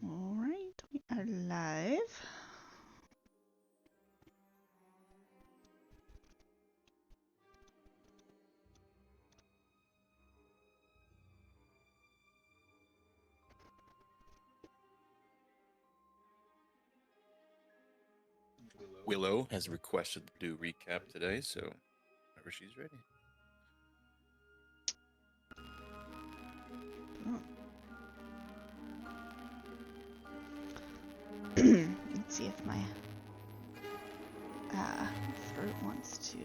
Alright, we are live. Willow has requested to do recap today, so whenever she's ready. Let's see if my throat wants to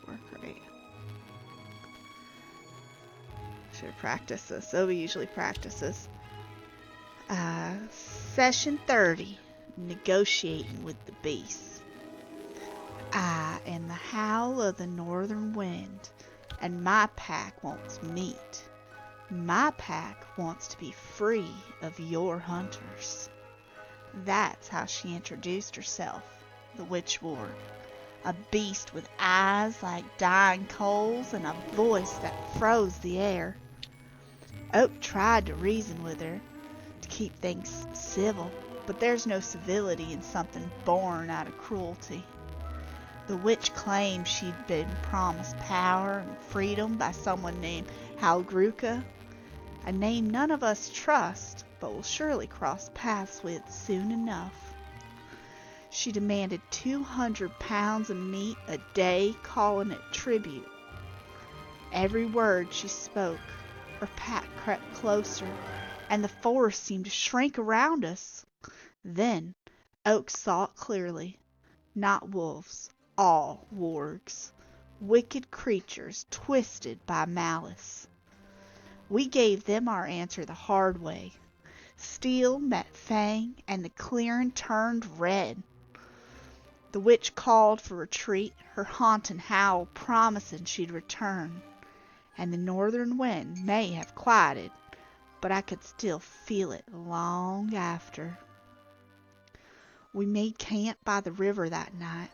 work right. Should have practiced this. So we usually practice this. Session 30. Negotiating with the beast. I am the howl of the northern wind, and my pack wants meat. My pack wants to be free of your hunters. That's how she introduced herself, the witch ward. A beast with eyes like dying coals and a voice that froze the air. Oak tried to reason with her to keep things civil, but there's no civility in something born out of cruelty. The witch claimed she'd been promised power and freedom by someone named Halgruka, a name none of us trust, but will surely cross paths with soon enough. She demanded 200 pounds of meat a day, calling it tribute. Every word she spoke, her pack crept closer, and the forest seemed to shrink around us. Then Oak saw it clearly. Not wolves, all wargs. Wicked creatures twisted by malice. We gave them our answer the hard way. Steel met fang, and the clearing turned red. The witch called for retreat, her haunting howl promising she'd return. And the northern wind may have quieted, but I could still feel it long after. We made camp by the river that night,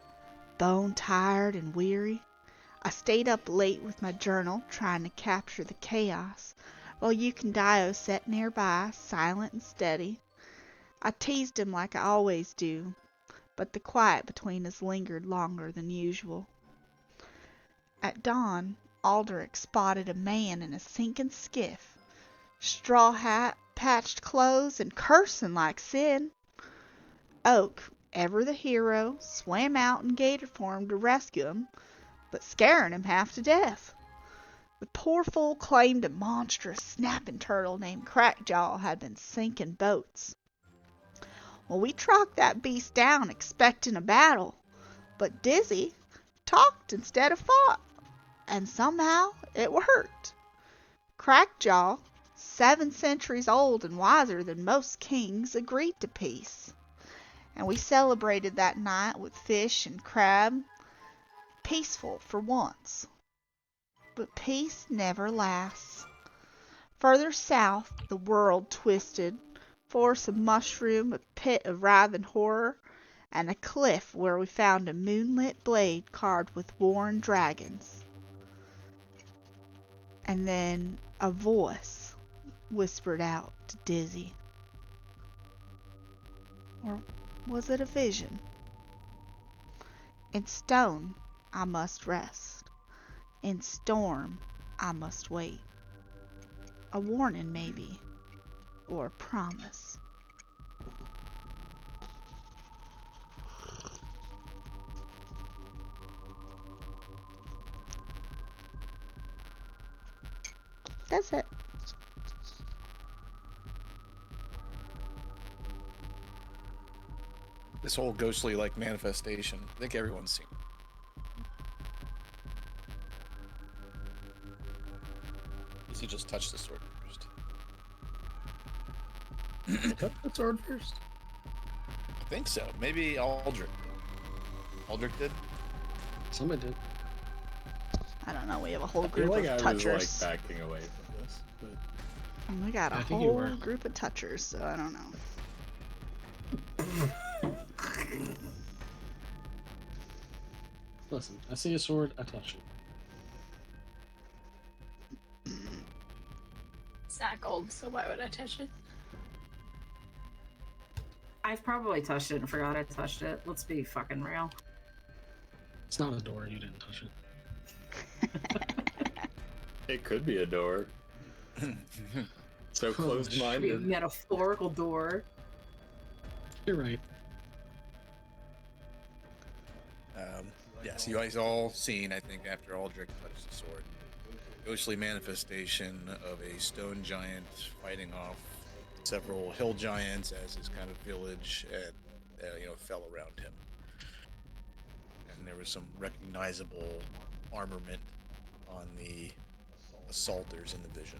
bone-tired and weary. I stayed up late with my journal, trying to capture the chaos, while Eucondio sat nearby, silent and steady. I teased him like I always do, but the quiet between us lingered longer than usual. At dawn, Aldrich spotted a man in a sinking skiff, straw hat, patched clothes, and cursing like sin. Oak, ever the hero, swam out in gator form to rescue him, but scaring him half to death. The poor fool claimed a monstrous snapping turtle named Crackjaw had been sinking boats. Well, we tracked that beast down expecting a battle, but Dizzy talked instead of fought, and somehow it worked. Crackjaw, 7 centuries old and wiser than most kings, agreed to peace, and we celebrated that night with fish and crab, peaceful for once. But peace never lasts. Further south, the world twisted, forest of mushroom, a pit of writhing horror, and a cliff where we found a moonlit blade carved with warring dragons. And then a voice whispered out to Dizzy. Or was it a vision? In stone I must rest. In storm I must wait. A warning maybe, or a promise. That's it. This whole ghostly like manifestation, I think everyone's seen. Does he just touch the sword first? Touch the sword first? I think so. Maybe Aldrich. Aldrich did? Somebody did. I don't know, we have a whole I feel group like of I touchers. was like backing away from this. But We got a I think you whole were. group of touchers, so I don't know. Listen, I see a sword, I touch it. It's not gold, so why would I touch it? I've probably touched it and forgot I touched it. Let's be fucking real. It's not a door. You didn't touch it. It could be a door. So Oh, closed-minded. Could be a metaphorical door. You're right. Yes, you guys all seen, I think, after Aldrich touched the sword, ghostly manifestation of a stone giant fighting off several hill giants as his kind of village and fell around him. And there was some recognizable armament on the assaulters in the vision.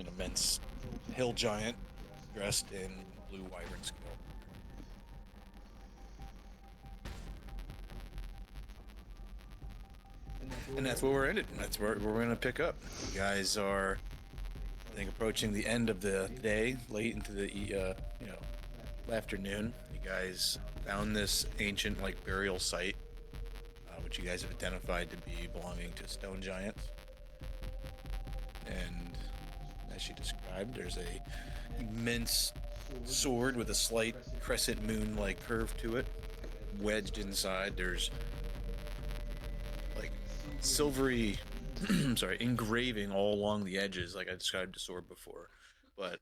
An immense hill giant dressed in blue wyvern scale. And that's where we're ended. That's where we're going to pick up. You guys are, I think, approaching the end of the day, late into the afternoon. You guys found this ancient burial site, which you guys have identified to be belonging to stone giants. And as she described, there's a immense sword with a slight crescent moon-like curve to it. Wedged inside, there's silvery engraving all along the edges, like I described the sword before. But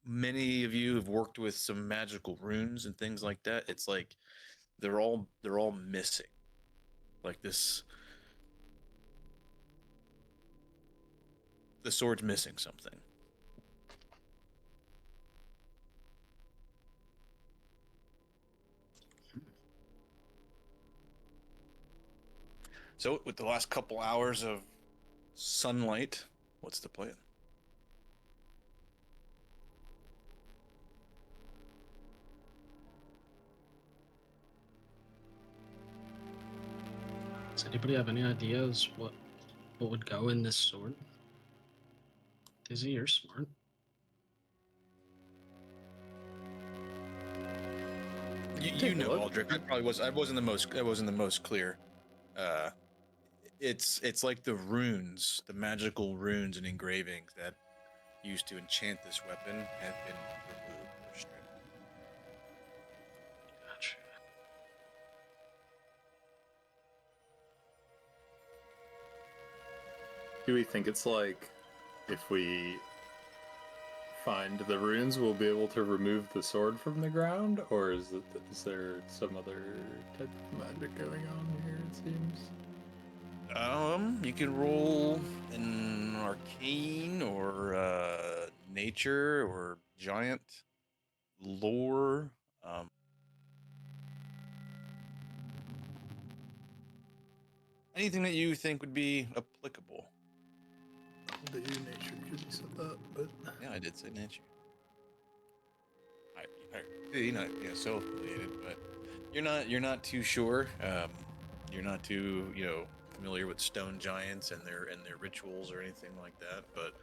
many of you have worked with some magical runes and things like that. It's like they're all missing. Like this, the sword's missing something. So, with the last couple hours of sunlight, what's the plan? Does anybody have any ideas what would go in this sword? Dizzy, you're smart. You know, Aldrich. I wasn't the most clear. It's like the runes, the magical runes and engravings that used to enchant this weapon have been removed or stripped. Gotcha. Do we think it's like if we find the runes, we'll be able to remove the sword from the ground, or is there some other type of magic going on here? It seems. You can roll an arcane or nature or giant lore. Anything that you think would be applicable. I'll do nature because you said that, but Yeah, I did say nature. So affiliated, but you're not too sure. You're not too familiar with stone giants and their rituals or anything like that. But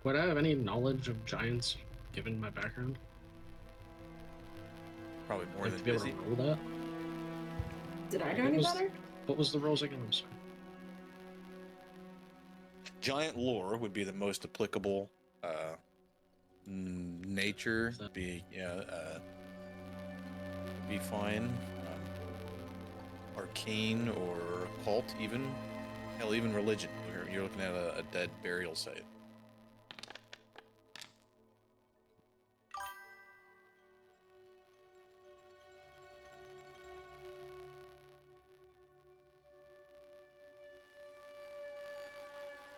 Would I have any knowledge of giants given my background? probably more Like than to be able busy. to roll that? Did I do any better? What was the rolls again? I'm sorry. Giant lore would be the most applicable. Nature would be be fine. Arcane or occult, even hell, even religion. You're looking at a dead burial site.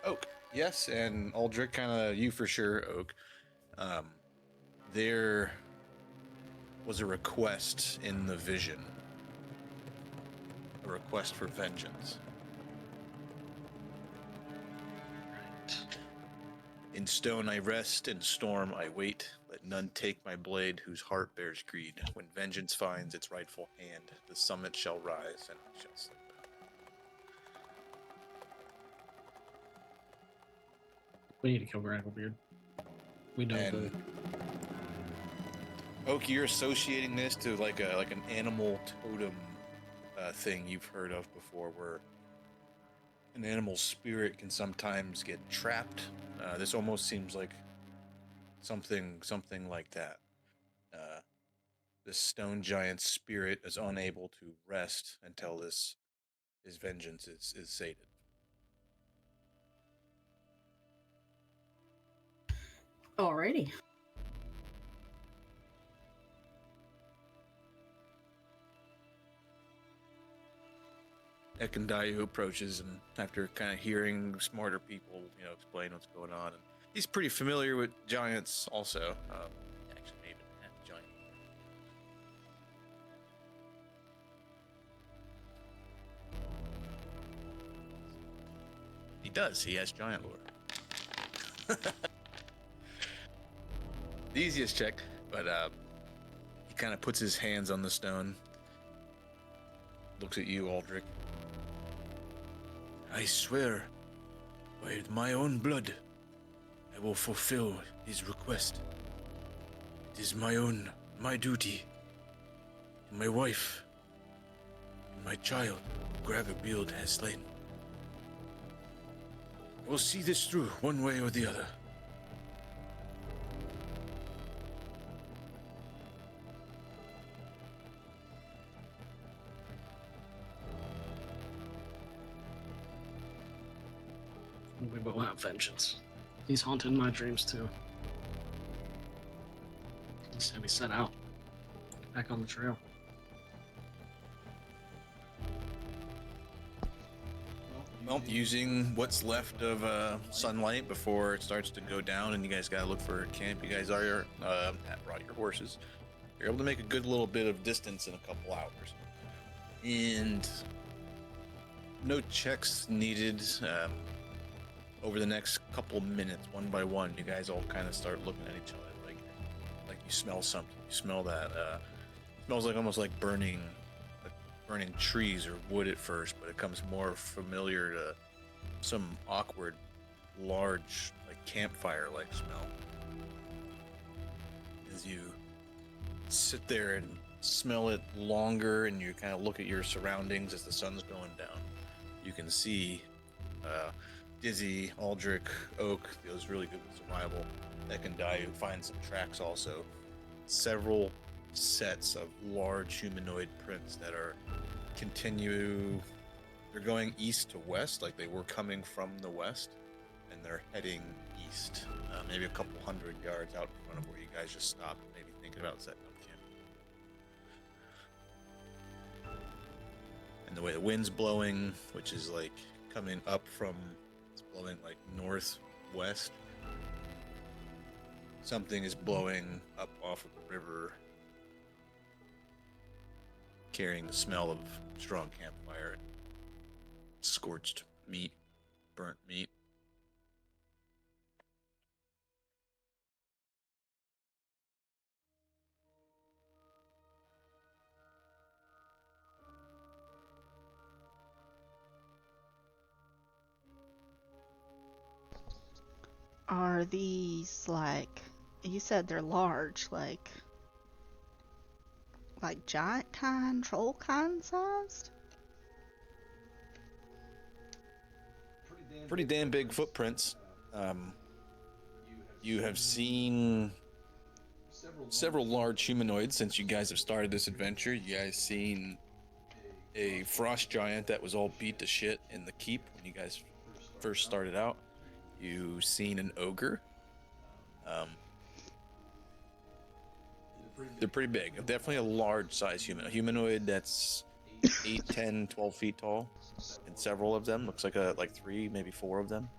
Oak, yes, and Aldrich, kind of you for sure, Oak. There was a request in the vision, a request for vengeance. In stone I rest, in storm I wait. Let none take my blade whose heart bears greed. When vengeance finds its rightful hand, the summit shall rise and I shall sleep. We need to kill Gragglebeard. We know And Oak, you're associating this to like an animal totem thing you've heard of before, where an animal's spirit can sometimes get trapped. This almost seems like something like that. Uh, this stone giant's spirit is unable to rest until his vengeance is sated. Alrighty. Ekandayu approaches, and after kind of hearing smarter people, explain what's going on, and he's pretty familiar with giants also. Actually, maybe not giant. He does. He has giant lore. The easiest check, but he kind of puts his hands on the stone, looks at you, Aldrich. I swear, by my own blood, I will fulfill his request. It is my duty. My wife, and my child, Gragabeard has slain. I will see this through, one way or the other. We will have vengeance. He's haunting my dreams too. So we set out. Back on the trail. Well, using what's left of sunlight before it starts to go down, and you guys gotta look for a camp. You guys brought your horses. You're able to make a good little bit of distance in a couple hours, and no checks needed. Over the next couple minutes, one by one, you guys all kind of start looking at each other, like you smell something. You smell that. Smells like almost like burning trees or wood at first, but it comes more familiar to some awkward, large, like campfire-like smell. As you sit there and smell it longer, and you kind of look at your surroundings as the sun's going down, you can see Dizzy, Aldrich, Oak feels really good with survival. Ekandayu finds some tracks also. Several sets of large humanoid prints that are they're going east to west, like they were coming from the west, and they're heading east, maybe a couple hundred yards out in front of where you guys just stopped, maybe thinking about setting up camp. And the way the wind's blowing, which is like coming up from, it's blowing like northwest. Something is blowing up off of the river, carrying the smell of strong campfire, scorched meat, burnt meat. Are these like, you said they're large, like giant kind, troll kind sized? Pretty damn big footprints. You have seen several large humanoids since you guys have started this adventure. You guys seen a frost giant that was all beat to shit in the keep when you guys first started out. You seen an ogre. They're pretty big. Definitely a large size human. A humanoid that's 8, 10, 12 feet tall. And several of them. Looks like 3, maybe 4 of them.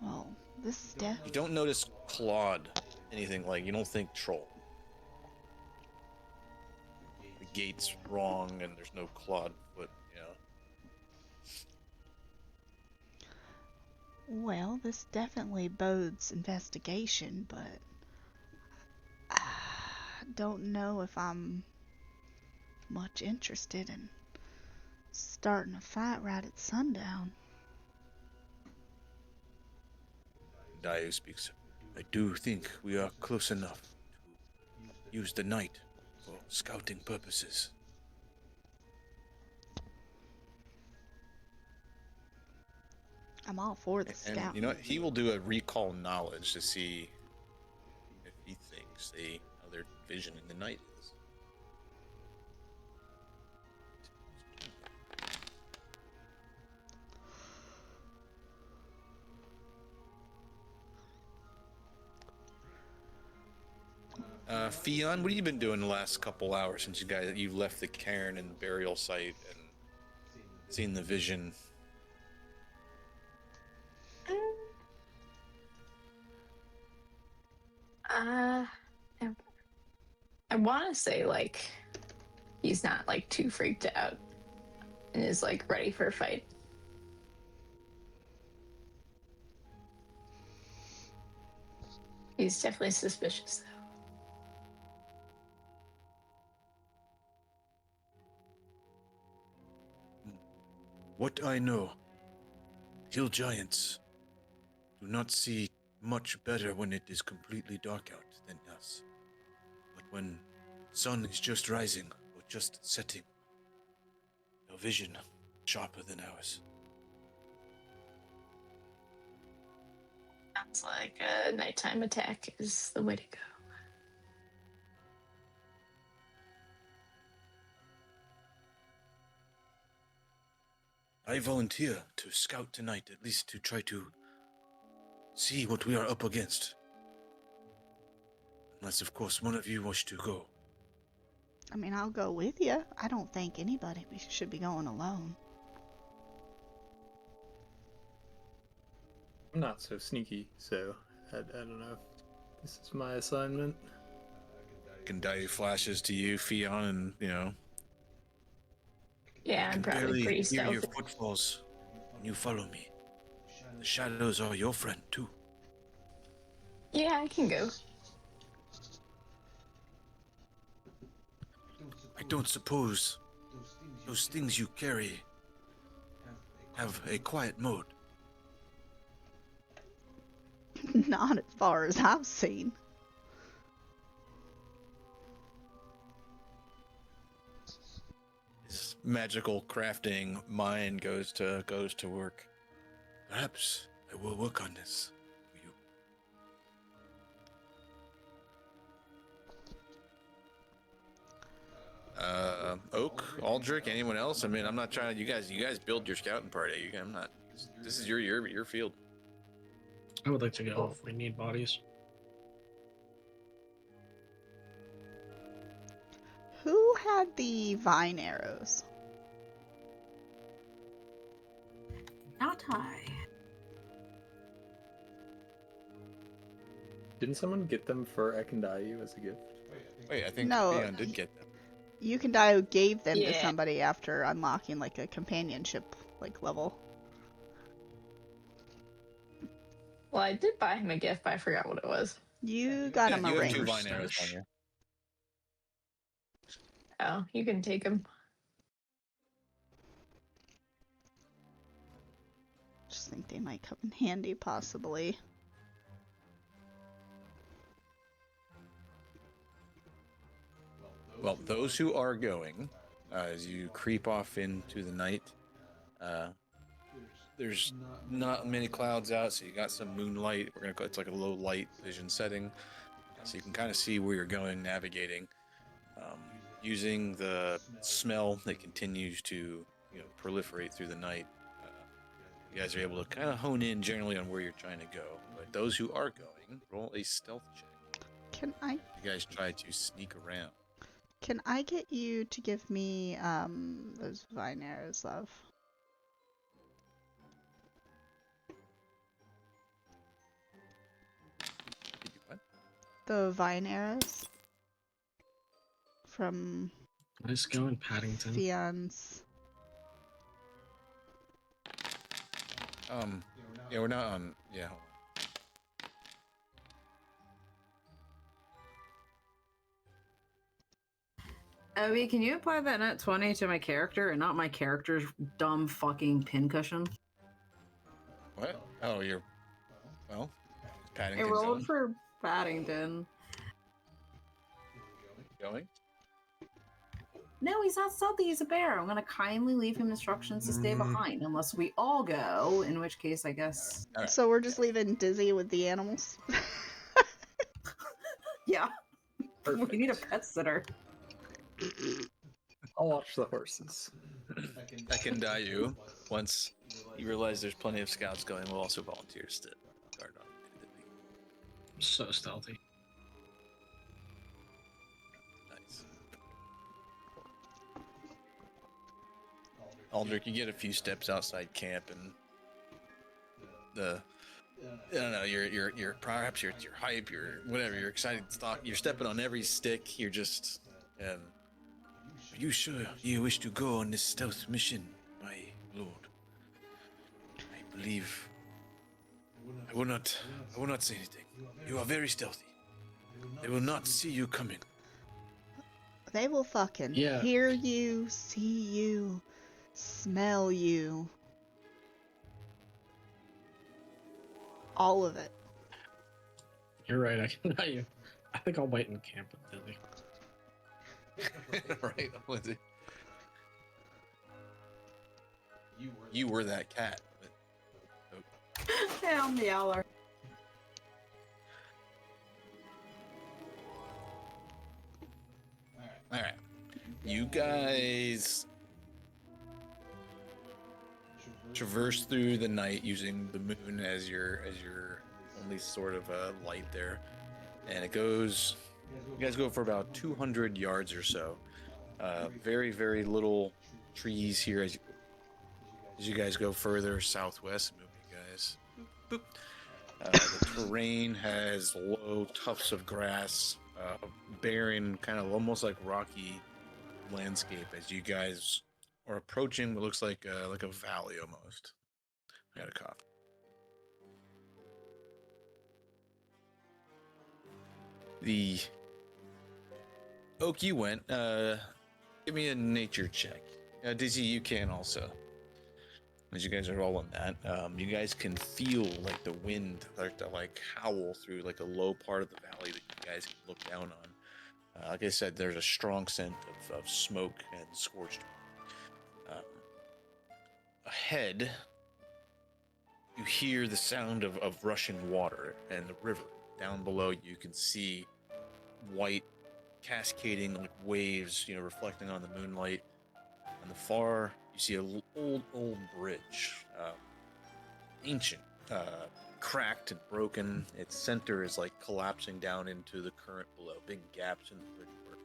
Well, this is You don't notice clawed anything, like you don't think troll. The gate's wrong and there's no clawed foot, Well, this definitely bodes investigation, but I don't know if I'm much interested in starting a fight right at sundown. Dayu speaks. I do think we are close enough to use the night for scouting purposes. I'm all for the And scout. you know what? He will do a recall knowledge to see if he thinks how their vision in the night is. Fionn, what have you been doing the last couple hours since you left the cairn and burial site and seen the vision? I, I want to say like he's not like too freaked out and is like ready for a fight. He's definitely suspicious though. What I know, hill giants do not see much better when it is completely dark out than us. But when sun is just rising or just setting, their vision sharper than ours. Sounds like a nighttime attack is the way to go. I volunteer to scout tonight, at least to try to see what we are up against. Unless, of course, one of you wish to go. I mean, I'll go with you. I don't think anybody should be going alone. I'm not so sneaky, so I don't know if this is my assignment. Gandai flashes to you, Fionn, and, Yeah, I I'm can probably barely pretty hear your stealthy. footfalls when you follow me. The shadows are your friend, too. Yeah, I can go. I don't suppose those things you carry have a quiet mode. Not as far as I've seen. His magical crafting mind goes to work. Perhaps I will work on this for you. Oak, Aldrich, anyone else? I mean, I'm not trying to. You guys build your scouting party. I'm not. This is your field. I would like to go if we need bodies. Who had the vine arrows? Not I. Didn't someone get them for Ekandayu as a gift? Wait, I think No. Leon did get them. Yukandai gave them to Yeah. somebody after unlocking like a companionship level. Well, I did buy him a gift, but I forgot what it was. You got him a you have ring. two vine arrows on you. Oh, you can take him. Just think they might come in handy, possibly. Well, those who are going, as you creep off into the night, there's not many clouds out, so you got some moonlight. It's like a low light vision setting, so you can kind of see where you're going, navigating. Using the smell that continues to proliferate through the night, you guys are able to kind of hone in generally on where you're trying to go. But those who are going, roll a stealth check. Can I You guys try to sneak around. get you to give me those vine arrows, love? Did you what? The vine arrows from Nice going, Paddington. Fionn's. Yeah, we're not on. Yeah. Hold on. Obi, can you apply that nat 20 to my character and not my character's dumb fucking pincushion? What? Oh, you're. Well, I Paddington's rolled on. for Paddington. Going. no, he's not stealthy, he's a bear. I'm gonna kindly leave him instructions to stay behind, unless we all go, in which case I guess All right. So we're just leaving Dizzy with the animals. yeah. Perfect. We need a pet sitter. I'll watch the horses. I can die you. Once you realize there's plenty of scouts going, we'll also volunteers to guard on. So stealthy. Nice. Aldrich, you get a few steps outside camp, and I don't know, you're perhaps you're hype, you're whatever, you're excited to talk, you're stepping on every stick, you're just are you sure you wish to go on this stealth mission, my lord? I believe I will not say anything. You are very stealthy. They will not see you coming. They will fucking Yeah. hear you, see you, smell you. All of it. You're right. I think I'll wait in camp with Dizzy. Right, Lindsay. You were that cat. Hey, I'm the Owler. All right, you guys traverse through the night using the moon as your only sort of light there, and it goes. You guys go for about 200 yards or so. Very, very little trees here as you guys go further southwest. Move you guys. Boop. The terrain has low tufts of grass, barren, kind of almost like rocky landscape as you guys are approaching what looks like a valley almost. I got a cough. The Oak, you went. Give me a nature check. Dizzy, you can also. As you guys are all on that, you guys can feel like the wind start to like howl through like a low part of the valley that you guys can look down on. Like I said, there's a strong scent of smoke and scorched. Ahead, you hear the sound of rushing water and the river. Down below, you can see white cascading like waves, reflecting on the moonlight. On the far, you see an old bridge, ancient, cracked and broken. Its center is like collapsing down into the current below, big gaps in the bridgework.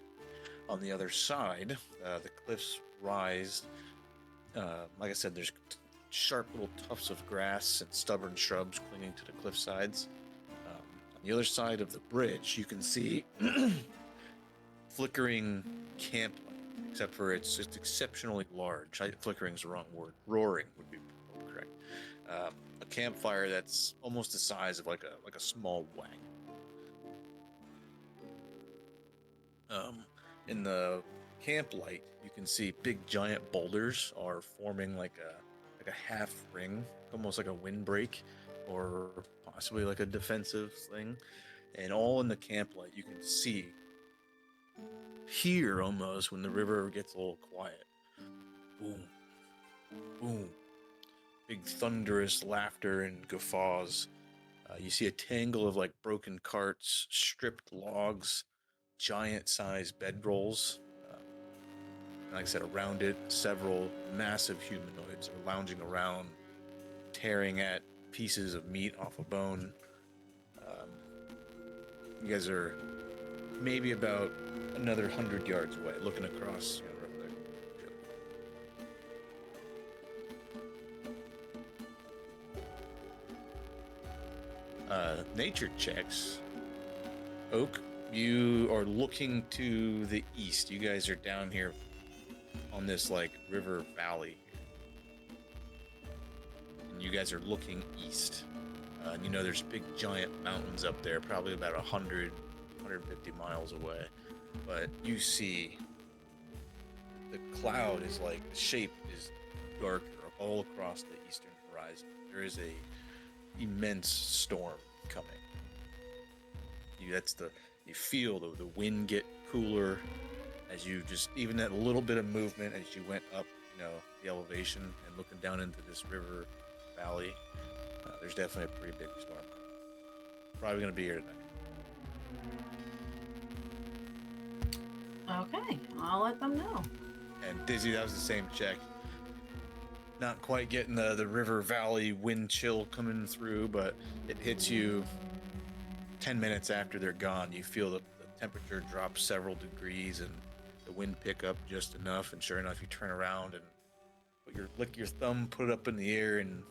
On the other side, the cliffs rise. Like I said, there's sharp little tufts of grass and stubborn shrubs clinging to the cliff sides. On the other side of the bridge, you can see flickering camp light, except for it's exceptionally large. Flickering's the wrong word. Roaring would be correct. A campfire that's almost the size of like a small wagon. In the camp light, you can see big giant boulders are forming like a half ring, almost like a windbreak, or possibly like a defensive thing. And all in the camp light, you can see, hear almost when the river gets a little quiet. Boom, boom, big thunderous laughter and guffaws. You see a tangle of like broken carts, stripped logs, giant-sized bedrolls. Like I said, around it, several massive humanoids are lounging around, tearing at pieces of meat off a bone. You guys are maybe about another 100 yards away, looking across real quick. Nature checks. Oak, you are looking to the east. You guys are down here on this like river valley, and you guys are looking east. And there's big giant mountains up there, probably about 150 miles away. But you see the cloud is like, the shape is darker all across the eastern horizon. There is a immense storm coming. You feel the wind get cooler. as you just, even that little bit of movement as you went up, the elevation and looking down into this river valley, there's definitely a pretty big storm. Probably going to be here tonight. Okay, I'll let them know. And Dizzy, that was the same check. Not quite getting the river valley wind chill coming through, but it hits you 10 minutes after they're gone. You feel the temperature drop several degrees and the wind pick up just enough, and sure enough, you turn around and lick your thumb, put it up in the air, and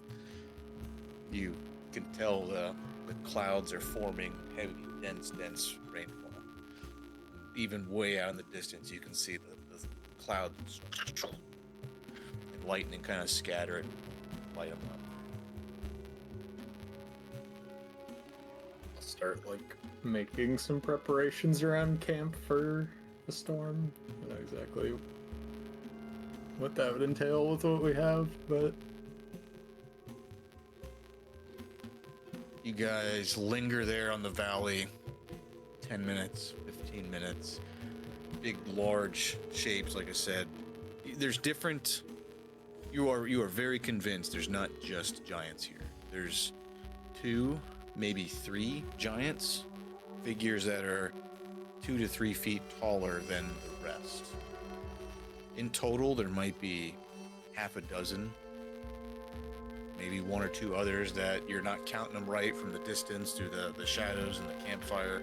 you can tell the clouds are forming heavy, dense rainfall. Even way out in the distance, you can see the clouds and lightning kind of scatter and light them up. I'll start making some preparations around camp for the storm. I don't know exactly what that would entail with what we have, but you guys linger there on the valley 10 minutes, 15 minutes. Big, large shapes, like I said. There's different... You are very convinced there's not just giants here. There's 2, maybe 3 giants. Figures that are 2 to 3 feet taller than the rest. In total, there might be half a dozen. Maybe 1 or 2 others that you're not counting them right from the distance through the shadows and the campfire.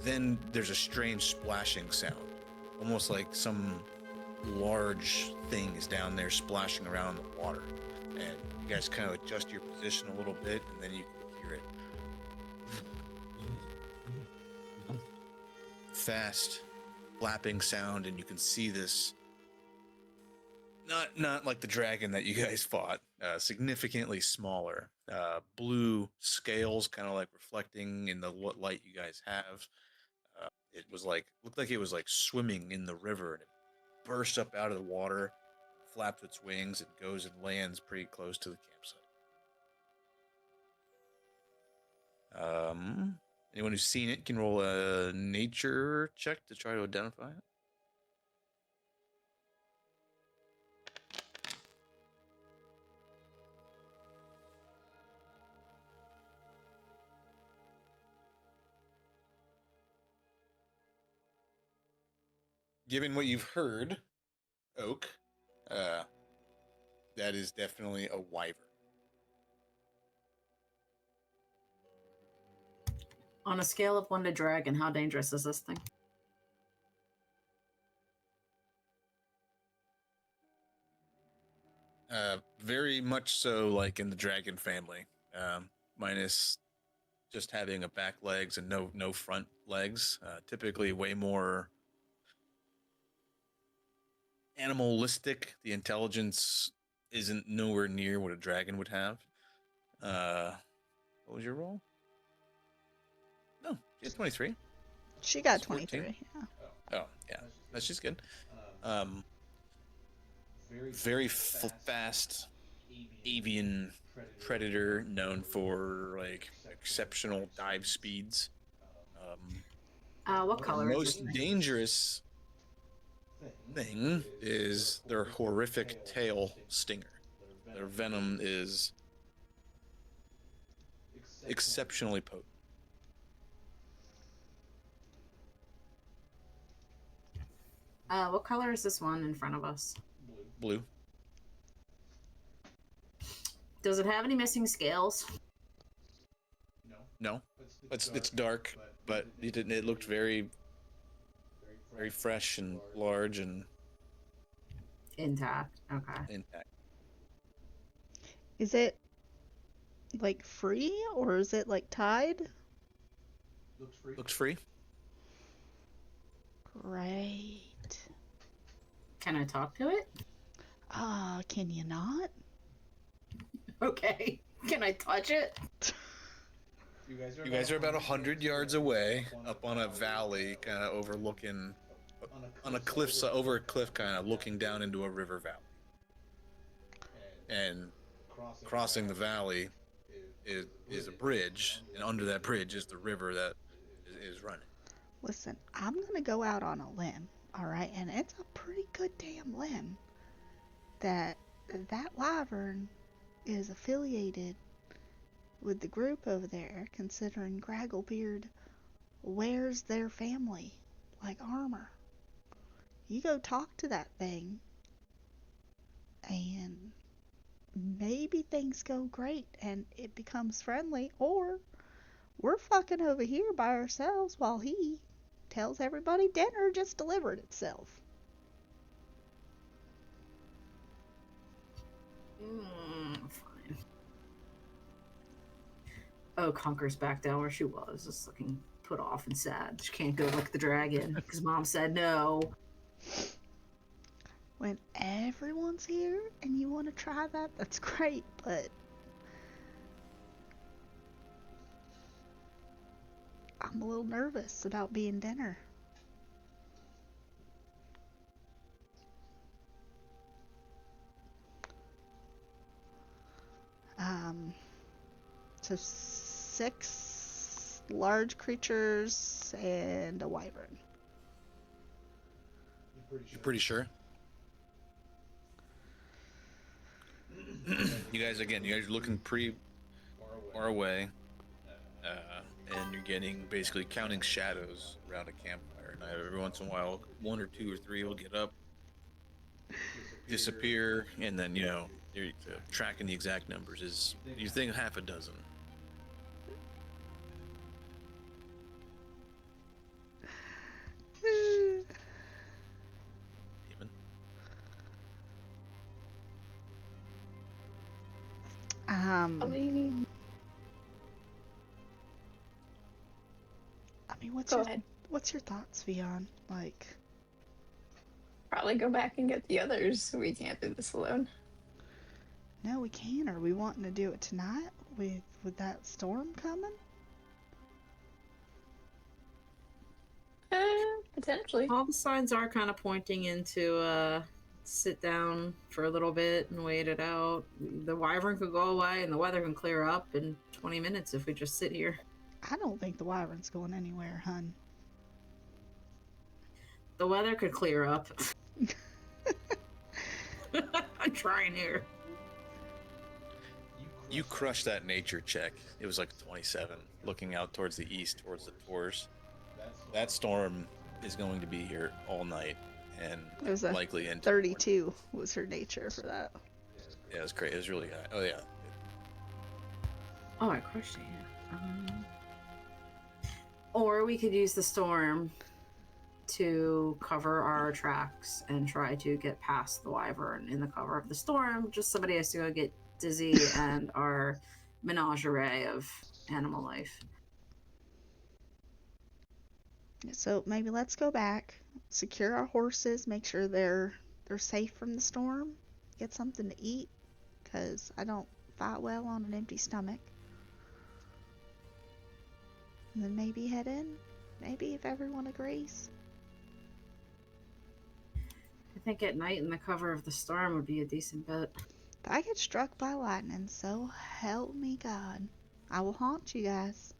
Then there's a strange splashing sound, almost like some large thing is down there splashing around the water. And you guys kind of adjust your position a little bit, and then you can hear it. Fast, flapping sound, and you can see this. Not like the dragon that you guys fought, significantly smaller. Blue scales, kind of like reflecting in what light you guys have. It looked like it was like swimming in the river, and it bursts up out of the water, flaps its wings, and goes and lands pretty close to the campsite. Anyone who's seen it can roll a nature check to try to identify it. Given what you've heard, Oak, that is definitely a wyvern. On a scale of 1 to dragon, how dangerous is this thing? Very much so like in the dragon family. Minus just having a back legs and no front legs. Typically way more animalistic. The intelligence isn't nowhere near what a dragon would have. What was your roll? No, she had 23. She got It's 23. 14. Yeah. Oh, yeah. That's just good. Very fast avian predator known for exceptional dive speeds. What color is Most this thing? dangerous thing is their horrific tail stinger. Their venom is exceptionally potent. What color is this one in front of us? Blue. Does it have any missing scales? No, it's dark, but it looked very fresh and large and Intact. Okay. intact. Is it free or is it tied? Looks free. Great. Can I talk to it? Can you not? Okay. Can I touch it? You guys are about 100 yards away, up on a valley, kind of overlooking, on a cliff, over a cliff, kind of looking down into a river valley. And crossing the valley is a bridge, and under that bridge is the river that is running. Listen, I'm gonna go out on a limb, alright? And it's a pretty good damn limb that wyvern is affiliated with the group over there, considering Gragglebeard wears their family like armor. You go talk to that thing, and maybe things go great and it becomes friendly, or we're fucking over here by ourselves while he tells everybody dinner just delivered itself. Fine. Oh, Conker's back down where she was, just looking put off and sad. She can't go lick the dragon because Mom said no. When everyone's here and you want to try that, that's great, but I'm a little nervous about being dinner. So 6 large creatures and a wyvern. You pretty sure? You guys are looking pretty far away, and you're counting shadows around a campfire. Now, every once in a while, 1 or 2 or 3 will get up, disappear, and then you're tracking the exact numbers. You think half a dozen. Even. I mean, go ahead. What's your thoughts, Vion? Like, Probably go back and get the others. We can't do this alone. no, we can't. Are we wanting to do it tonight with that storm coming? Potentially. All the signs are kind of pointing into sit down for a little bit and wait it out. The wyvern could go away and the weather can clear up in 20 minutes if we just sit here. I don't think the wyvern's going anywhere, hun. The weather could clear up. I'm trying here. You crushed that nature check. It was like 27, looking out towards the east, towards the tors. That storm is going to be here all night, and It was a likely into 32 was her nature for that. Yeah, it was great. It was really high. Oh yeah. Oh, I crushed it. Or we could use the storm to cover our tracks and try to get past the wyvern in the cover of the storm. Just somebody has to go get Dizzy and our menagerie of animal life. So maybe let's go back, secure our horses, make sure they're safe from the storm, get something to eat, because I don't fight well on an empty stomach. And then maybe head in, maybe if everyone agrees. I think at night in the cover of the storm would be a decent bet. If I get struck by lightning, so help me God, I will haunt you guys.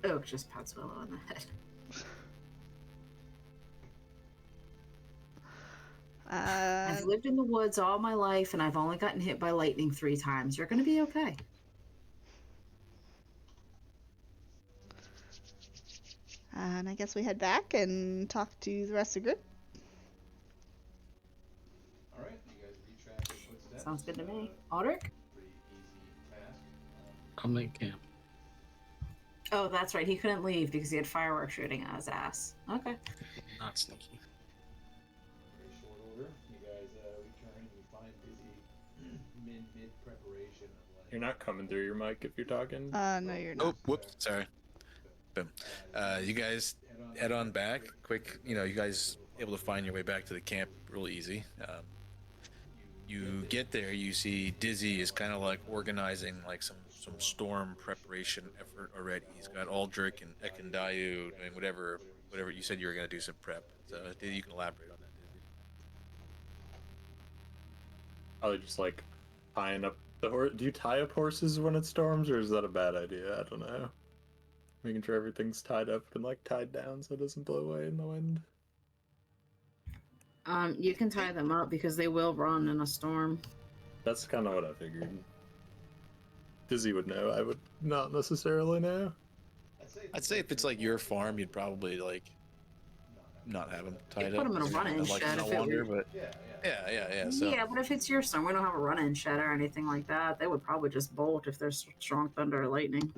Oak just pats Willow on the head. I've lived in the woods all my life, and I've only gotten hit by lightning 3 times. You're gonna be okay. And I guess we head back and talk to the rest of the group. All right, you guys retrack your footsteps. Sounds good to me. Aldrich? Pretty easy task. I'll make camp. Oh, that's right. He couldn't leave because he had fireworks shooting at his ass. Okay. Not sneaky. Very short order. You guys return and you find busy mid preparation of like. You're not coming through your mic if you're talking. No, you're not. Oh, whoops, sorry. Boom. You guys head on back. Quick, you guys able to find your way back to the camp real easy. You get there, you see Dizzy is kind of like organizing like some storm preparation effort already. He's got Aldrich and Ekandayu doing whatever you said you were going to do some prep. So you can elaborate on that, Dizzy. Probably just like tying up the horse. Do you tie up horses when it storms, or is that a bad idea? I don't know. Making sure everything's tied up and like tied down so it doesn't blow away in the wind. You can tie them up because they will run in a storm. That's kind of what I figured. Dizzy would know. I would not necessarily know. I'd say if it's like your farm, you'd probably like not have them tied put up. them in a run-in Like shed not if it wander, were- but yeah. So Yeah, but if it's your storm, we don't have a run-in shed or anything like that. They would probably just bolt if there's strong thunder or lightning.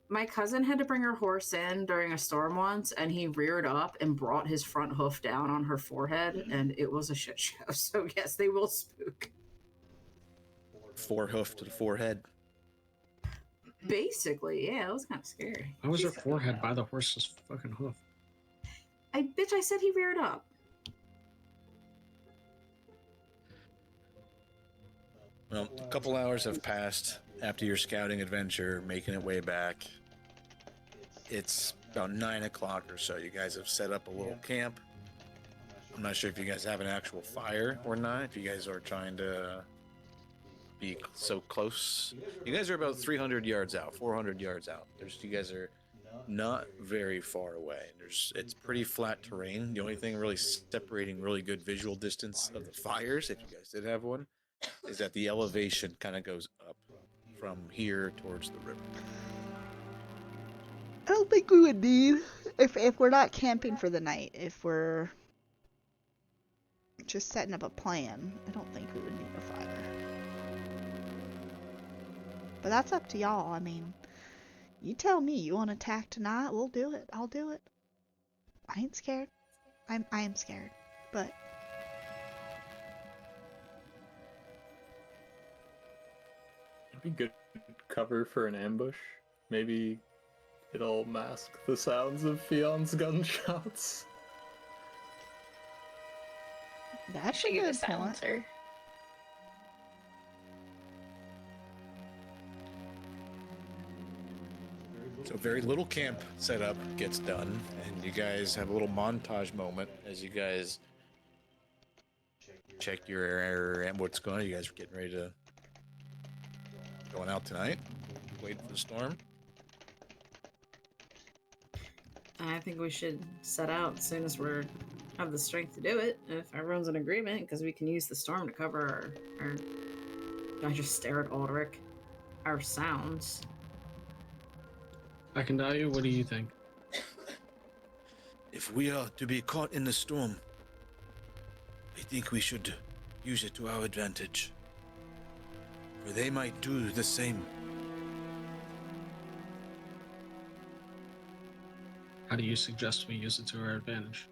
My cousin had to bring her horse in during a storm once, and he reared up and brought his front hoof down on her forehead, and it was a shit show. So yes, they will spook. 4 hoof to the forehead. Basically, yeah, it was kind of scary. How was her forehead by the horse's fucking hoof? I said he reared up. Well, a couple hours have passed after your scouting adventure, making it way back. It's about 9 o'clock or so. You guys have set up a little camp. I'm not sure if you guys have an actual fire or not, if you guys are trying to be so close. You guys are about 300 yards out, 400 yards out. You guys are not very far away. It's pretty flat terrain. The only thing really separating really good visual distance of the fires, if you guys did have one, is that the elevation kind of goes up from here towards the river. I don't think we would need, if we're not camping for the night, if we're just setting up a plan, I don't think we would need a fire. But that's up to y'all. I mean, you tell me you want to attack tonight, we'll do it. I'll do it. I ain't scared. I am scared, but It'd be good cover for an ambush. Maybe it'll mask the sounds of Fion's gunshots. that's Should a get a good point. silencer. So very little camp setup gets done, and you guys have a little montage moment as you guys check your and what's going on. You guys are getting ready to going out tonight, waiting for the storm. I think we should set out as soon as we have the strength to do it. If everyone's in agreement, because we can use the storm to cover our I just stare at Aldrich. Our sounds. I can tell you. What do you think? If we are to be caught in the storm, I think we should use it to our advantage. For they might do the same. How do you suggest we use it to our advantage?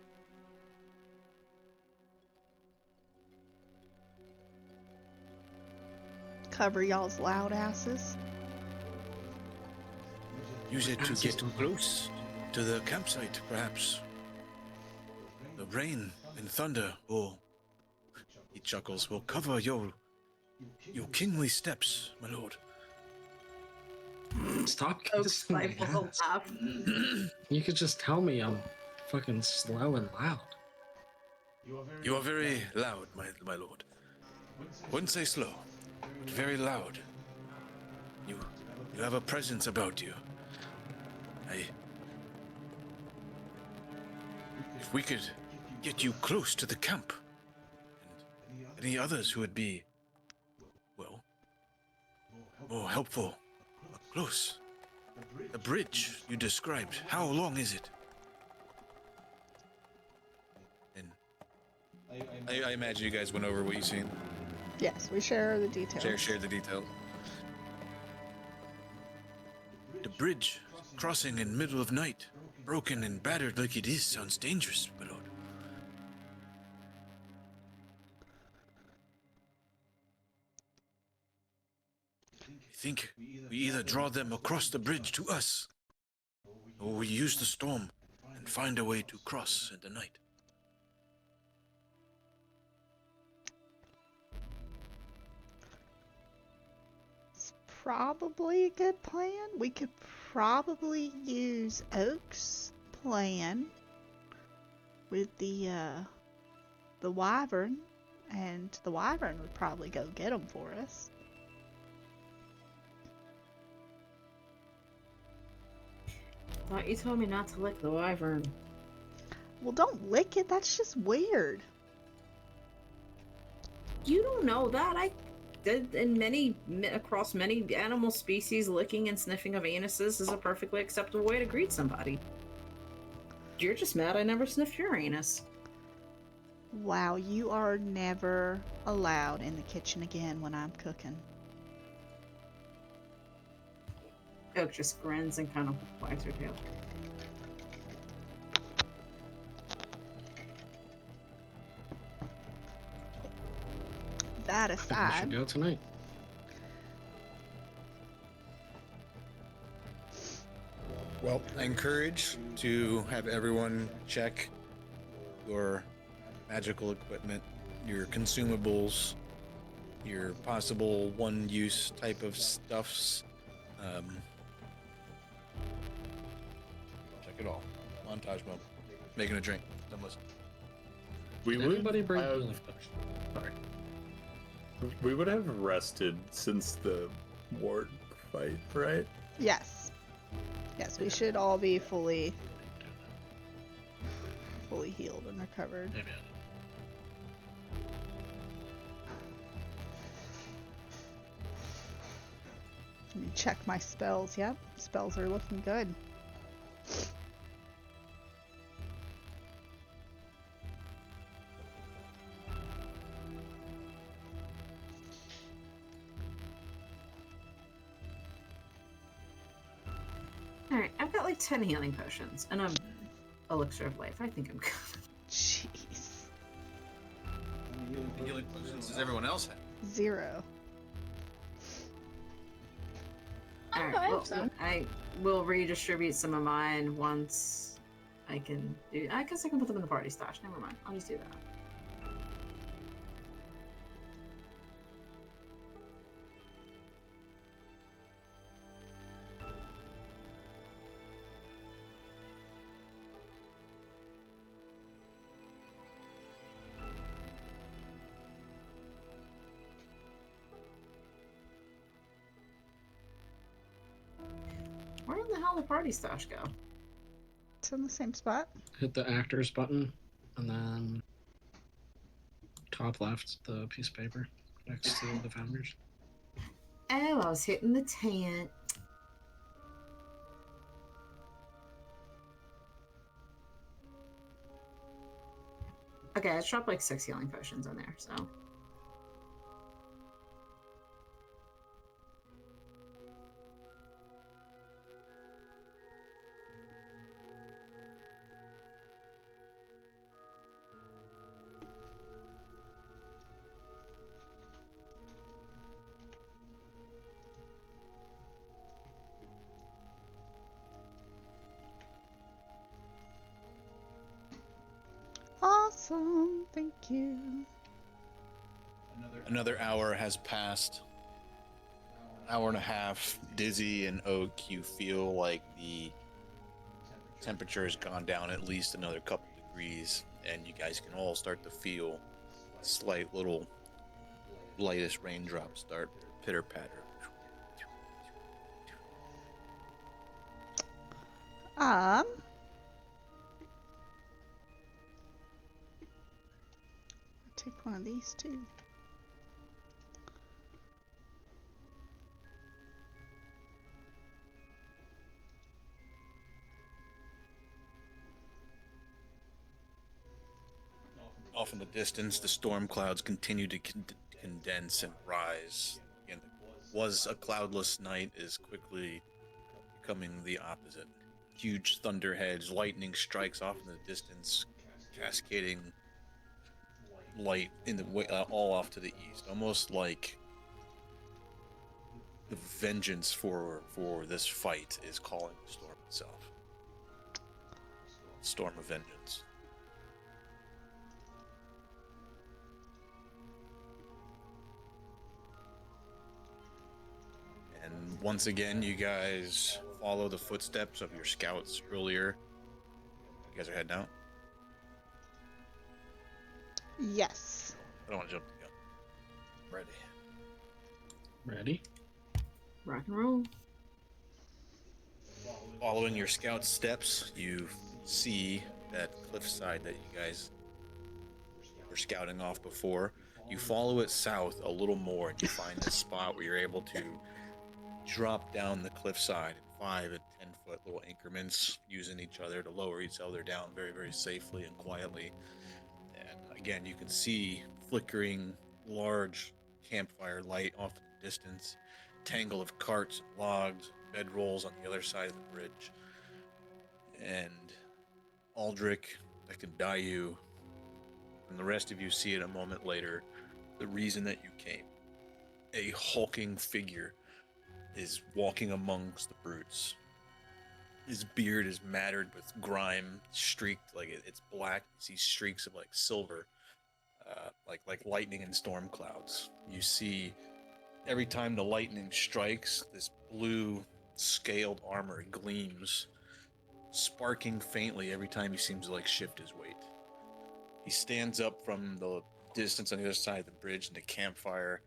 Cover y'all's loud asses. Use it to Asses get don't- close to the campsite, perhaps. The rain and thunder will, he chuckles, will cover your kingly steps, my lord. Stop Oh, kissing my stifle ass. a laugh. You could just tell me I'm fucking slow and loud. You are very loud, my lord. Wouldn't say slow, but very loud. You have a presence about you. If we could get you close to the camp, and any others who would be, well, more helpful, up close. The bridge you described, how long is it? And I imagine you guys went over what you've seen. Yes, we share the details. Share the details. The bridge crossing in middle of night, broken and battered like it is, sounds dangerous, my lord. I think we either draw them across the bridge to us, or we use the storm and find a way to cross in the night. It's probably a good plan. We could probably use Oak's plan with the the wyvern, and the wyvern would probably go get them for us. Thought you told me not to lick the wyvern. Well, don't lick it. That's just weird. You don't know that. I did across many animal species, licking and sniffing of anuses is a perfectly acceptable way to greet somebody. You're just mad I never sniffed your anus. Wow, you are never allowed in the kitchen again when I'm cooking. Oak just grins and kind of wags her tail. That I think we aside, should go tonight. Well, I encourage to have everyone check your magical equipment, your consumables, your possible one-use type of stuffs. Check it all. Montage mode. Making a drink. Don't listen. We Did anybody bring have, healing potions? Sorry. we would have rested since the ward fight, right? yes. Yes, we should all be fully healed and recovered. Maybe Let me check my spells. Yep, spells are looking good. Alright, I've got like 10 healing potions and I'm elixir of life. I think I'm good. Jeez. Healing potions does everyone else have? 0. Oh, Alright, I have well, some. I will redistribute some of mine once I can do. I guess I can put them in the party stash. Never mind. I'll just do that. Where in the hell did the party stash go? It's in the same spot. hit the actors button, and then top left, the piece of paper next to the founders. Oh, I was hitting the tent. Okay, I dropped like 6 healing potions in there, so. Awesome. Thank you. Another hour has passed. Hour and a half. Dizzy and Oak, you feel like the temperature has gone down at least another couple degrees, and you guys can all start to feel slight little lightest raindrops start pitter patter. I'll take one of these too. Off in the distance, the storm clouds continue to condense and rise. And was a cloudless night is quickly becoming the opposite. Huge thunderheads, lightning strikes off in the distance, cascading light in the all off to the east, almost like the vengeance for this fight is calling the storm itself. Storm of vengeance. And once again, you guys follow the footsteps of your scouts earlier. You guys are heading out. Yes. I don't want to jump the gun. Ready. Ready? Rock and roll. Following your scout steps, you see that cliffside that you guys were scouting off before. You follow it south a little more, and you find this spot where you're able to drop down the cliffside in 5 and 10-foot little increments, using each other to lower each other down very, very safely and quietly. And again, you can see flickering large campfire light off in the distance, tangle of carts, logs, bedrolls on the other side of the bridge. And Aldrich, Dayu, and the rest of you see it a moment later, the reason that you came. A hulking figure is walking amongst the brutes. His beard is mattered with grime, streaked, like it's black. You see streaks of like silver, like lightning and storm clouds. You see every time the lightning strikes, this blue scaled armor gleams, sparking faintly every time he seems to like shift his weight. He stands up from the distance on the other side of the bridge in the campfire,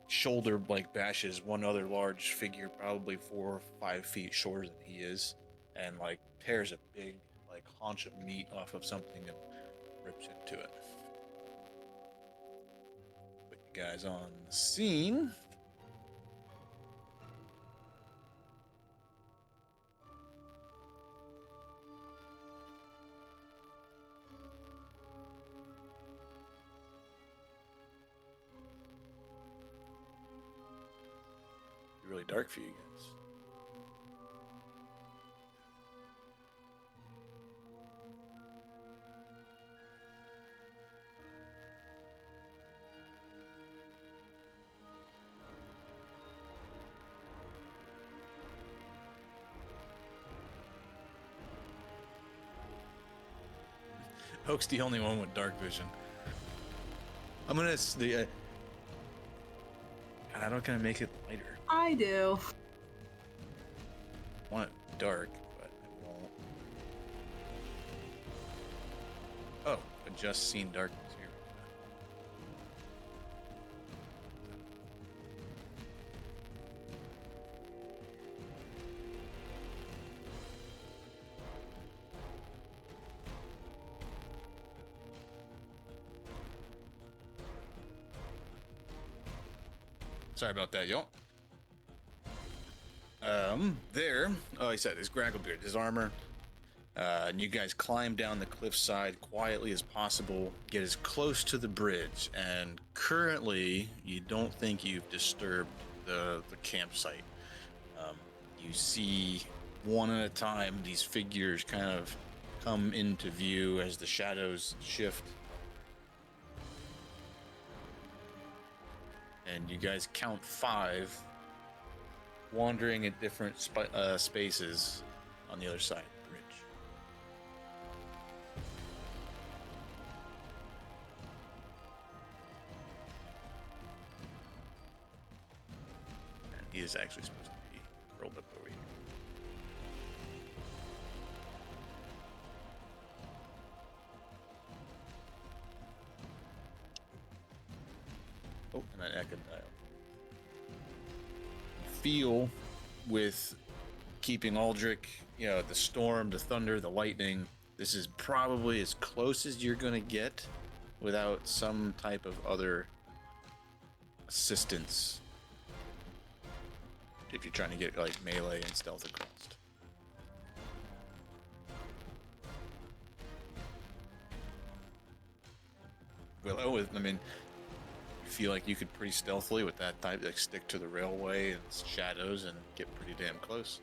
shoulder like bashes one other large figure, probably 4 or 5 feet shorter than he is, and like tears a big like haunch of meat off of something and rips into it. Put you guys on the scene. Really dark for you guys. Hoke's the only one with dark vision. I'm gonna I'm not gonna make it lighter. I do. I want it dark, but I won't. Oh, I just seen darkness here. Sorry about that, y'all. There, oh, he said his Gragglebeard, his armor. And you guys climb down the cliffside quietly as possible, get as close to the bridge, and currently you don't think you've disturbed the campsite. You see one at a time these figures kind of come into view as the shadows shift. And you guys count 5 wandering at different spaces on the other side of the bridge. And he is actually supposed to be curled up over here. Oh, and an echo dial. Feel with keeping Aldrich, you know, the storm, the thunder, the lightning. This is probably as close as you're gonna get without some type of other assistance. If you're trying to get like melee and stealth across. Well, I mean, feel like you could pretty stealthily with that type, like stick to the railway and shadows and get pretty damn close.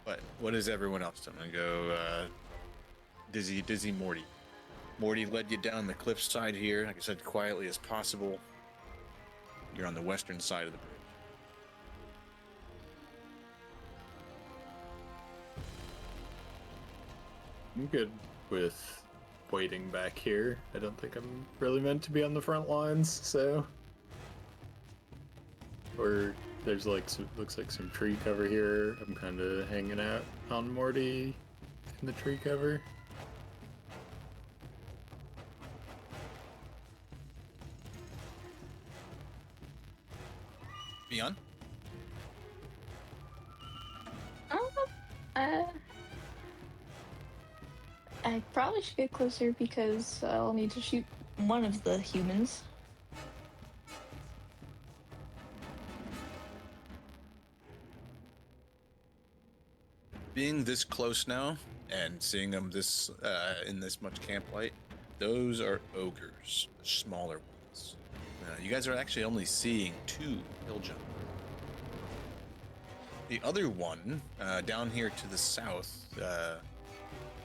But what is everyone else? I'm gonna go Dizzy Morty. Morty led you down the cliffside here, like I said, quietly as possible. You're on the western side of the bridge. I'm good with waiting back here. I don't think I'm really meant to be on the front lines, so. Or there's like looks like some tree cover here. I'm kind of hanging out on Morty in the tree cover. Beyond? Uh, I probably should get closer because I'll need to shoot one of the humans. Being this close now and seeing them this in this much camp light, those are ogres, the smaller ones. You guys are actually only seeing 2 hill giants. The other one, down here to the south,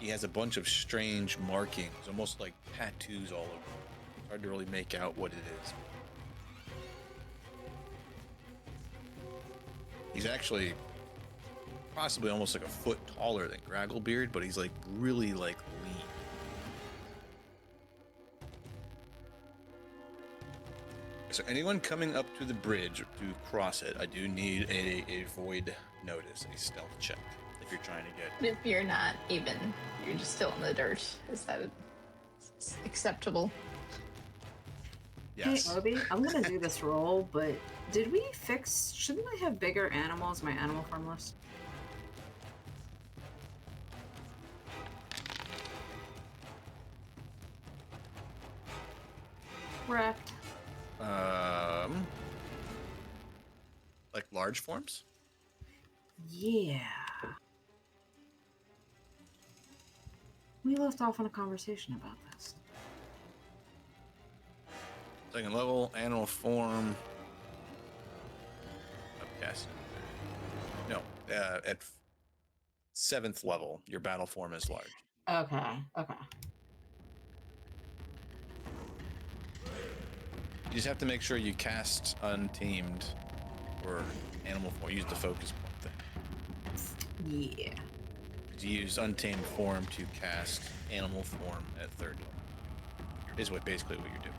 he has a bunch of strange markings, almost like tattoos all over him. It's hard to really make out what it is. He's actually possibly almost like a foot taller than Gragglebeard, but he's like really like lean. So anyone coming up to the bridge to cross it, I do need a void notice, a stealth check, if you're trying to get... If you're not even, you're just still in the dirt. Is that acceptable? Yes. Hey, Obi, I'm gonna do this roll, but did we fix... Shouldn't I have bigger animals in my animal farm list? Wrecked. Like large forms? Yeah. We left off on a conversation about this. Second level, animal form. Upcast. No, at 7th level, your battle form is large. Okay, okay. You just have to make sure you cast Untamed or animal form. Use the focus point thing. Yeah. You use Untamed form to cast animal form at 3rd level. Is basically what you're doing.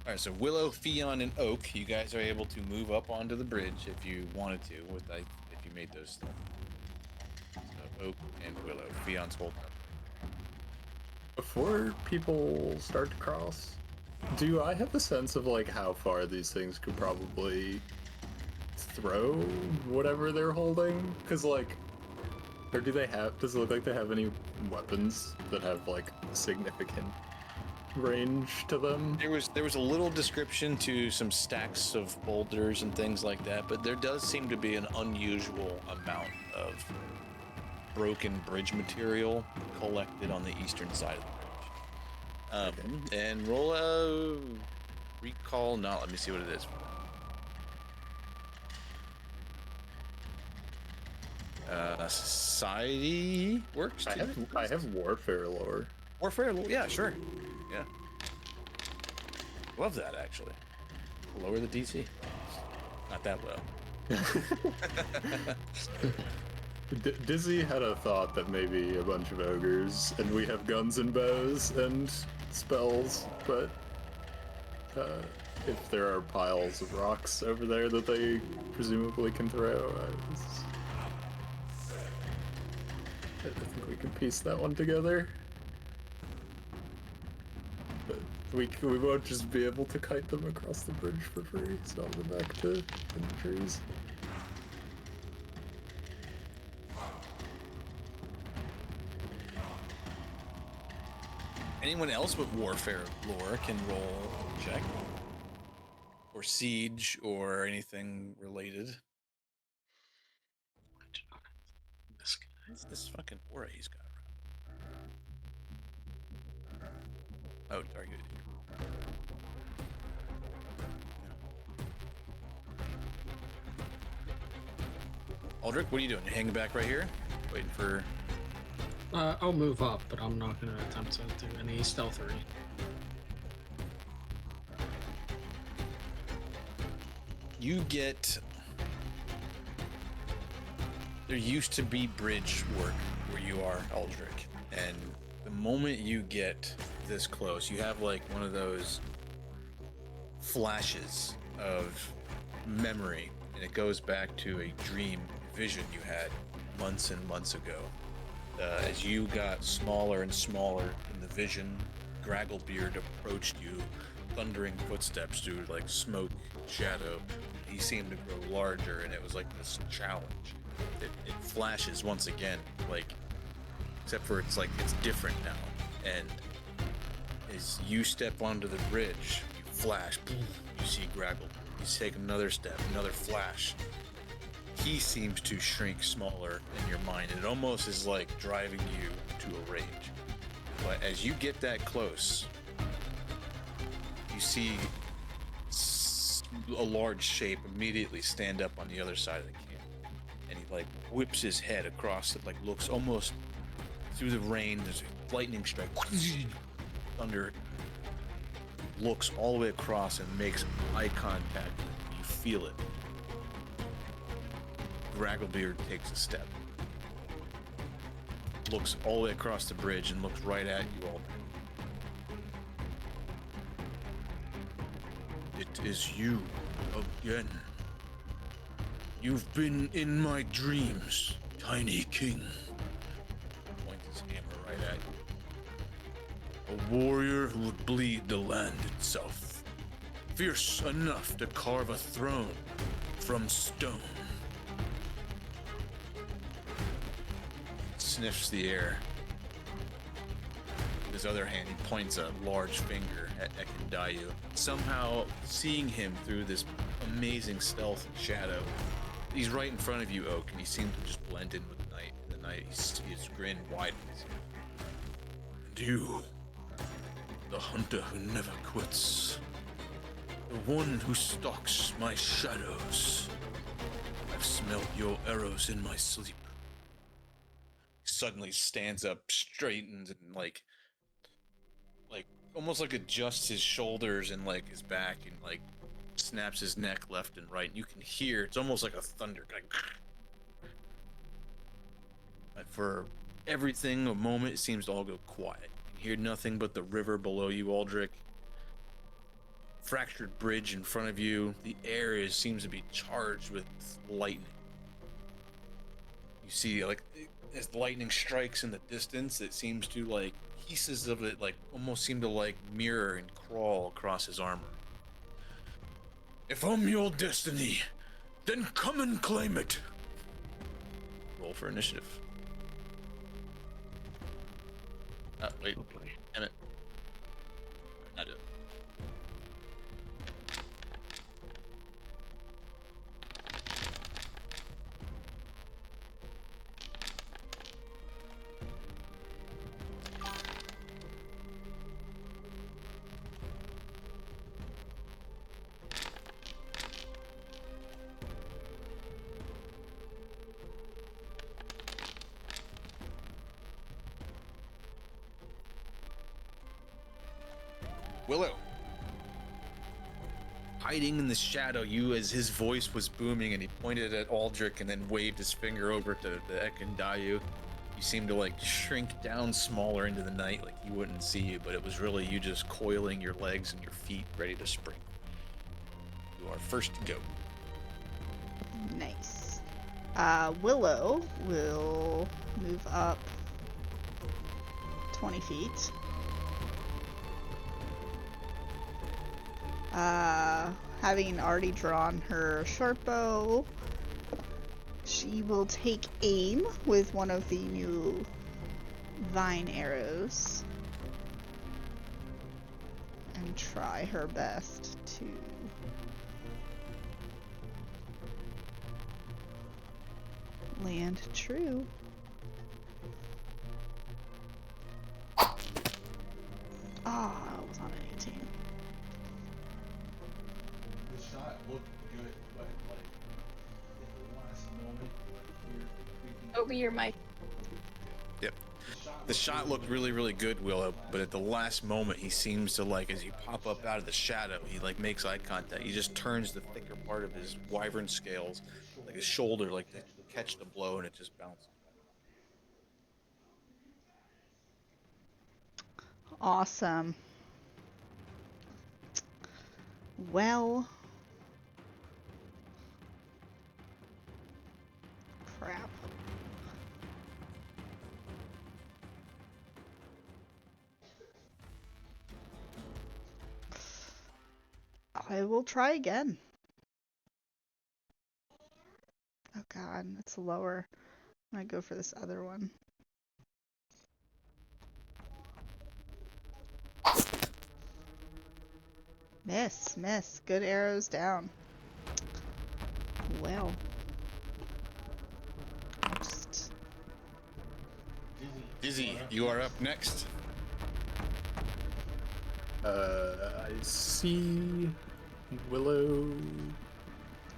All right, so Willow, Fion, and Oak, you guys are able to move up onto the bridge if you wanted to. If you made those steps. So Oak and Willow. Fion's holding up. Before people start to cross, do I have a sense of like how far these things could probably throw whatever they're holding? Because like, or do they have? Does it look like they have any weapons that have like significant range to them? There was a little description to some stacks of boulders and things like that, but there does seem to be an unusual amount of broken bridge material collected on the eastern side of the bridge. And roll a recall. Not. Let me see what it is. Society works. I have warfare lore. Warfare. Yeah, sure. Yeah. Love that actually. Lower the DC. Not that low. Dizzy had a thought that maybe a bunch of ogres, and we have guns and bows and spells, but if there are piles of rocks over there that they presumably can throw, I think we can piece that one together. But we won't just be able to kite them across the bridge for free, so I'll go back to the trees. Anyone else with warfare lore can roll a check. Or siege or anything related. This guy. What's this fucking aura he's got around? Oh, target. Aldrich, what are you doing? You hanging back right here? Waiting for... I'll move up, but I'm not going to attempt to do any stealthery. You get... There used to be bridge work where you are, Aldrich, and the moment you get this close, you have like one of those flashes of memory, and it goes back to a dream vision you had months and months ago. As you got smaller and smaller and the vision Gragglebeard approached you, thundering footsteps through like smoke, shadow. He seemed to grow larger, and it was like this challenge. It flashes once again, like, except for it's different now. And as you step onto the bridge, you flash, boom, you see Graggle. You take another step, another flash. He seems to shrink smaller in your mind. It almost is like driving you to a rage. But as you get that close, you see a large shape immediately stand up on the other side of the camp. And he like whips his head across it, like looks almost through the rain. There's a lightning strike. Thunder looks all the way across and makes eye contact. You feel it. Gragglebeard takes a step. Looks all the way across the bridge and looks right at you all. It is you again. You've been in my dreams, Tiny King. Points his hammer right at you. A warrior who would bleed the land itself. Fierce enough to carve a throne from stone. Sniffs the air. With his other hand, he points a large finger at Ekendayu. Somehow, seeing him through this amazing stealth and shadow, he's right in front of you, Oak, and he seems to just blend in with the night. In the night, his grin widens. And you, the hunter who never quits, the one who stalks my shadows. I've smelt your arrows in my sleep. Suddenly stands up, straightens, and like almost like adjusts his shoulders and like his back, and like snaps his neck left and right. And you can hear it's almost like a thunder. But for everything, a moment, it seems to all go quiet. You hear nothing but the river below you, Aldrich. Fractured bridge in front of you. The air seems to be charged with lightning. You see, like, as lightning strikes in the distance, it seems to, like, pieces of it, like, almost seem to, like, mirror and crawl across his armor. If I'm your destiny, then come and claim it. Roll for initiative. Wait. Oh boy. Damn it. Not do it. Willow. Hiding in the shadow, you, as his voice was booming and he pointed at Aldrich and then waved his finger over to the Ekendayu. You seemed to like shrink down smaller into the night, like he wouldn't see you, but it was really you just coiling your legs and your feet ready to spring. You are first to go. Nice. Willow will move up 20 feet. Having already drawn her short bow, she will take aim with one of the new vine arrows and try her best to land true. Ah, it was on an 18. The shot looked good, but like at the last moment, like you're creeping. Over your mic. Yep. The shot looked really, really good, Willow, but at the last moment, he seems to, like, as you pop up out of the shadow, he, like, makes eye contact. He just turns the thicker part of his wyvern scales, like his shoulder, like, to catch the blow, and it just bounces back. Awesome. Well, crap. I will try again. Oh god, it's lower. I'm gonna go for this other one. Miss. Good arrows down. Well. Just... Dizzy, you are up next. I see Willow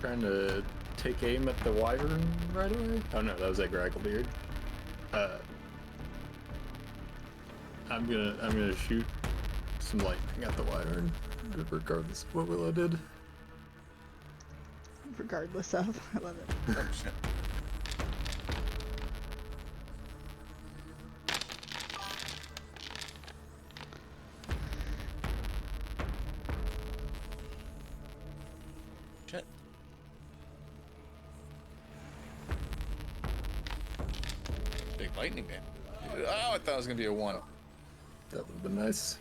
trying to take aim at the wyvern right away. Oh no, that was that Gragglebeard. I'm gonna shoot some lightning at the wyvern, regardless of what Willow did. regardless of. I love it. Oh, shit. Shit. Big lightning man. Oh, I thought it was gonna be a 1. That would have been nice.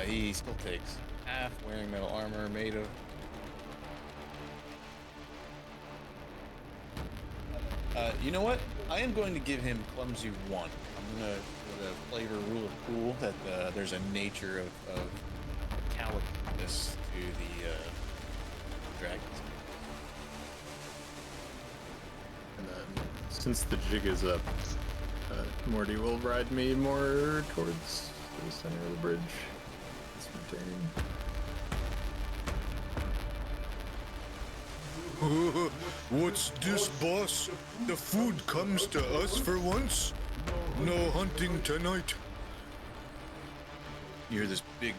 He still takes half, wearing metal armor made of. You know what? I am going to give him clumsy 1. I'm gonna play the rule of cool that there's a nature of metallicness to the dragons. And then, since the jig is up, Morty will ride me more towards the center of the bridge. It's returning. What's this, boss? The food comes to us for once? No hunting tonight. You hear this big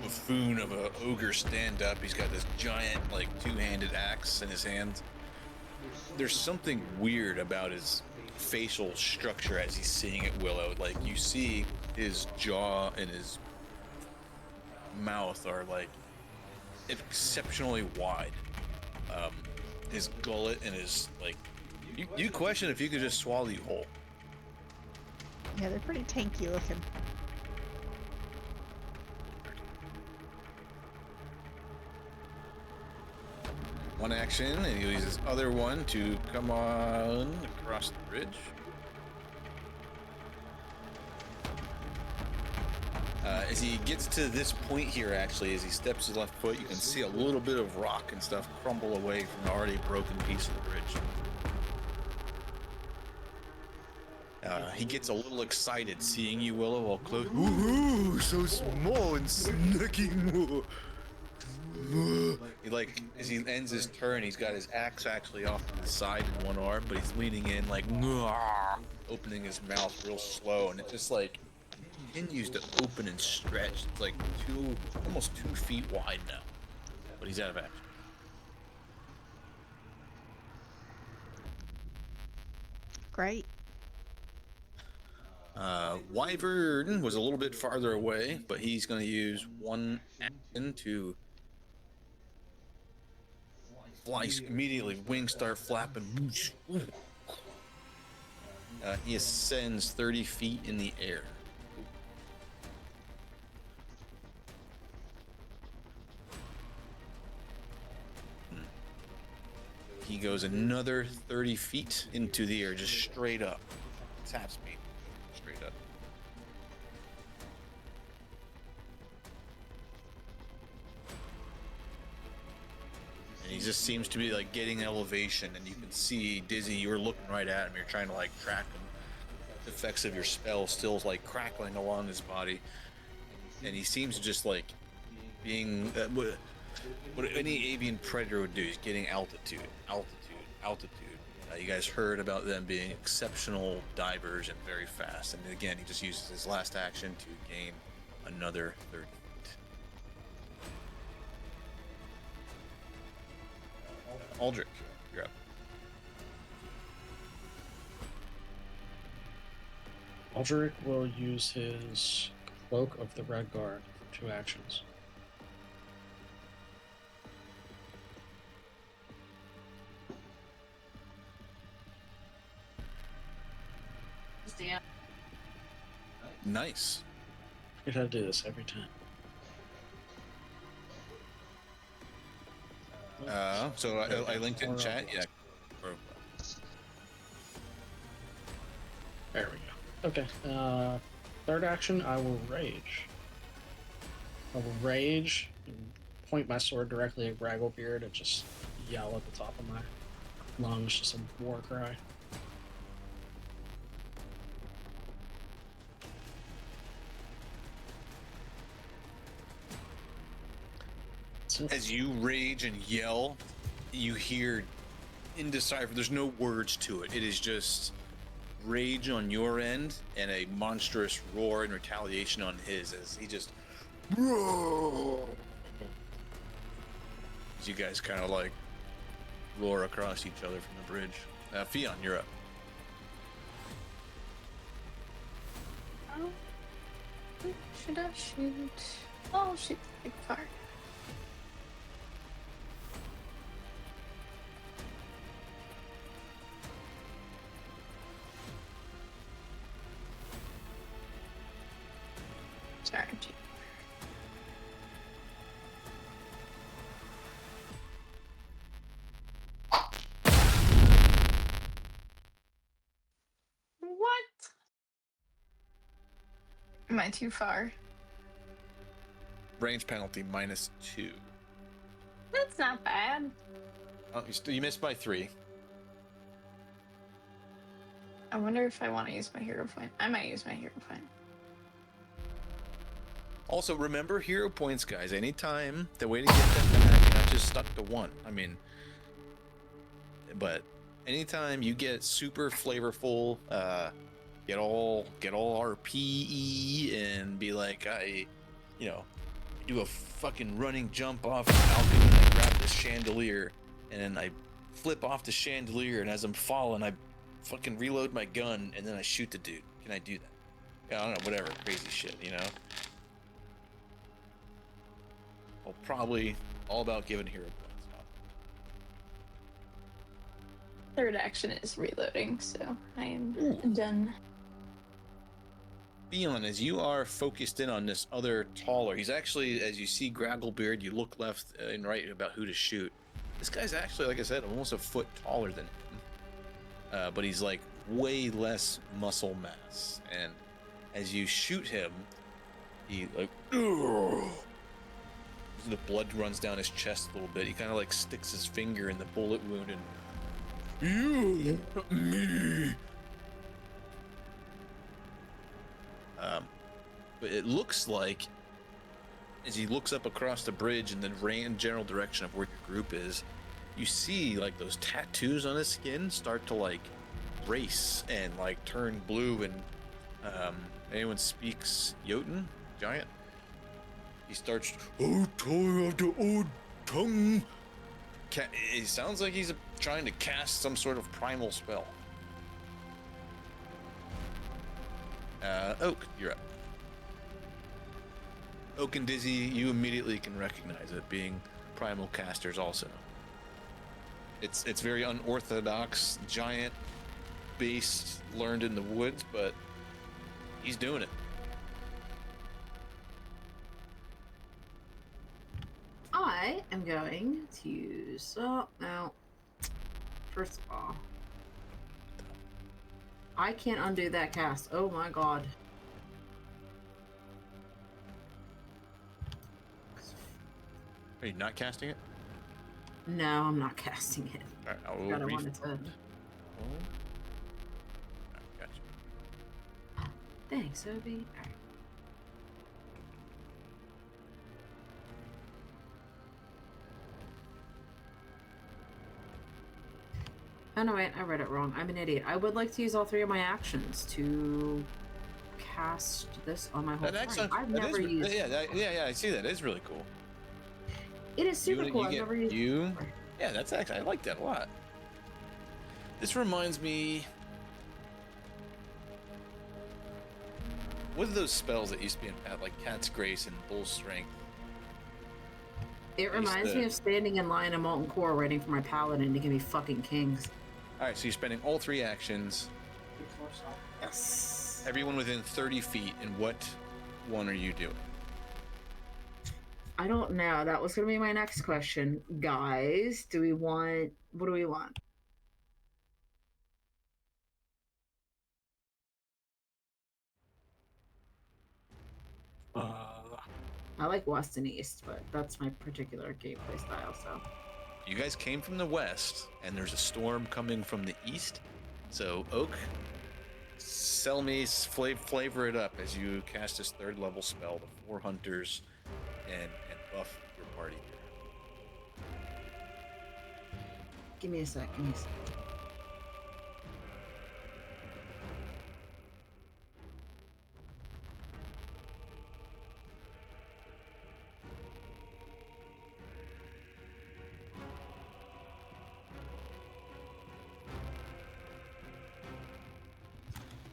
buffoon of a ogre stand up. He's got this giant, like, two-handed axe in his hand. There's something weird about his facial structure as he's seeing it, Willow. Like, you see his jaw and his mouth are, like, exceptionally wide. His gullet and his, like, you question if you could just swallow you whole. Yeah, they're pretty tanky looking. One action, and he'll use his other one to come on across the bridge. As he gets to this point here, actually, as he steps his left foot, you can see a little bit of rock and stuff crumble away from the already broken piece of the bridge. He gets a little excited seeing you, Willow, all close. Woohoo! So small and snacky. He, like, as he ends his turn, he's got his axe actually off to the side in one arm, but he's leaning in, like, opening his mouth real slow, and it just, like, continues to open and stretch. It's like almost 2 feet wide now, but he's out of action. Great. Wyvern was a little bit farther away, but he's going to use one action to fly immediately. Wings start flapping. He ascends 30 feet in the air. He goes another 30 feet into the air, just straight up. Tap speed. Straight up. And he just seems to be, like, getting elevation, and you can see, Dizzy, you're looking right at him. You're trying to, like, track him. The effects of your spell still, like, crackling along his body. And he seems to just, like, being... what any avian predator would do is getting altitude. You guys heard about them being exceptional divers and very fast. And again, he just uses his last action to gain another 30 feet. Aldrich, you're up. Aldrich will use his Cloak of the Red Guard for 2 actions. Nice. I gotta do this every time. So I linked it in chat. Yeah. There we go. Okay. Third action, I will rage. I will rage and point my sword directly at Gragglebeard and just yell at the top of my lungs, just a war cry. As you rage and yell, you hear indecipherable. There's no words to it. It is just rage on your end and a monstrous roar in retaliation on his as he just. As you guys kind of like roar across each other from the bridge. Fion, you're up. Oh, should I shoot? Oh, shoot the big fire. Sorry, G. What? Am I too far? Range penalty -2. That's not bad. Oh, you missed by 3. I wonder if I want to use my hero point. I might use my hero point. Also, remember hero points, guys. Anytime the way to get them back, you're not just stuck to 1. I mean, but anytime you get super flavorful, get all RPE and be like, do a fucking running jump off the balcony and I grab this chandelier and then I flip off the chandelier and as I'm falling, I fucking reload my gun and then I shoot the dude. Can I do that? Yeah, I don't know, whatever, crazy shit, you know? Well, probably all about giving hero points. Third action is reloading, so I am done. Theon, as you are focused in on this other taller, he's actually, as you see Gragglebeard, you look left and right about who to shoot. This guy's actually, like I said, almost a foot taller than him. But he's like way less muscle mass. And as you shoot him, he like, ugh. The blood runs down his chest a little bit. He kind of like sticks his finger in the bullet wound and you me. But it looks like as he looks up across the bridge in the general direction of where your group is, you see like those tattoos on his skin start to like race and like turn blue. And anyone speaks Jotun, giant? He starts, oh, toy of the old tongue. It sounds like he's trying to cast some sort of primal spell. Oak, you're up. Oak and Dizzy, you immediately can recognize it, being primal casters also. It's very unorthodox, giant beast learned in the woods, but he's doing it. I am going to use. Oh, now, first of all, I can't undo that cast. Oh my god. Are you not casting it? No, I'm not casting it. All right, I will God, I wanted to. Gotcha. Thanks, Obi. All right. Oh no, wait, I read it wrong. I'm an idiot. I would like to use all 3 of my actions to cast this on my whole party. I've never used it. Yeah, I see that. It's really cool. It is super cool. I've never used it before. Yeah, that's actually, I like that a lot. This reminds me. What are those spells that used to be in like Cat's Grace and Bull's Strength? It reminds me of standing in line in Molten Core waiting for my paladin to give me fucking kings. Alright, so you're spending all 3 actions. Yes. Everyone within 30 feet, and what one are you doing? I don't know. That was going to be my next question. Guys, what do we want? I like west and east, but that's my particular gameplay style, so. You guys came from the west, and there's a storm coming from the east. So, Oak, sell me, flavor it up as you cast this 3rd level spell, the 4 hunters, and buff your party here. Give me a sec.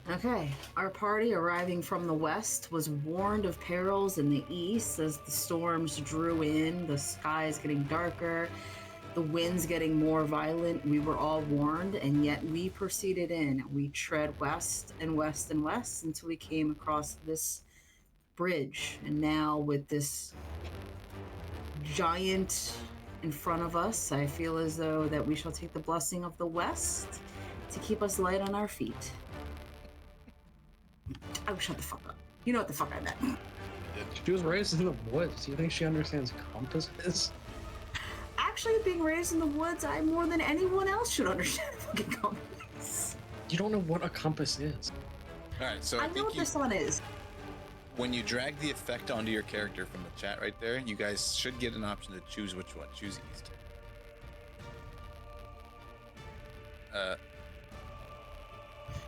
Okay, our party arriving from the west was warned of perils in the east as the storms drew in, the sky is getting darker, the winds getting more violent. We were all warned, and yet we proceeded in. We tread west and west and west until we came across this bridge. And now, with this giant in front of us, I feel as though that we shall take the blessing of the west to keep us light on our feet. Oh, shut the fuck up. You know what the fuck I meant. She was raised in the woods. Do you think she understands compasses? Actually, being raised in the woods, I more than anyone else should understand fucking compass. You don't know what a compass is. All right, so I know what the sun is. when you drag the effect onto your character from the chat right there, you guys should get an option to choose which one. Choose east.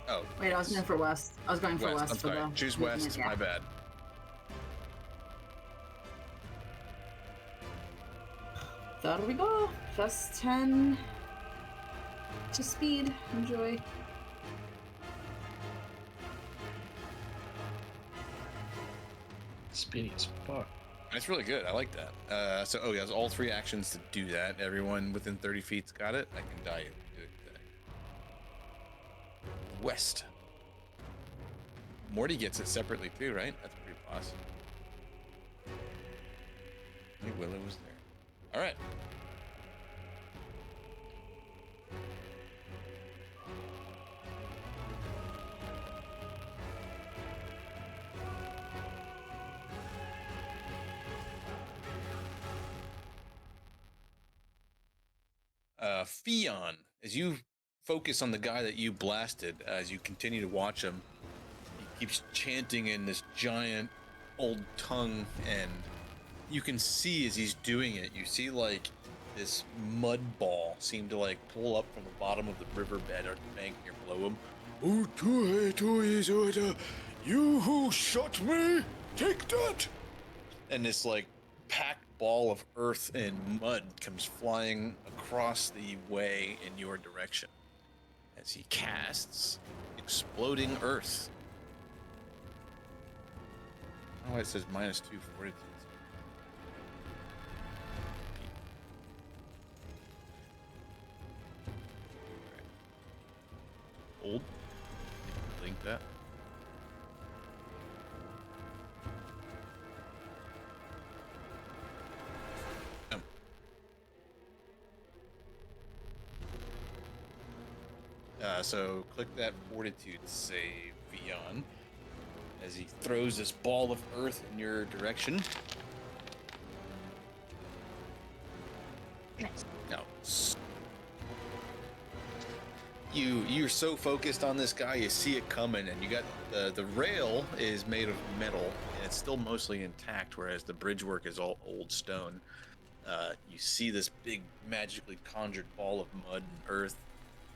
Oh. Wait, I was going for west. I was going for west. I'm sorry. Choose west. Yeah. My bad. There we go. Plus 10 to speed. Enjoy. Speedy as fuck. That's really good. I like that. So, he has all 3 actions to do that. Everyone within 30 feet's got it. I can die. Do it. West. Morty gets it separately too, right? That's pretty awesome. I think Willow was there. All right. Fion, as you focus on the guy that you blasted, as you continue to watch him, he keeps chanting in this giant old tongue, and you can see as he's doing it, you see like this mud ball seem to like pull up from the bottom of the riverbed or the bank near below him. You who shot me, take that! And this like packed ball of earth and mud comes flying across the way in your direction as he casts exploding earth. Oh, it says -2 fortitude. Old. Link that. So click that fortitude save, Vion, as he throws this ball of earth in your direction. Nice. Now, you're so focused on this guy, you see it coming, and you got the rail is made of metal, and it's still mostly intact, whereas the bridge work is all old stone. You see this big magically conjured ball of mud and earth.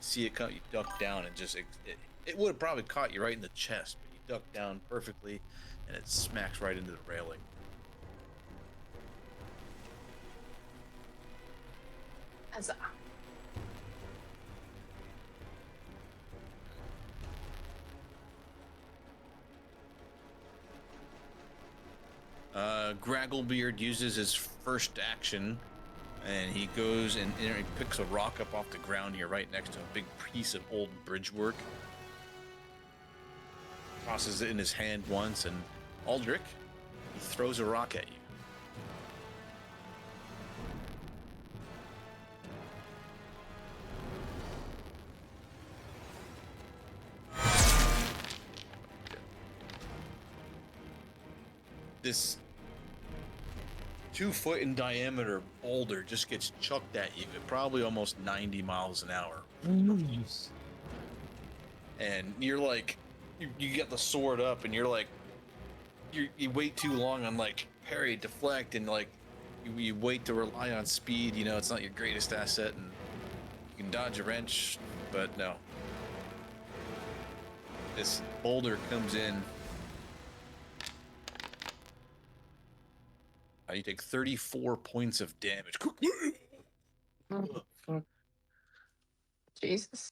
See it come, you duck down, and just it would have probably caught you right in the chest, but you duck down perfectly, and it smacks right into the railing. Huzzah. Gragglebeard uses his first action, and he goes and he picks a rock up off the ground here right next to a big piece of old bridge work. Tosses it in his hand once, and Aldrich, he throws a rock at you. this 2 foot in diameter boulder just gets chucked at you at probably almost 90 miles an hour. And you're like, you get the sword up, and you're like, you wait too long on like parry, deflect, and like you wait to rely on speed. You know, it's not your greatest asset, and you can dodge a wrench, but no. This boulder comes in. You take 34 points of damage. Oh, fuck. Jesus.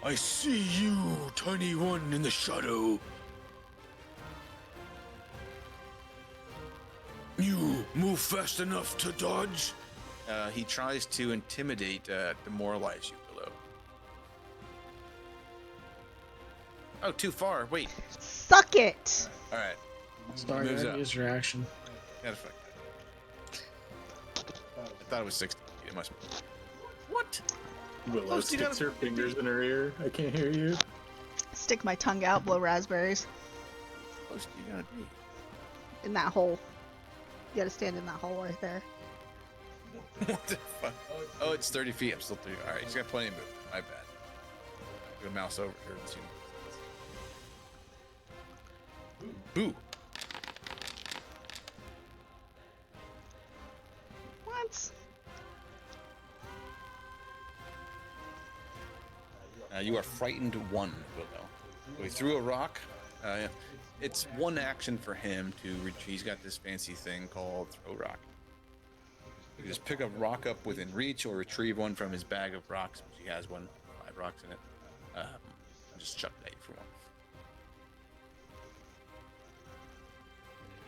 I see you, tiny one in the shadow. You move fast enough to dodge? He tries to intimidate, demoralize you below. Oh, too far. Wait. Suck it! Alright. Sorry, Moves I up. used your action. Gotta fuck that. I thought it was 60 feet. It must be. What? Willow Close to sticks gotta her fingers in her ear. I can't hear you. Stick my tongue out, blow raspberries Close do you gotta be? in that hole. You gotta stand in that hole right there. What the fuck? Oh, it's 30 feet. I'm still 30. Alright, he's got plenty of movement. My bad. I'm gonna mouse over here and see. Boo. What? You are frightened 1, Willow. So he threw a rock. It's one action for him to he's got this fancy thing called throw rock. You can just pick a rock up within reach or retrieve one from his bag of rocks. He has 5 rocks in it. And just chuck it at you for 1.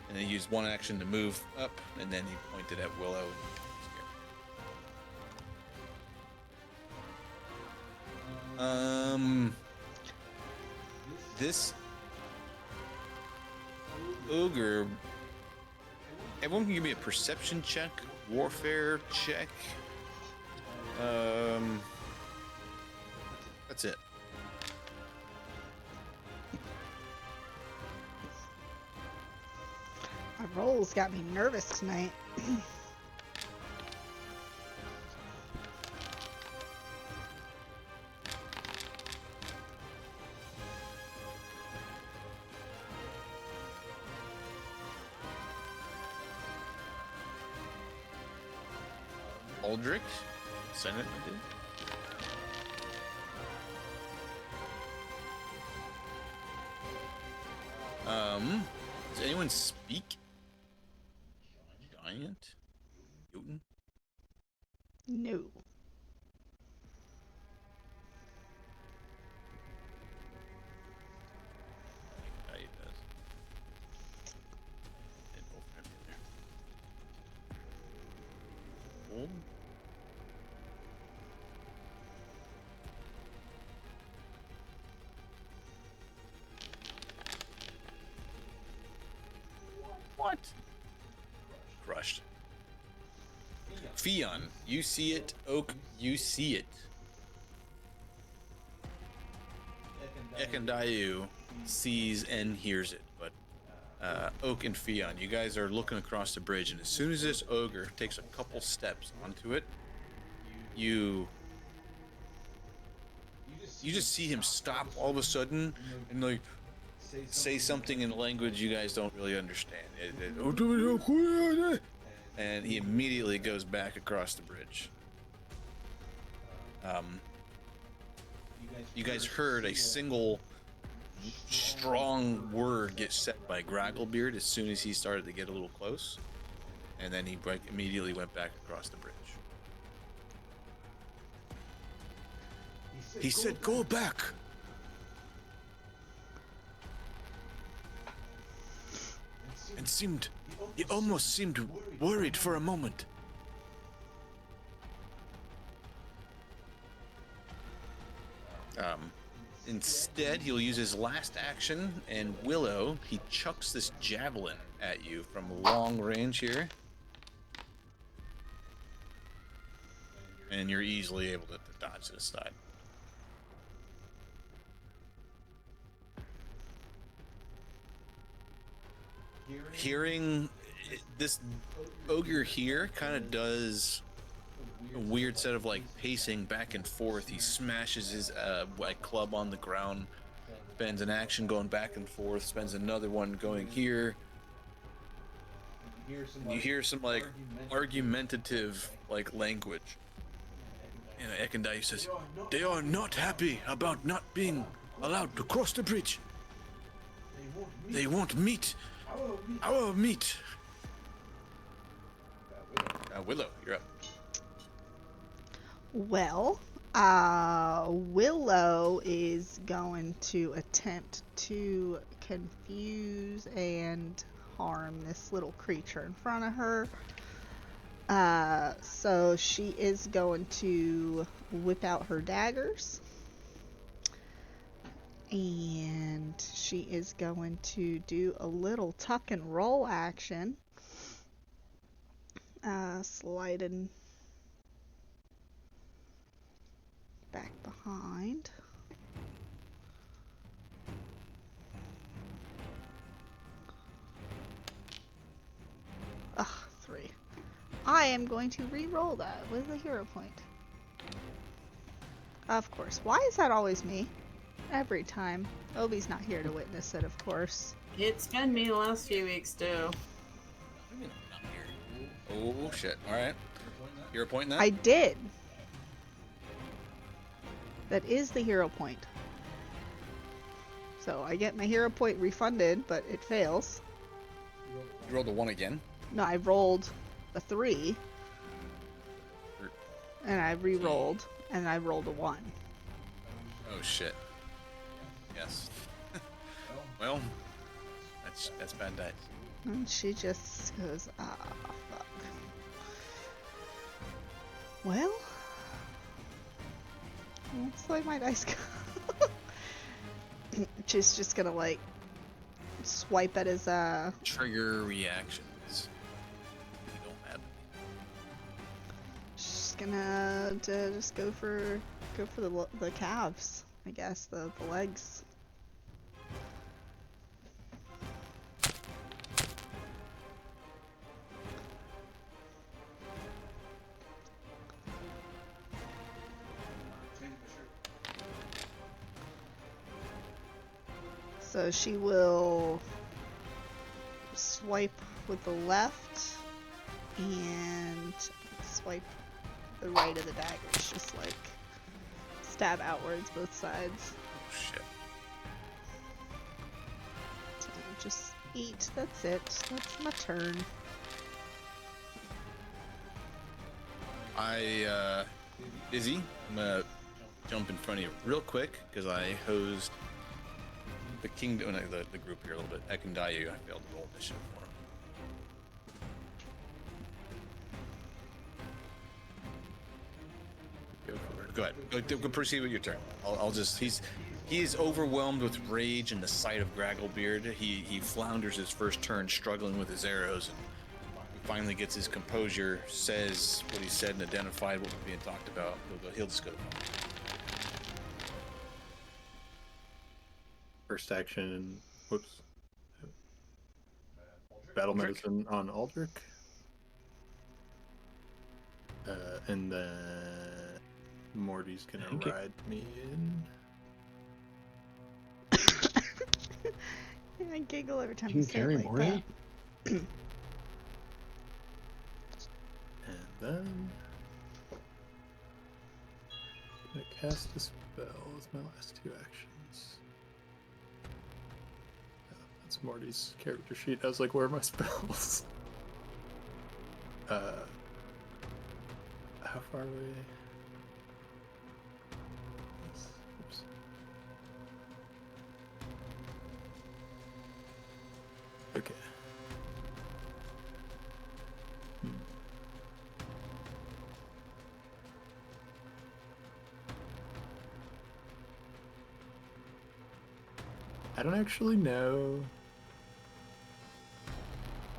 And then he used one action to move up, and then he pointed at Willow. This ogre. Everyone can give me a perception check, warfare check. That's it. My rolls got me nervous tonight. Aldrich, Senate, I did. Does anyone speak? Giant? Newton? No. Yeah, he does. They both have in there. Hold. What? Crushed. Fion, you see it. Oak, you see it. Ekandayu sees and hears it, but Oak and Fion, you guys are looking across the bridge, and as soon as this ogre takes a couple steps onto it, you just see him stop all of a sudden and like say something in a language you guys don't really understand. And he immediately goes back across the bridge. You guys heard a single strong word get said by Gragglebeard as soon as he started to get a little close, and then he immediately went back across the bridge. He said, "Go back." And he almost seemed worried for a moment. Instead, he'll use his last action, and Willow, he chucks this javelin at you from long range here. and you're easily able to dodge to the side. Hearing this ogre here kind of does a weird set of like pacing back and forth. He smashes his like club on the ground, spends an action going back and forth, spends another one going here. You hear some like argumentative like language. And Ekandai says, "They are not happy about not being allowed to cross the bridge. They want meat. Our meat." Willow, you're up. Well, Willow is going to attempt to confuse and harm this little creature in front of her. So she is going to whip out her daggers. And she is going to do a little tuck and roll action. Sliding back behind. Ugh, 3. I am going to re-roll that with a hero point. Of course. Why is that always me? Every time. Obi's not here to witness it, of course. It's been me the last few weeks too. Oh shit! All right, hero point now. I did. That is the hero point. So I get my hero point refunded, but it fails. You rolled a 1 again. No, I rolled a 3. And I re-rolled, and I rolled a 1. Oh shit. Yes. Well, that's bad dice. And she just goes, ah, fuck. Well, looks like my dice go. She's just gonna, like, swipe at his, Trigger reactions. You don't have. she's gonna just go for the calves, I guess, the legs. So she will swipe with the left and swipe the right of the daggers, just like stab outwards both sides. Oh shit. So just eat, that's it. That's my turn. Izzy, I'm gonna jump in front of you real quick because I hosed the kingdom, the group here a little bit. Ekandayu, I failed to roll initiative for him. Go for it. Go ahead. Go proceed with your turn. I'll just he's overwhelmed with rage and the sight of Gragglebeard. He flounders his first turn, struggling with his arrows. And he finally gets his composure, says what he said, and identified what was being talked about. He'll just go. First action. Whoops. Battle Aldrich. medicine on Aldrich. And then Morty's gonna Okay. ride me in. I giggle every time You you can say carry it like Morty? that. And then gonna cast a spell as my last 2 actions. Yeah, that's Morty's character sheet. I was like, where are my spells? How far away? Oops. Okay. I don't actually know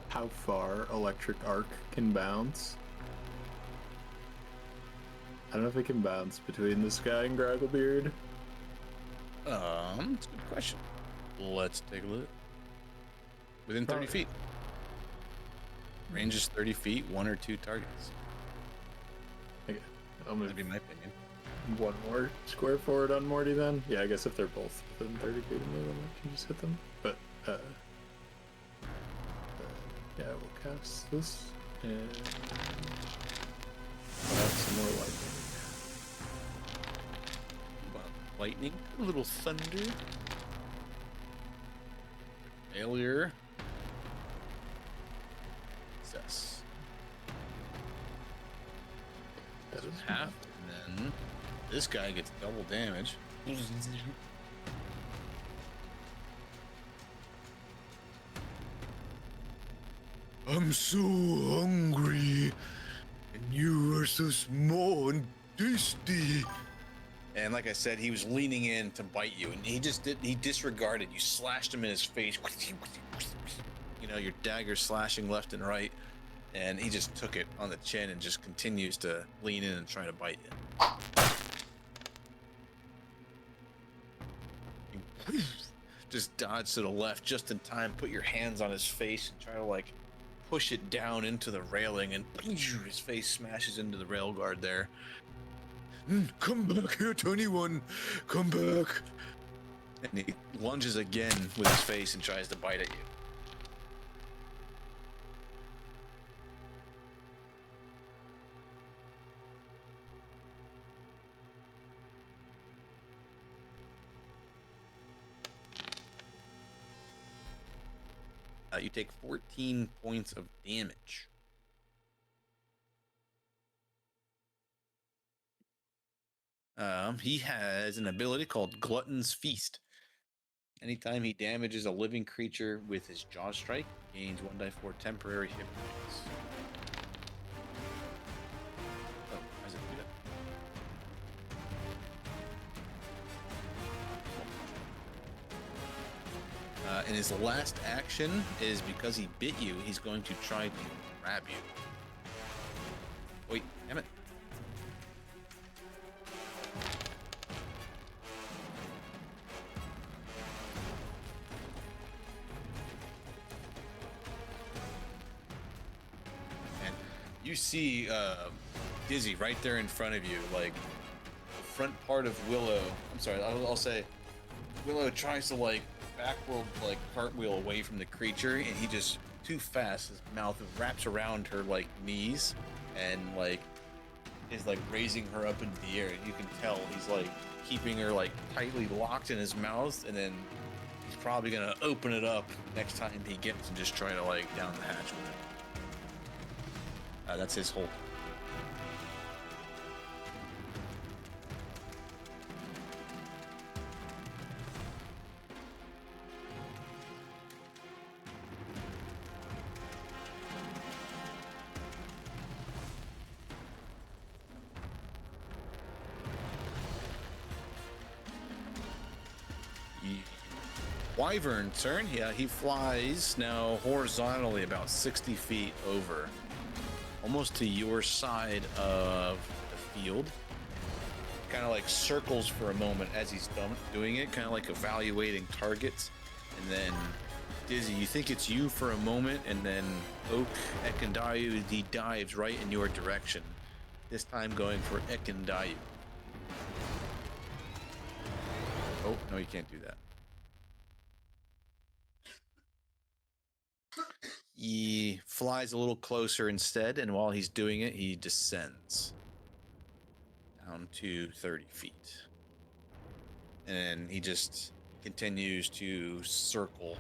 how far electric arc can bounce. I don't know if I can bounce between this guy and Gragglebeard. It's a good question. Let's take a look. Within 30 feet. Range is 30 feet, 1 or 2 targets. Okay, I'll move That'd be my opinion. one more square forward on Morty then. Yeah, I guess if they're both within 30 feet of me, then I can just hit them. But, yeah, we'll cast this, and I'll have some more lightning. Lightning, a little thunder. Failure. Success. That is Half, and then this guy gets double damage. I'm so hungry, and you are so small and tasty. And like I said, he was leaning in to bite you, and he disregarded. You slashed him in his face. You know, your dagger slashing left and right, and he just took it on the chin and just continues to lean in and try to bite you. Just dodge to the left just in time, put your hands on his face and try to like push it down into the railing, and his face smashes into the rail guard there. Come back here, 21. Come back. And he lunges again with his face and tries to bite at you. You take 14 points of damage. He has an ability called Glutton's Feast. Anytime he damages a living creature with his jaw strike, he gains 1d4 temporary hit points. Oh, why does it do that? And his last action is, because he bit you, he's going to try to grab you. Wait, damn it. And you see Dizzy right there in front of you, like the front part of Willow. I'm sorry, I'll say Willow tries to like backward like cartwheel away from the creature, and he just too fast. His mouth wraps around her like knees, and like is like raising her up into the air. You can tell he's like keeping her like tightly locked in his mouth, and then he's probably gonna open it up next time he gets and just try to like down the hatch with it. That's his whole. Wyvern turn. Yeah, he flies now horizontally about 60 feet over, almost to your side of the field. Kind of like circles for a moment as he's doing it, kind of like evaluating targets. And then Dizzy, you think it's you for a moment, and then Oak Ekandayu, he dives right in your direction. This time going for Ekandayu. Oh, no, you can't do that. He flies a little closer instead, and while he's doing it, he descends down to 30 feet. And he just continues to circle.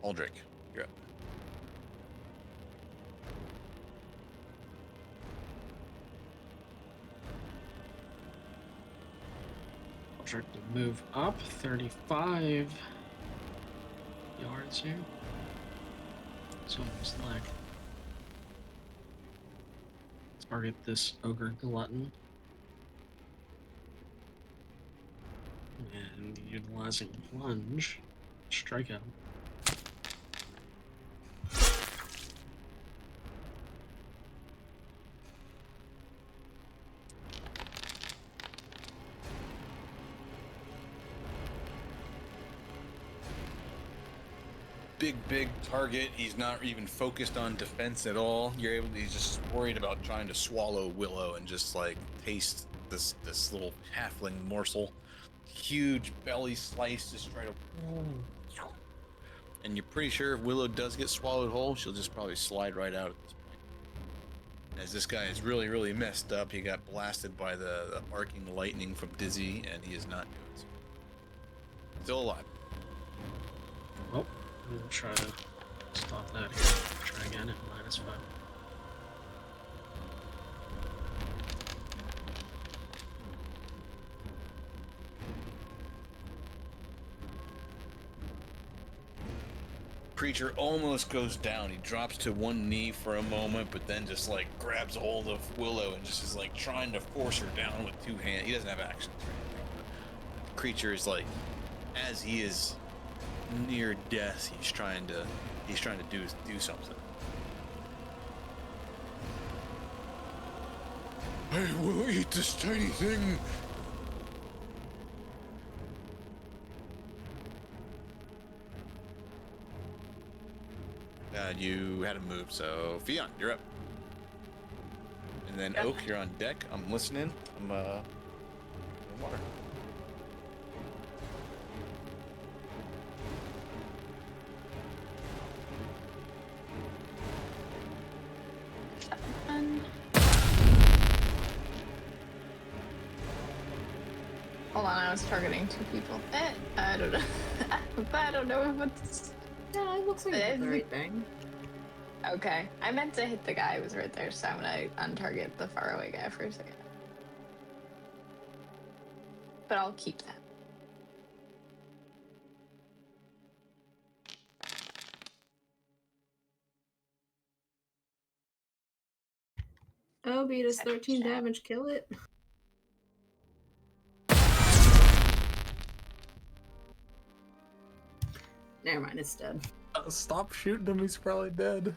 Aldrich, you're up. Aldrich will move up 35 yards here. It's almost like target this ogre glutton. And utilizing plunge, strike out. big target. He's not even focused on defense at all. He's just worried about trying to swallow Willow and just like taste this little halfling morsel. Huge belly slice, just try to. And you're pretty sure if Willow does get swallowed whole, she'll just probably slide right out at this point. As this guy is really messed up, he got blasted by the arcing lightning from Dizzy, and he is not doing so. Still alive. Oh, we'll try to stop that here. Try again at -5. Creature almost goes down. He drops to one knee for a moment, but then just like grabs a hold of Willow and just is like trying to force her down with two hands. He doesn't have actions or anything. The creature is like, as he is near death, he's trying to do something. I will eat this tiny thing. You had to move, so Fionn, you're up. And then Oak, you're on deck. I'm listening. I'm in water. Hold on, I was targeting 2 people. I don't know. I don't know if it's... Yeah, it looks like the right thing. Okay, I meant to hit the guy who was right there, so I'm gonna untarget the faraway guy for a second. But I'll keep that. Oh, beat us 13 damage. Kill it. Never mind, it's dead. Stop shooting him, he's probably dead.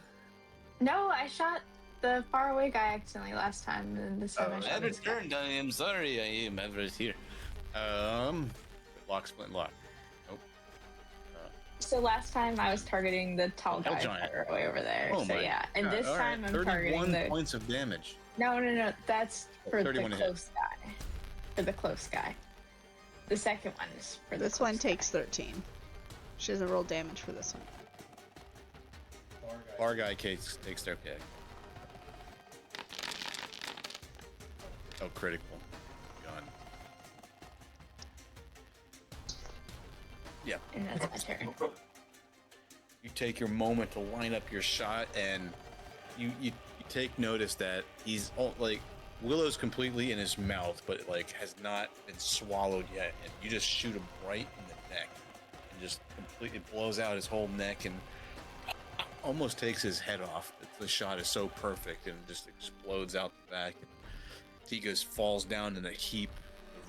No, I shot the faraway guy accidentally last time, and this time I shot this guy. I am sorry. I am ever here. Lock, splint, lock. Nope. So last time I was targeting the tall guy far away over there. Oh so yeah, and this time I'm targeting the points of damage. No. That's for the 31 close guy. For the close guy. The second one is for the This one takes 13. She doesn't roll damage for this one. Our guy takes their kick. Oh, critical. Gun. Yeah. And that's my turn. You take your moment to line up your shot, and you take notice that he's all, like, Willow's completely in his mouth, but like has not been swallowed yet, and you just shoot him right in the neck, and just completely blows out his whole neck and almost takes his head off. The shot is so perfect and just explodes out the back. He falls down in a heap,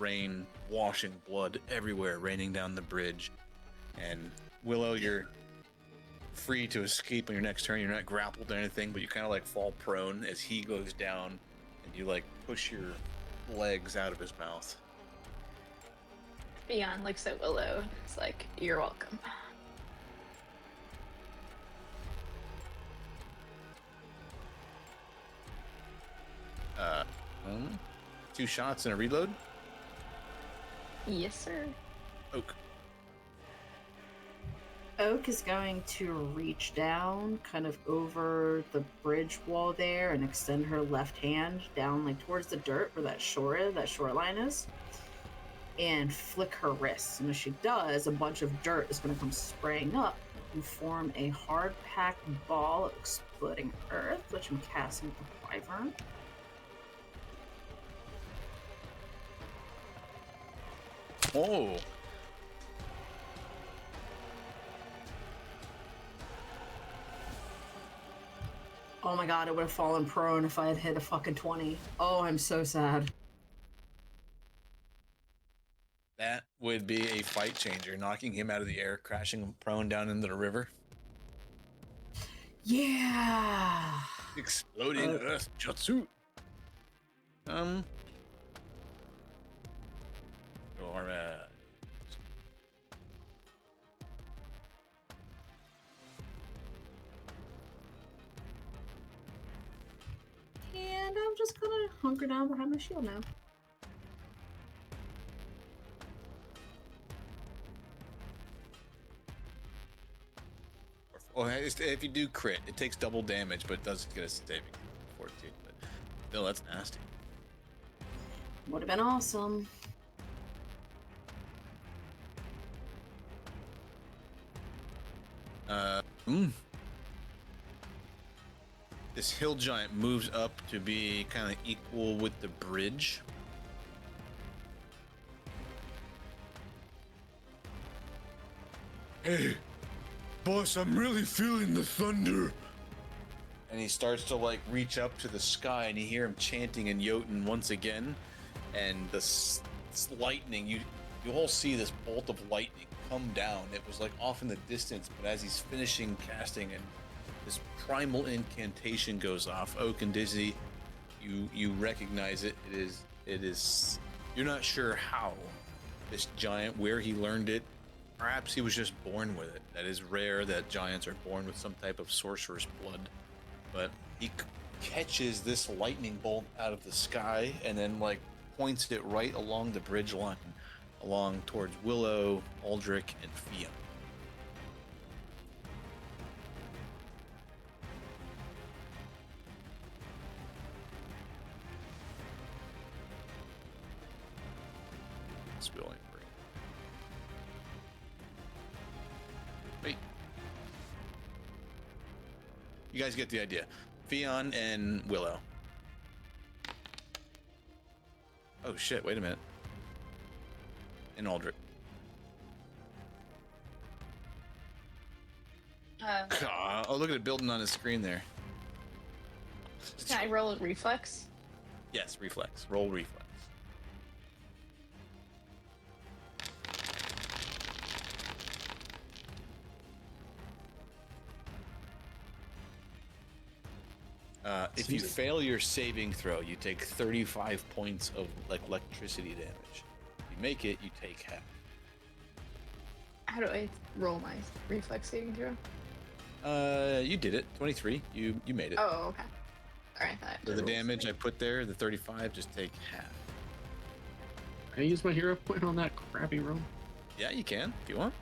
rain washing blood everywhere, raining down the bridge. And Willow, you're free to escape on your next turn. You're not grappled or anything, but you kind of like fall prone as he goes down, and you like push your legs out of his mouth. Beyond looks at Willow. It's like, you're welcome. Two shots and a reload. Yes, sir. Oak. Oak is going to reach down kind of over the bridge wall there and extend her left hand down like towards the dirt where that shoreline is, and flick her wrists. And as she does, a bunch of dirt is going to come spraying up and form a hard-packed ball of exploding earth, which I'm casting with the wyvern. Oh. Oh my god, it would have fallen prone if I had hit a fucking 20. Oh, I'm so sad. That would be a fight changer, knocking him out of the air, crashing him prone down into the river. Yeah. Exploding earth jutsu. Or And I'm just gonna hunker down behind my shield now. Well, if you do crit, it takes double damage, but it does get a saving 14. But still, that's nasty. Would have been awesome. This hill giant moves up to be kind of equal with the bridge. Hey, boss, I'm really feeling the thunder. And he starts to like reach up to the sky, and you hear him chanting in Jotun once again. And the lightning, you all see this bolt of lightning come down. It was like off in the distance, but as he's finishing casting and this primal incantation goes off, Oak and Dizzy, you recognize it. It is. You're not sure how this giant, where he learned it. Perhaps he was just born with it. That is rare that giants are born with some type of sorcerer's blood. But he catches this lightning bolt out of the sky and then like points it right along the bridge line, along towards Willow, Aldrich, and Fia. Spilling free. Wait. You guys get the idea. Fionn and Willow. Oh shit, wait a minute. And Aldrich. Oh, look at it building on his screen there. Can I roll a reflex? Yes, reflex. Roll reflex. If you fail your saving throw, you take 35 points of like electricity damage. If you make it, you take half. How do I roll my reflex saving throw? You did it. 23. You made it. Oh, okay. All right. So the damage I put there, the 35, just take half. Can I use my hero point on that crappy roll? Yeah, you can if you want.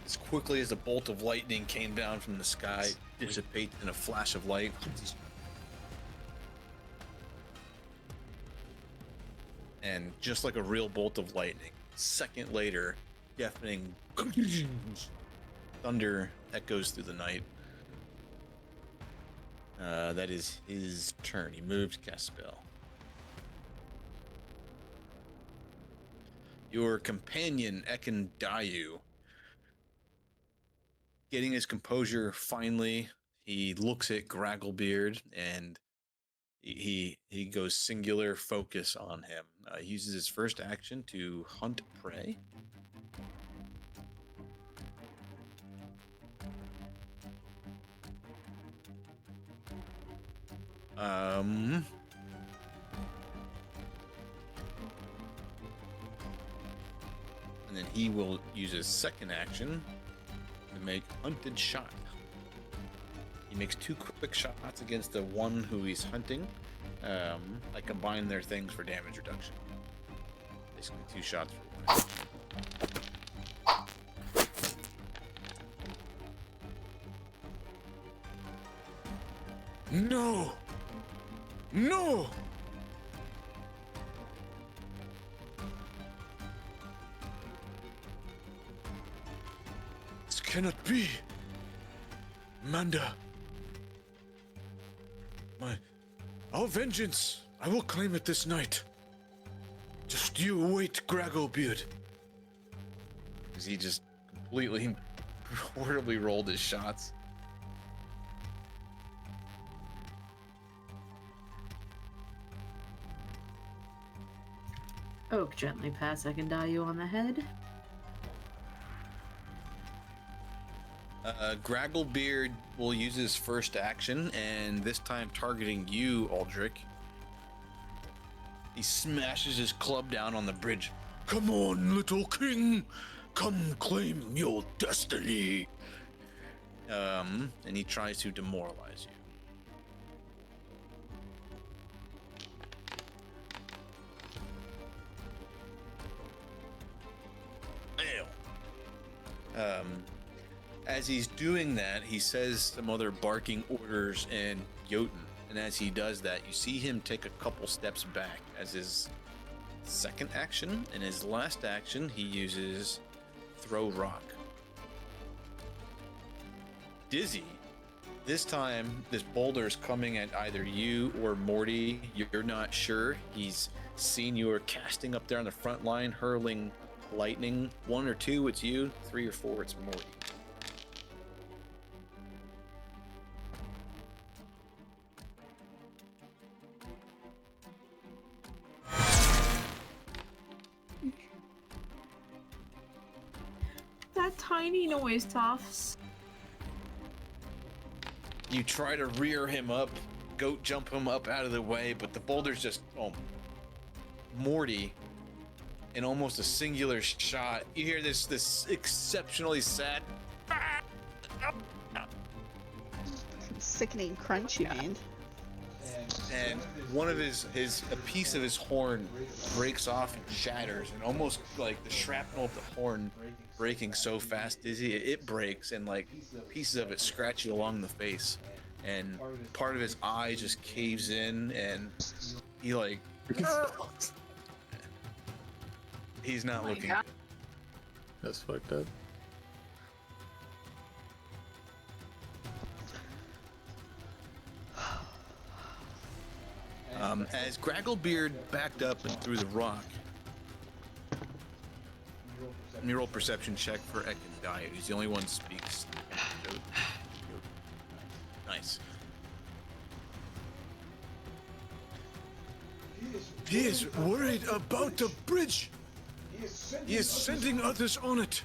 As quickly as a bolt of lightning came down from the sky, dissipates in a flash of light. And just like a real bolt of lightning, a second later, deafening thunder echoes through the night. That is his turn. He moved, cast spell. Your companion, Ekendayu, getting his composure finally, he looks at Gragglebeard and he goes singular focus on him. He uses his first action to hunt prey. And then he will use his second action to make hunted shot. He makes 2 quick shots against the one who he's hunting. I combine their things for damage reduction. Basically 2 shots for 1. No! No! This cannot be. Manda. Our vengeance. I will claim it this night. Just you wait, Gragglebeard. Because he just completely, horribly rolled his shots. Oak gently pats Ekendayu on the head. Gragglebeard will use his first action, and this time targeting you, Aldrich. He smashes his club down on the bridge. Come on, little king! Come claim your destiny! And he tries to demoralize you. As he's doing that, he says some other barking orders in Jotun, and as he does that, you see him take a couple steps back as his second action, and his last action, he uses Throw Rock. Dizzy, this time, this boulder is coming at either you or Morty. You're not sure. He's seen you are casting up there on the front line, hurling lightning. 1 or 2, it's you. 3 or 4, it's Morty. That tiny noise, Tufts. You try to rear him up, goat jump him up out of the way, but the boulder's just, Morty, in almost a singular shot, you hear this exceptionally sad, Sickening crunch, you mean? and one of a piece of his horn breaks off and shatters, and almost like the shrapnel of the horn breaking so fast, Dizzy, it breaks, and like pieces of it scratch you along the face, and part of his eye just caves in, and he like he's not looking God. good. That's fucked up. As Gragglebeard backed up and threw the rock, let me roll perception check for Ekandaya. He's the only one who speaks. Nice. He is worried about the bridge. He is sending others on it.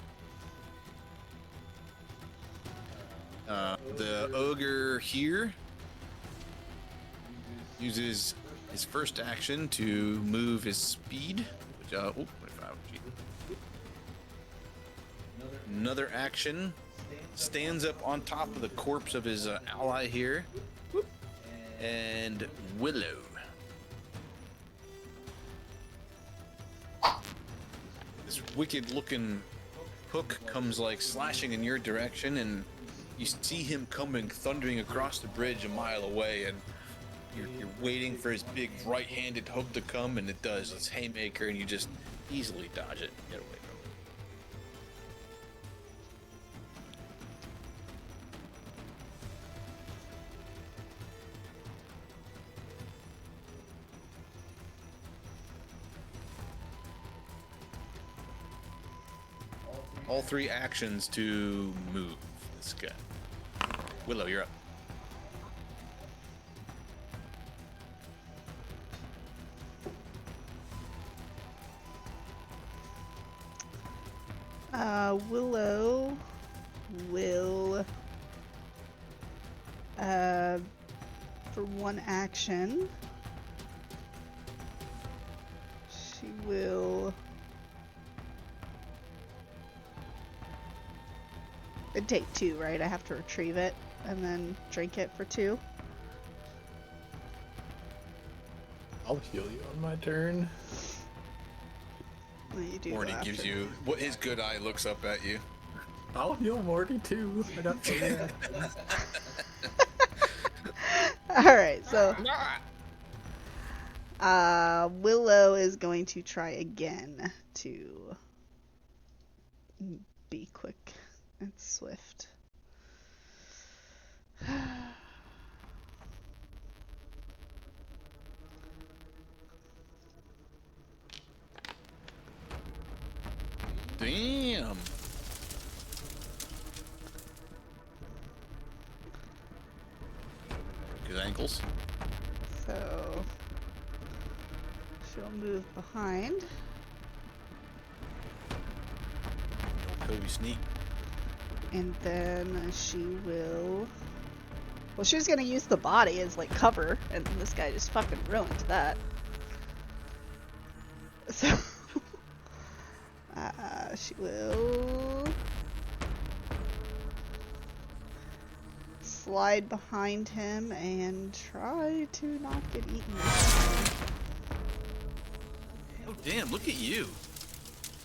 The ogre here uses his first action to move his speed, which 25. Another action, stands up on top of the corpse of his ally here, and Willow. This wicked-looking hook comes like slashing in your direction, and you see him coming, thundering across the bridge a mile away, and you're waiting for his big right-handed hook to come, and it does. It's haymaker, and you just easily dodge it. Get away from it. All 3 actions to move this guy. Willow, you're up. Willow will, for one action, she will it'd take 2, right? I have to retrieve it and then drink it for 2. I'll heal you on my turn. Well, you do Morty go gives after you what his good eye looks up at you. I'll heal Morty too. I don't care. Alright, so Willow is going to try again to be quick and swift. Damn. Good ankles. So she'll move behind. Kobe sneak. And then she will... Well, she was going to use the body as, like, cover, and this guy just fucking ruined that. So... she will... slide behind him and try to not get eaten. Oh damn! Look at you.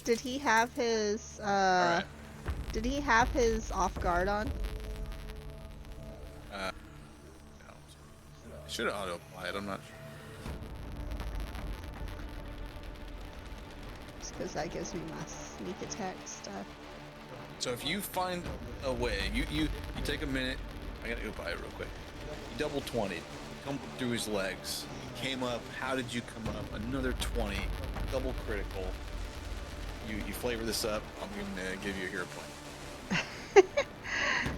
Did he have his All right. Did he have his off guard on? No. Should have auto applied. I'm not sure. Just because that gives me my sneak attack stuff. So if you find a way, you take a minute. I gotta go by it real quick. You double 20, come through his legs. You came up. How did you come up? Another 20, double critical. You flavor this up. I'm gonna give you a hero point.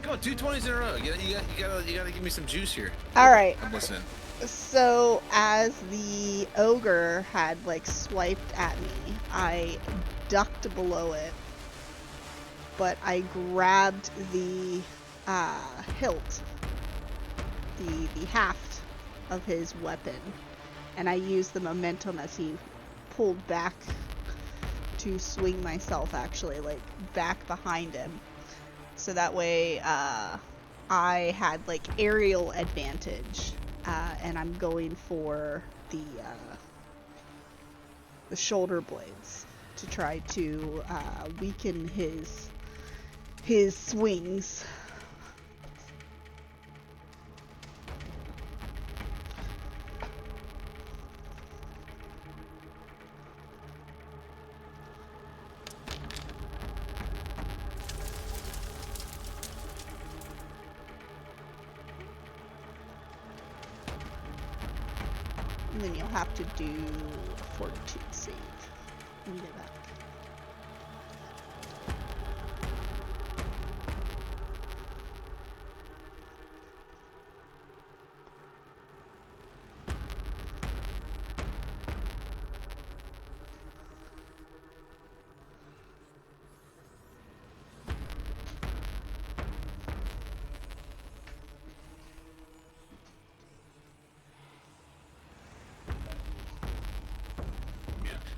Come on, 2 20s in a row. You gotta give me some juice here. All right. I'm listening. So as the ogre had like swiped at me, I ducked below it, but I grabbed the hilt, the haft of his weapon, and I used the momentum as he pulled back to swing myself actually like back behind him, so that way I had like aerial advantage, and I'm going for the shoulder blades to try to weaken his swings. And then you'll have to do a fortitude save when you get back.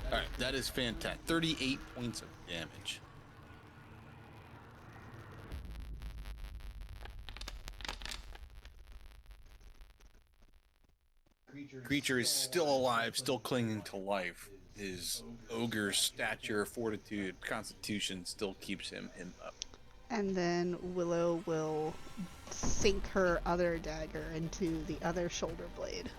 All right, that is fantastic. 38 points of damage. Creature is still alive, still clinging to life. His ogre stature, fortitude, constitution still keeps him up. And then Willow will sink her other dagger into the other shoulder blade.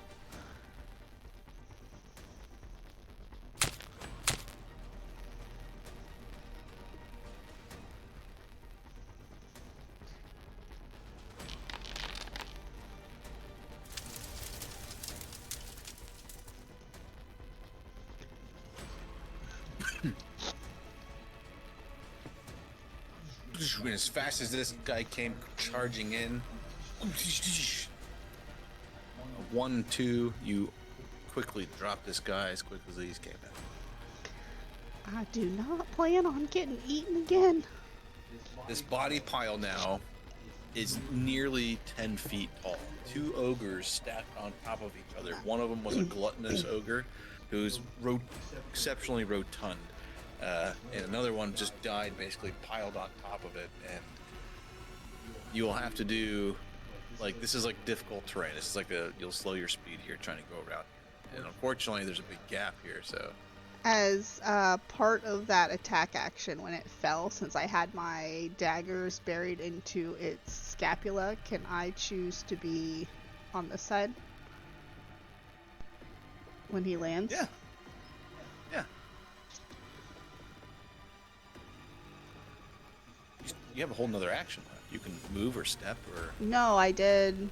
And as fast as this guy came charging in, 1, 2, you quickly drop this guy as quick as these came in. I do not plan on getting eaten again. This body pile now is nearly 10 feet tall. 2 ogres stacked on top of each other. One of them was a gluttonous ogre who's exceptionally rotund. And another one just died, basically piled on top of it. And you will have to do, like, this is like difficult terrain. This is like you'll slow your speed here trying to go around. And unfortunately, there's a big gap here, so. As part of that attack action when it fell, since I had my daggers buried into its scapula, can I choose to be on this side when he lands? Yeah. Yeah. You have a whole nother action left. You can move or step or. No, I did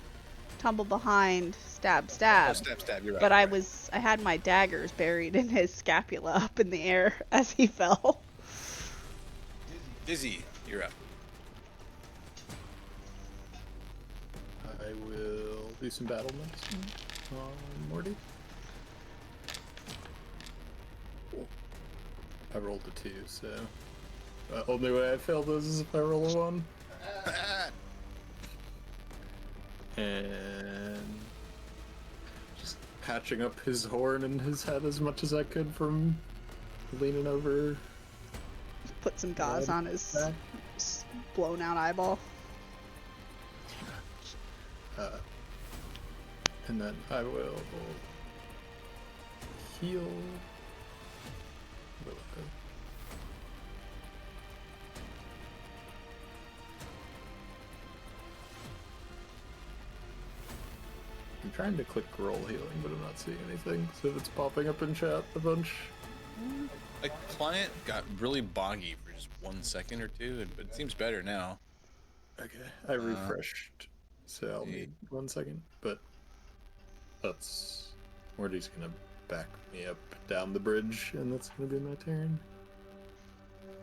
tumble behind, stab, stab. Oh, stab, you're right. But you're right. I had my daggers buried in his scapula up in the air as he fell. Dizzy, you're up. I will do some battlements on Morty. I rolled a 2, so the only way I fail those is if I roll a 1. And just patching up his horn and his head as much as I could from leaning over. Put some gauze on his blown out eyeball. And then I will heal. I'm trying to click roll healing, but I'm not seeing anything, so if it's popping up in chat a bunch. A client got really boggy for just 1 second or two, but it seems better now. Okay, I refreshed, so I'll need 1 second, but that's... Morty's gonna back me up down the bridge, and that's gonna be my turn.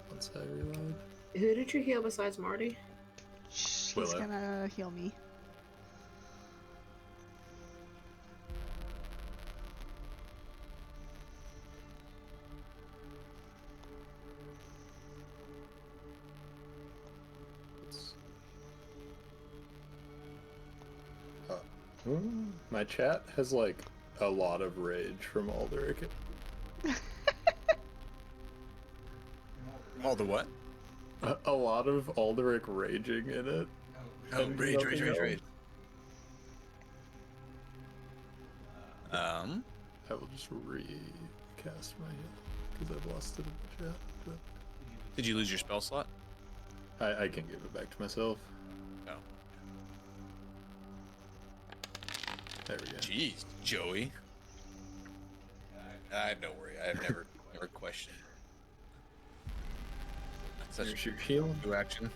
Once I reload. Who did you heal besides Marty? She's Willow. gonna heal me. My chat has like a lot of rage from Alderic. All the what? A lot of Alderic raging in it. Oh, And rage. nothing else. I will just recast my heal because I've lost it in the chat. But Did you lose your spell slot? I can give it back to myself. Oh. There we go. Jeez, Joey. Don't worry. I've never questioned. That's such Here's your heal. a new action.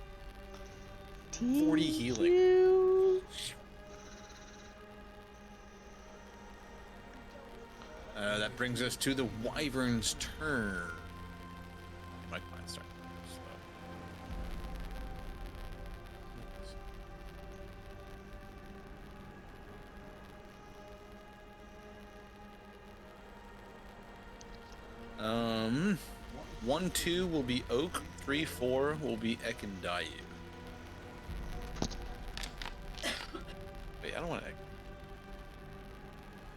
Thank 40 healing. you. That brings us to the Wyvern's turn. My client's starting to slow. 1-2 will be Oak. 3-4 will be Ekendayu. Wait, I don't want to.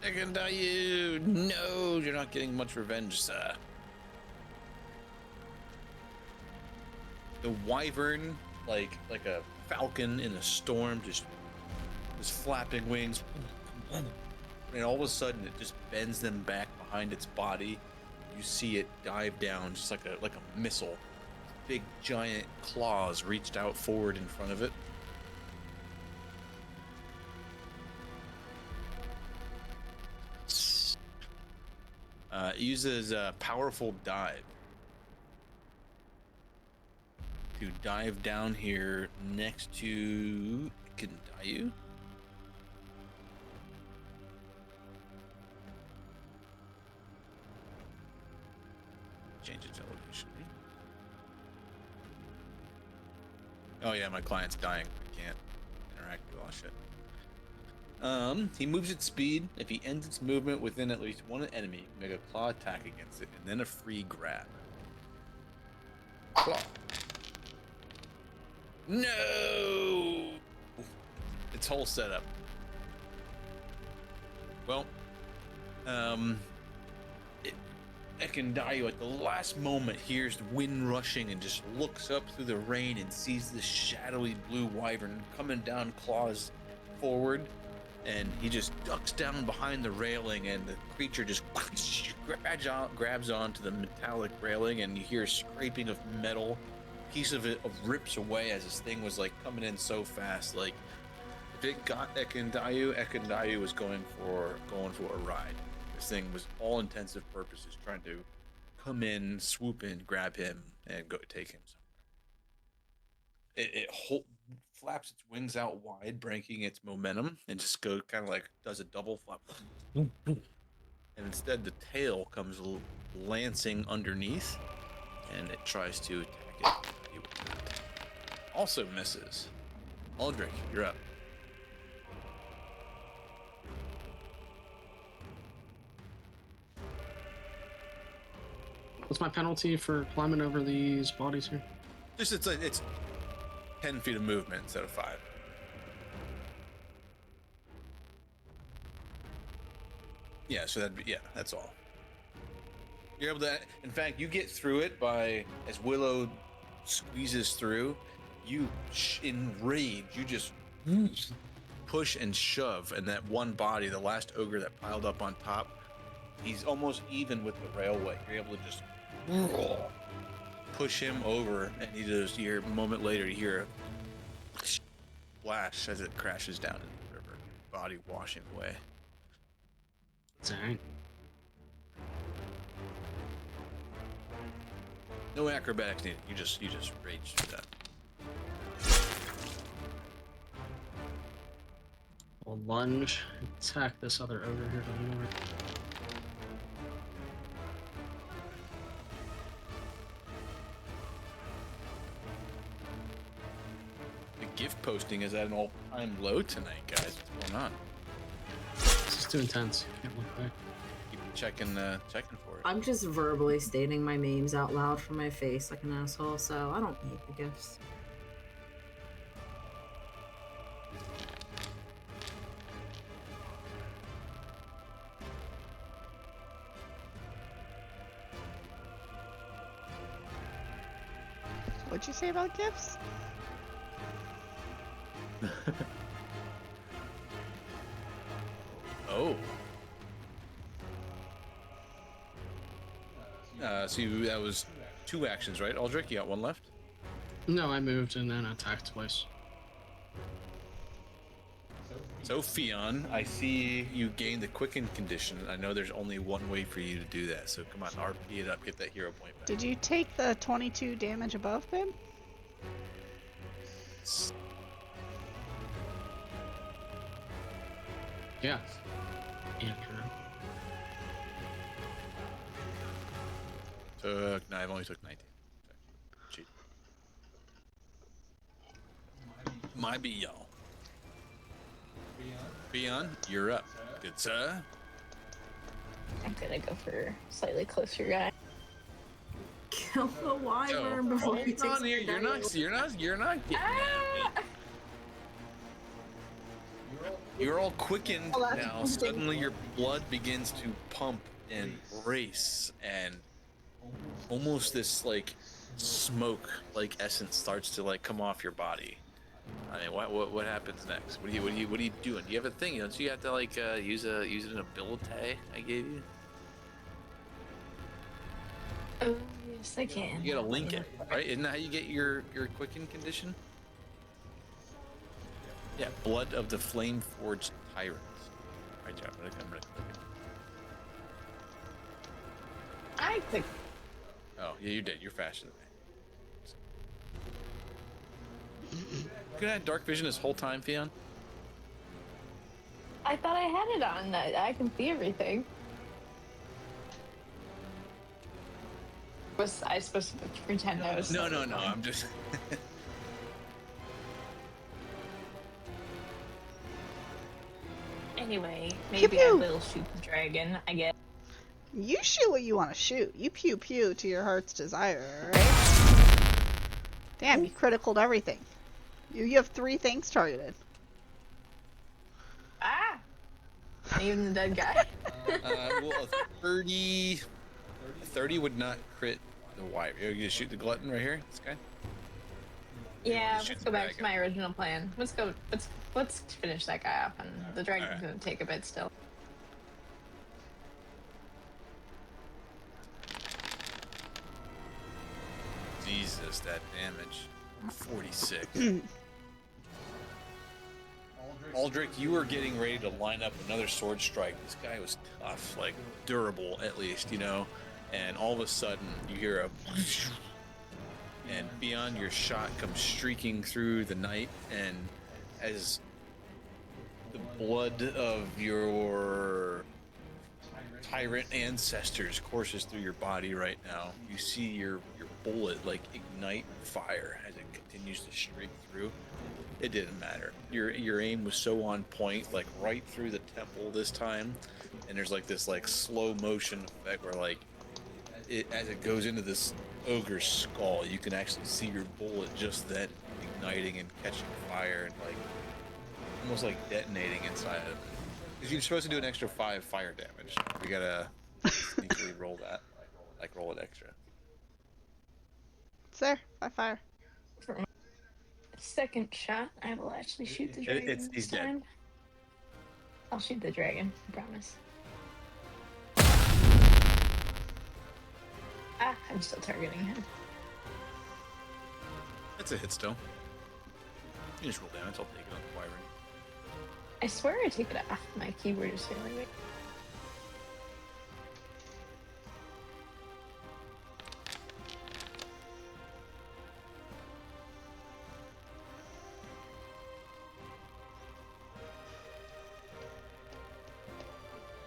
Ekendayu! No, you're not getting much revenge, sir. The Wyvern, like a falcon in a storm, just flapping wings, and all of a sudden it just bends them back behind its body. You see it dive down just like a missile. Big giant claws reached out forward in front of it. It uses a powerful dive to dive down here next to Kendayu. Change its elevation. Oh yeah, my client's dying. I can't interact with all shit. He moves at speed. If he ends its movement within at least one enemy, make a claw attack against it, and then a free grab. Claw. No! Its whole setup. Well, Ekendayu at the last moment hears the wind rushing and just looks up through the rain and sees this shadowy blue wyvern coming down claws forward, and he just ducks down behind the railing, and the creature just grabs onto the metallic railing, and you hear a scraping of metal. Piece of it rips away as this thing was like coming in so fast. Like if it got Ekendayu was going for a ride. This thing was all intensive purposes trying to come in, swoop in, grab him, and go take him somewhere. It flaps its wings out wide, breaking its momentum, and just go kind of like does a double flap. And instead, the tail comes lancing underneath, and it tries to attack it. Also misses. Aldrich, you're up. What's my penalty for climbing over these bodies here? Just it's 10 feet of movement instead of 5. Yeah, so that's all. You're able to, in fact, you get through it by, as Willow squeezes through, you, in rage, you just push and shove, and that one body, the last ogre that piled up on top, he's almost even with the railway. You're able to just push him over, and you just hear a moment later, you hear a splash as it crashes down into the river, body washing away. It's alright. No acrobatics needed. You just rage through that. We'll lunge, attack this other ogre here to the north. The gift posting is at an all-time low tonight, guys. What's going on? This is too intense. Can't look back. Keep checking for it. I'm just verbally stating my memes out loud from my face like an asshole, so I don't need the gifts. What'd you say about gifts? Oh. That was 2 actions, right? Aldrich, you got 1 left? No, I moved and then attacked twice. So, Fionn, I see you gained the quicken condition. I know there's only one way for you to do that, so come on, RP it up, get that hero point back. Did you take the 22 damage above him? Yeah. Yeah, true. No, I've only took 19. Cheat. My be y'all. Fionn, you're up. Good sir. I'm gonna go for slightly closer guy. Kill the wyvern before he Hold takes on here. the You're not getting at me. You're all quickened Oh, that's now. interesting. Suddenly your blood begins to pump and race, and almost this like smoke like essence starts to like come off your body. I mean, what happens next? What are you doing? Do you have a thing? Don't you have to like use an ability I gave you? Oh, yes, I can. You gotta link it, right? Isn't that how you get your quicken condition? Yeah, blood of the flame forged tyrants. Right, Jeff. I'm gonna click it. I think Oh, yeah, you did. You're faster than me. You could have dark vision this whole time, Fionn. I thought I had it on. I can see everything. Was I supposed to pretend I was? No. I'm just. Anyway, Pew maybe I pew. will shoot the dragon. I guess. You shoot what you want to shoot. You pew pew to your heart's desire, right? Damn, you criticaled everything. You have 3 things targeted. Ah! Even the dead guy. Well, a 30 would not crit the wyvern. You're gonna shoot the glutton right here, this guy. Yeah, Shoot let's the go back to dragon. my original plan. Let's finish that guy off, and the dragon's Alright. gonna take a bit still. Jesus, that damage. 46. Aldrich, you were getting ready to line up another sword strike. This guy was tough, like durable at least, you know. And all of a sudden, you hear a, and beyond your shot comes streaking through the night, and as the blood of your tyrant ancestors courses through your body right now, you see your bullet like ignite fire as it continues to streak through. It didn't matter. Your aim was so on point, like right through the temple this time, and there's like this like slow motion effect where like as it goes into this ogre's skull, you can actually see your bullet just then igniting and catching fire and like almost like detonating inside of it. Because you're supposed to do an extra 5 fire damage. We gotta sneakily roll that, like roll it extra. It's there. By fire. For my second shot, I will actually shoot the dragon He's this time. dead. I'll shoot the dragon, I promise. Ah, I'm still targeting him. That's a hit still. You just roll damage, I'll take it on the wyvern. I swear I take it off. My keyboard is failing me.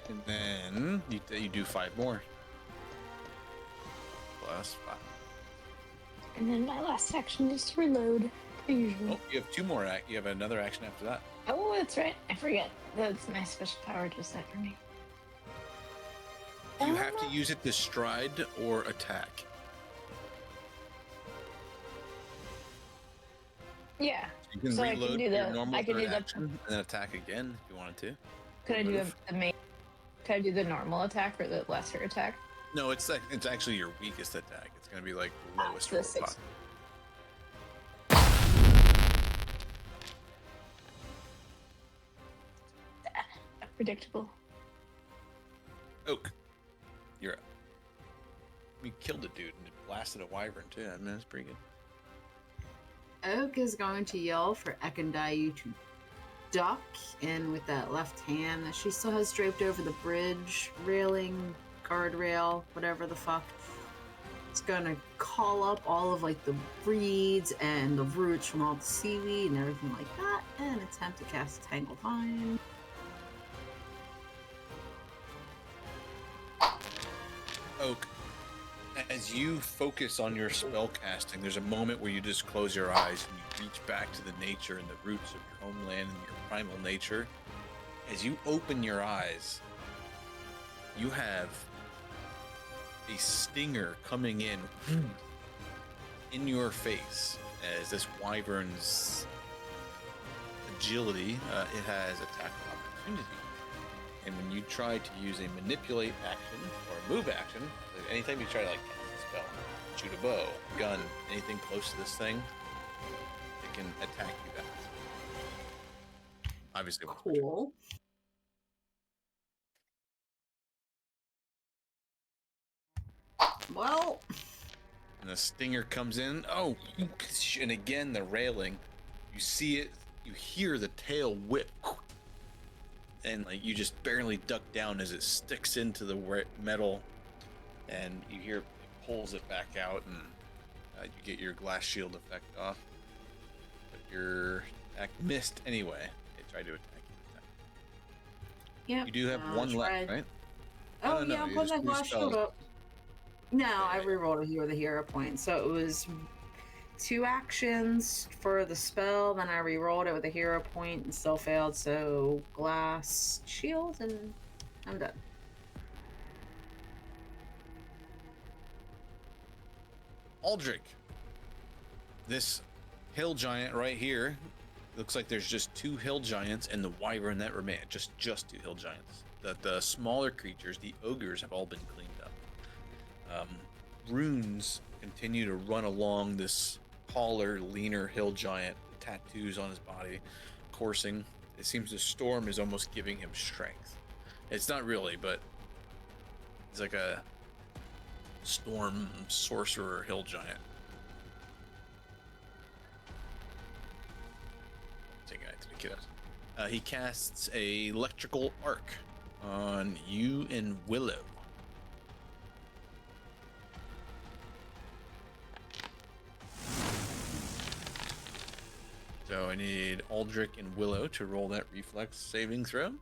And then you do 5 more. Plus 5. And then my last action is to reload, per usual. Oh, you have 2 more. You have another action after that. Oh, that's right. I forget. That's my special power just that for me. You have to use it to stride or attack. Yeah. You can So I can reload do your the- normal I can third do the- action and then attack again if you wanted to. Could I do Move. the main? Could I do the normal attack or the lesser attack? No, it's actually your weakest attack. It's going to be like the lowest the roll 6. possible. Predictable. Oak, you're up. You killed a dude and it blasted a wyvern too. I mean, that's pretty good. Oak is going to yell for Ekandayu to duck, and with that left hand that she still has draped over the bridge railing, guardrail, whatever the fuck, it's gonna call up all of like the reeds and the roots from all the seaweed and everything like that, and attempt to cast Tangle Vine. Oak, as you focus on your spell casting, there's a moment where you just close your eyes and you reach back to the nature and the roots of your homeland and your primal nature. As you open your eyes, you have a stinger coming in your face as this wyvern's agility, it has attack opportunity. And when you try to use a manipulate action or a move action, anytime you try to like cast a spell, shoot a bow, gun, anything close to this thing, it can attack you back. Obviously, Cool. Well, and the stinger comes in. Oh, and again the railing. You see it. You hear the tail whip, and like you just barely duck down as it sticks into the metal, and you hear it pulls it back out, and you get your glass shield effect off. But your attack missed anyway. It tried to attack you. yeah. You do have one left, right? Oh, no, yeah, you put just that lose glass shield spells. up. No, I Okay. rerolled it with a hero point. So it was 2 actions for the spell, then I rerolled it with a hero point and still failed. So glass shield, and I'm done. Aldrich, this hill giant right here, looks like there's just 2 hill giants and the wyvern that remain. Just 2 hill giants. The smaller creatures, the ogres, have all been cleaned up. Runes continue to run along this taller, leaner hill giant, tattoos on his body, coursing. It seems the storm is almost giving him strength. It's not really, but it's like a storm sorcerer hill giant. Taking it to the kiddos. He casts a electrical arc on you and Willow. So I need Aldrich and Willow to roll that reflex saving throw.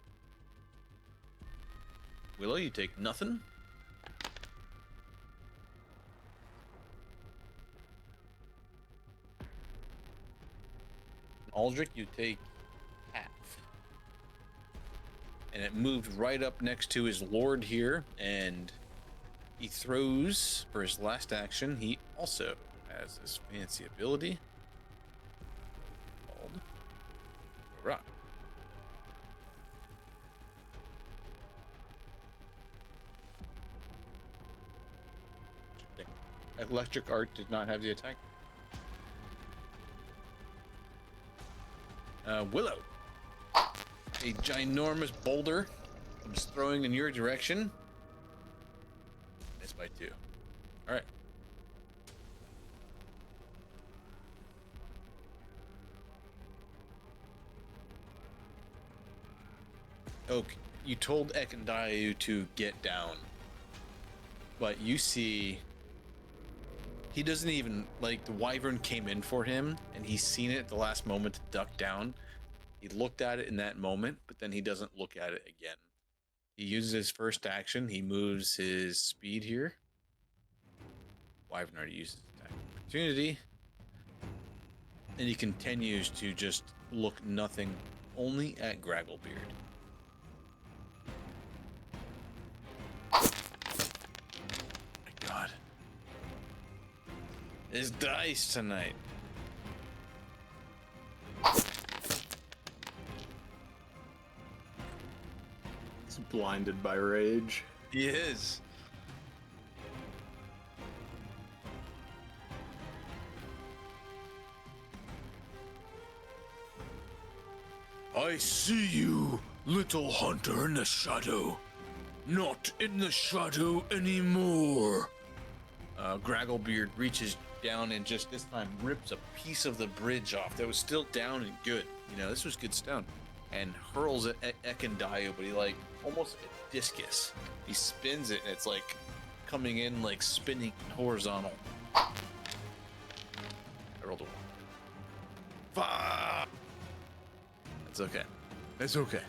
Willow, you take nothing. Aldrich, you take half. And it moved right up next to his lord here, and he throws for his last action. He also has this fancy ability called Rock. Electric Art did not have the attack. Willow. a ginormous boulder comes throwing in your direction. Missed by 2. All right. Okay, you told Ekendayu to get down, but you see he doesn't even, like, the wyvern came in for him and he's seen it at the last moment to duck down. He looked at it in that moment, but then he doesn't look at it again. He uses his first action. He moves his speed here. Wyvern already uses attack opportunity. And he continues to just look nothing only at Gragglebeard. My God. His dice tonight. He's blinded by rage. He is. I see you, little hunter in the shadow. Not in the shadow anymore. Gragglebeard reaches down and just this time rips a piece of the bridge off that was still down and good. You know, this was good stone. And hurls it at Ekendayu, but he, like, almost a discus. He spins it and it's like coming in like spinning horizontal. I rolled a 1. Fuck! That's okay. That's okay.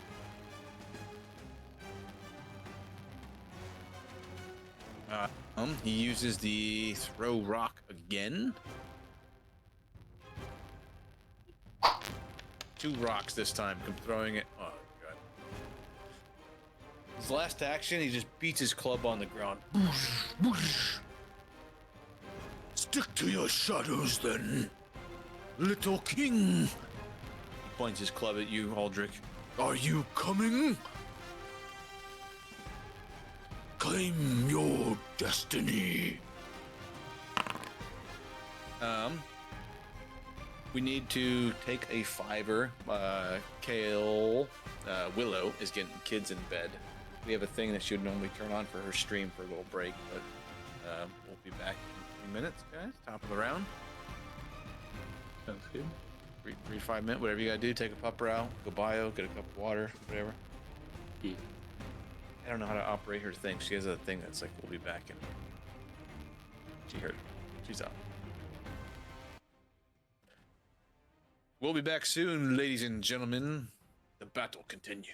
He uses the throw rock again. 2 rocks this time. Come throwing it. Oh God. His last action, he just beats his club on the ground. Stick to your shadows then, little king. He points his club at you, Aldrich. Are you coming? Claim your destiny. We need to take a 5-er. Kale, Willow is getting kids in bed. We have a thing that she would normally turn on for her stream for a little break, but we'll be back in 3 minutes, guys. Top of the round. Sounds good. 3 to 5 minutes, whatever you gotta do. Take a pupper out, go bio, get a cup of water, whatever. Yeah. I don't know how to operate her thing. She has a thing that's like, we'll be back in. She heard it. She's out. We'll be back soon, ladies and gentlemen. The battle continues.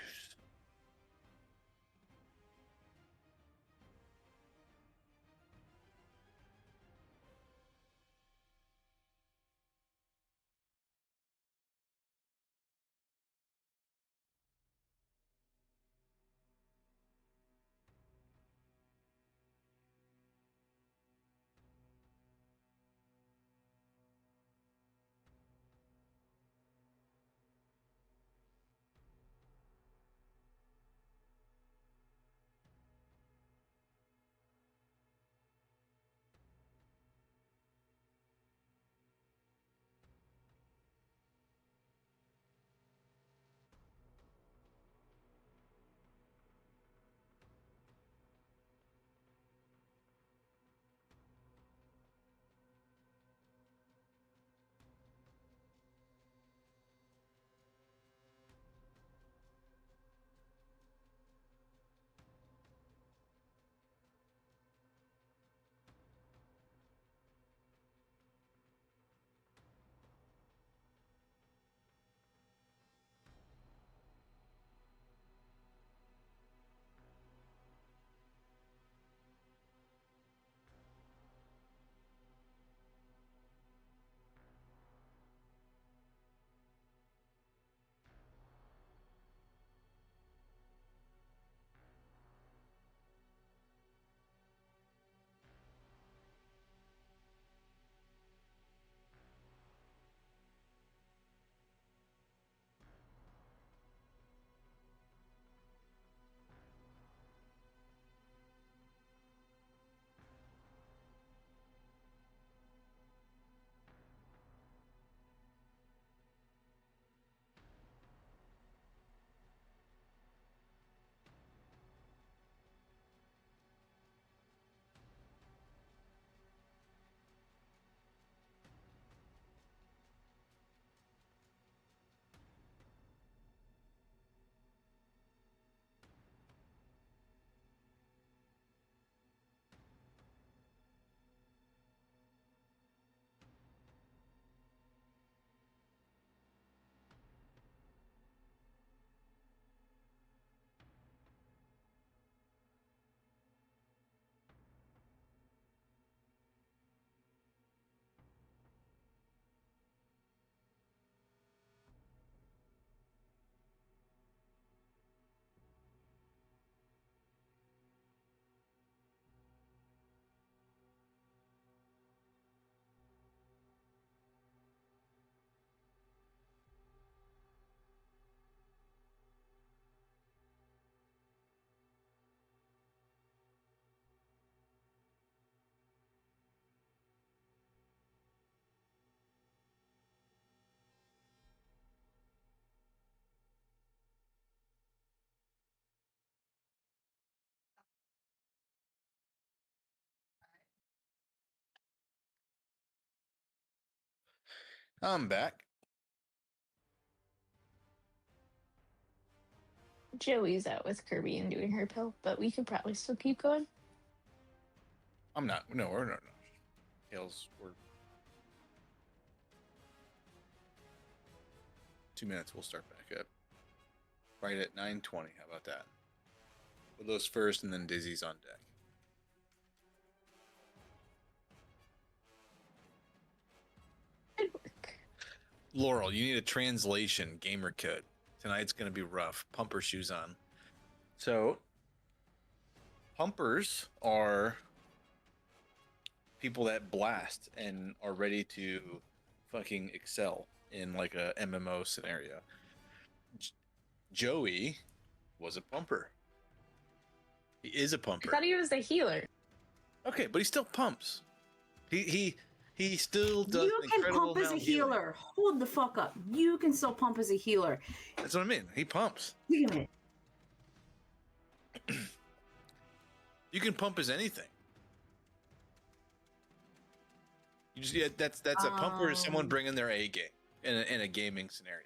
I'm back. Joey's out with Kirby and doing her pill, but we could probably still keep going. I'm not. No, we're not. Kale's. We're 2 minutes. We'll start back up. Right at 9:20. How about that? Willow's first, and then Dizzy's on deck. Good work. Laurel, you need a translation gamer code. Tonight's gonna be rough. Pumper shoes on. So, pumpers are people that blast and are ready to fucking excel in like a MMO scenario. Joey was a pumper. He is a I pumper. thought he was a healer. Okay, but he still pumps. He still does. You an can incredible pump as a amount of healing. healer. Hold the fuck up. You can still pump as a healer. That's what I mean. He pumps. Wait a minute. You can pump as anything. You just that's a pumper is someone bringing their A game in a gaming scenario.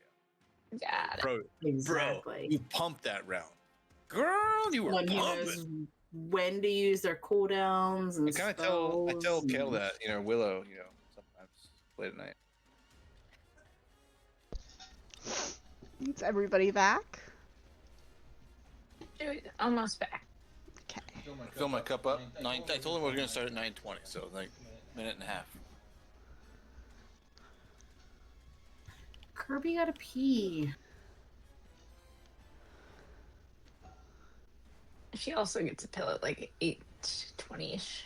Got it. Bro, Exactly. you pumped that round. Girl, you were One who pumping. knows when to use their cooldowns and I kind of tell spells Kale and- that, Willow, sometimes late at night. Is everybody back? Joey's almost back. Okay. Fill my cup up. I told him we were gonna start at 9:20, so like minute and a half. Kirby gotta pee. She also gets a pill at like 8:20ish.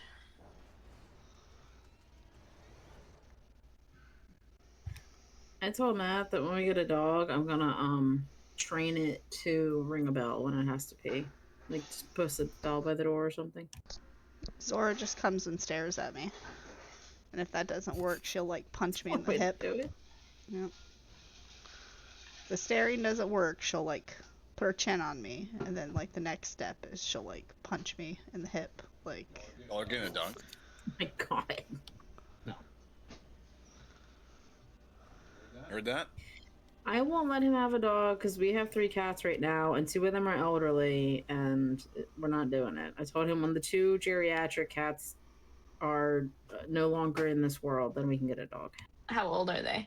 I told Matt that when we get a dog, I'm gonna train it to ring a bell when it has to pee. Like just post a bell by the door or something. Zora just comes and stares at me. And if that doesn't work, she'll like punch me in the Way to hip. do it. Yep. The staring doesn't work, she'll like put her chin on me, and then like the next step is she'll like punch me in the hip. Like, Y'all are getting a dunk. Oh my god. Heard that? I won't let him have a dog because we have 3 cats right now, and 2 of them are elderly, and we're not doing it. I told him when the 2 geriatric cats are no longer in this world, then we can get a dog. How old are they?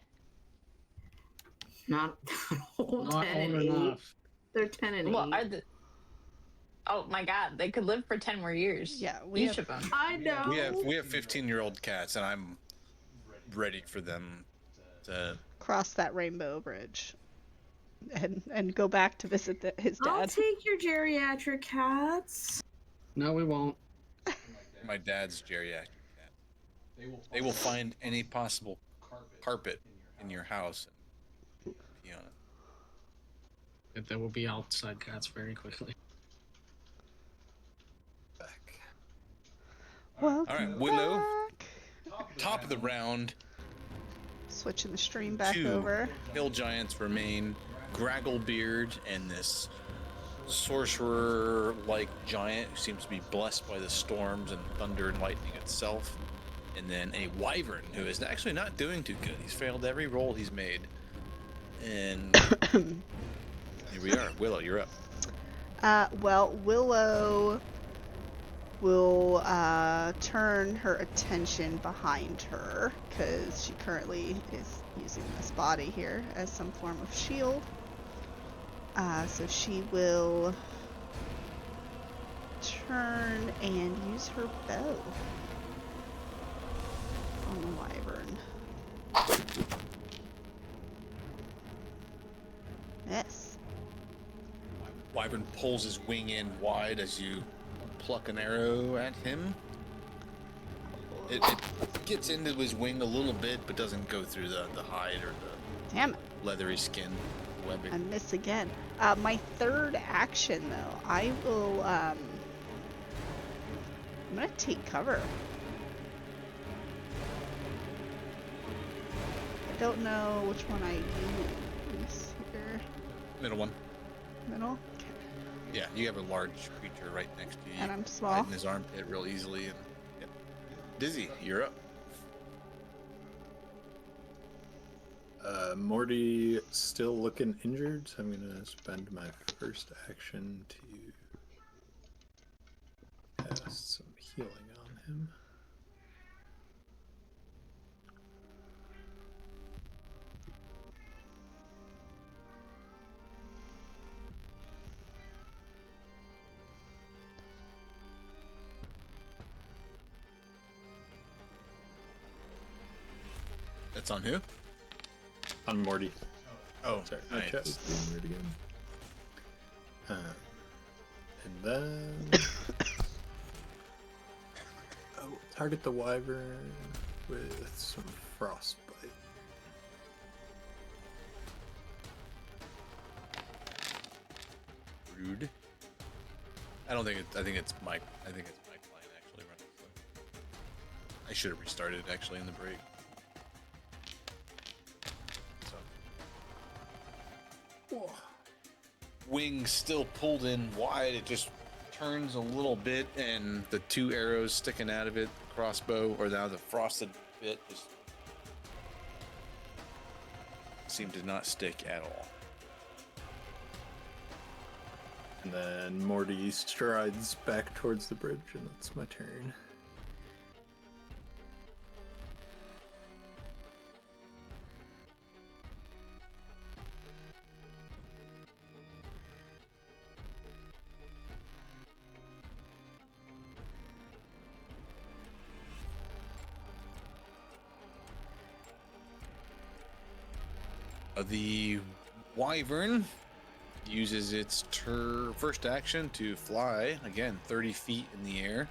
Not old, Not 10 and old 8. enough. They're 10 and 8. Well, are the? Oh my God, they could live for 10 more years. yeah, we Each have, of them. I know. We have 15-year-old cats, and I'm ready for them to. cross that rainbow bridge and go back to visit his I'll dad. take your geriatric cats. No, we won't. My dad's geriatric cat. They will find any possible carpet in your house and pee on it. There will be outside cats very quickly. Back. Welcome All right, Willow. back. Top of the round. Switching the stream back 2 over. hill giants remain. Gragglebeard and this sorcerer-like giant who seems to be blessed by the storms and thunder and lightning itself. And then a wyvern who is actually not doing too good. He's failed every roll he's made. And here we are. Willow, you're up. Well, Willow will turn her attention behind her because she currently is using this body here as some form of shield. So she will turn and use her bow on the wyvern. Yes. Wyvern pulls his wing in wide as you pluck an arrow at him. It gets into his wing a little bit, but doesn't go through the hide or the Damn it. leathery skin webbing. I miss again. My third action, though, I will, I'm gonna take cover. I don't know which one I use here. Middle one. Middle? Okay. Yeah, you have a large creature right next to you. And I'm Hide small. in his armpit real easily. And yep. Dizzy, you're up. Morty still looking injured, so I'm gonna spend my first action to cast some healing on him. That's on who? On Morty. Oh, Sorry, my nice. chat was being weird again. And then I will target the wyvern with some frostbite. Rude. I don't think it. I think it's Mike. I think it's Mike line actually running. So. I should have restarted actually in the break. So. Wing still pulled in wide. It just turns a little bit, and the two arrows sticking out of it, crossbow, or now the frosted bit, just seem to not stick at all. And then Morty strides back towards the bridge, and that's my turn. The wyvern uses its first action to fly again 30 feet in the air.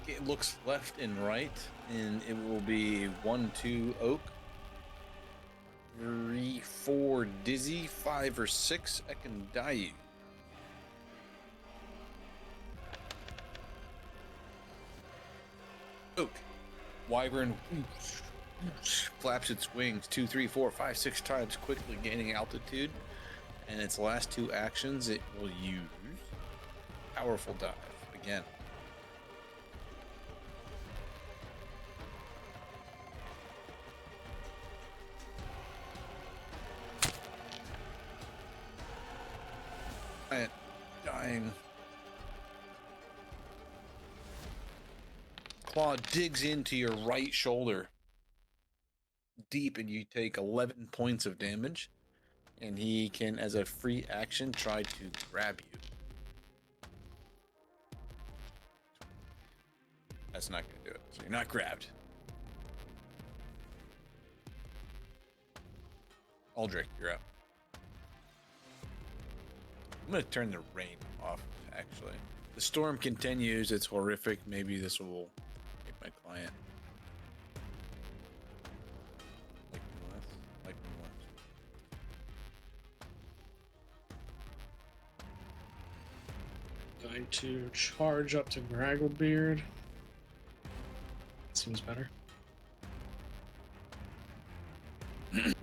It looks left and right, and it will be 1-2 oak, 3-4 dizzy, 5 or 6 ekandayu. Oak. Wyvern flaps its wings 2, 3, 4, 5, 6 times, quickly gaining altitude. And its last two actions, it will use powerful dive again. And dying. Claw digs into your right shoulder deep, and you take 11 points of damage. And he can, as a free action, try to grab you. That's not going to do it. So you're not grabbed. Aldrich, you're up. I'm going to turn the rain off, actually. The storm continues. It's horrific. Maybe this will make my client like me less. Like me less. Going to charge up to Gragglebeard. Seems better. And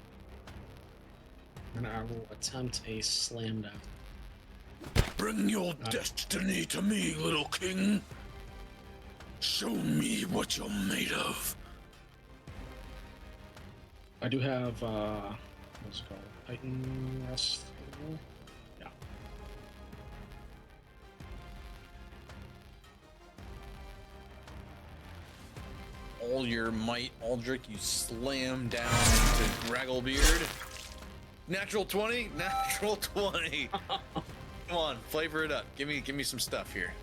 I will attempt a slam down. Bring your destiny to me, little king. Show me what you're made of. I do have what's it called? Titan Rest. Yeah. All your might, Aldrich, you slam down into Gragglebeard. Natural 20, natural 20. Come on, flavor it up. Give me some stuff here.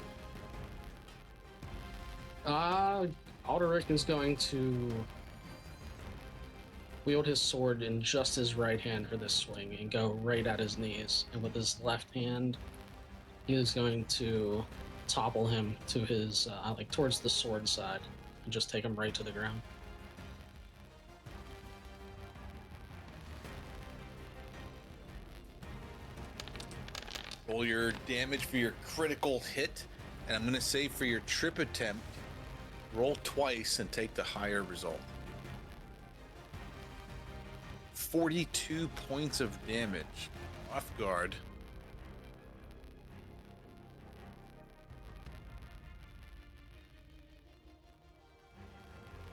Aldrich is going to wield his sword in just his right hand for this swing and go right at his knees. And with his left hand, he is going to topple him to his, like towards the sword side and just take him right to the ground. Roll your damage for your critical hit, and I'm going to say for your trip attempt, roll twice and take the higher result. 42 points of damage. Off guard.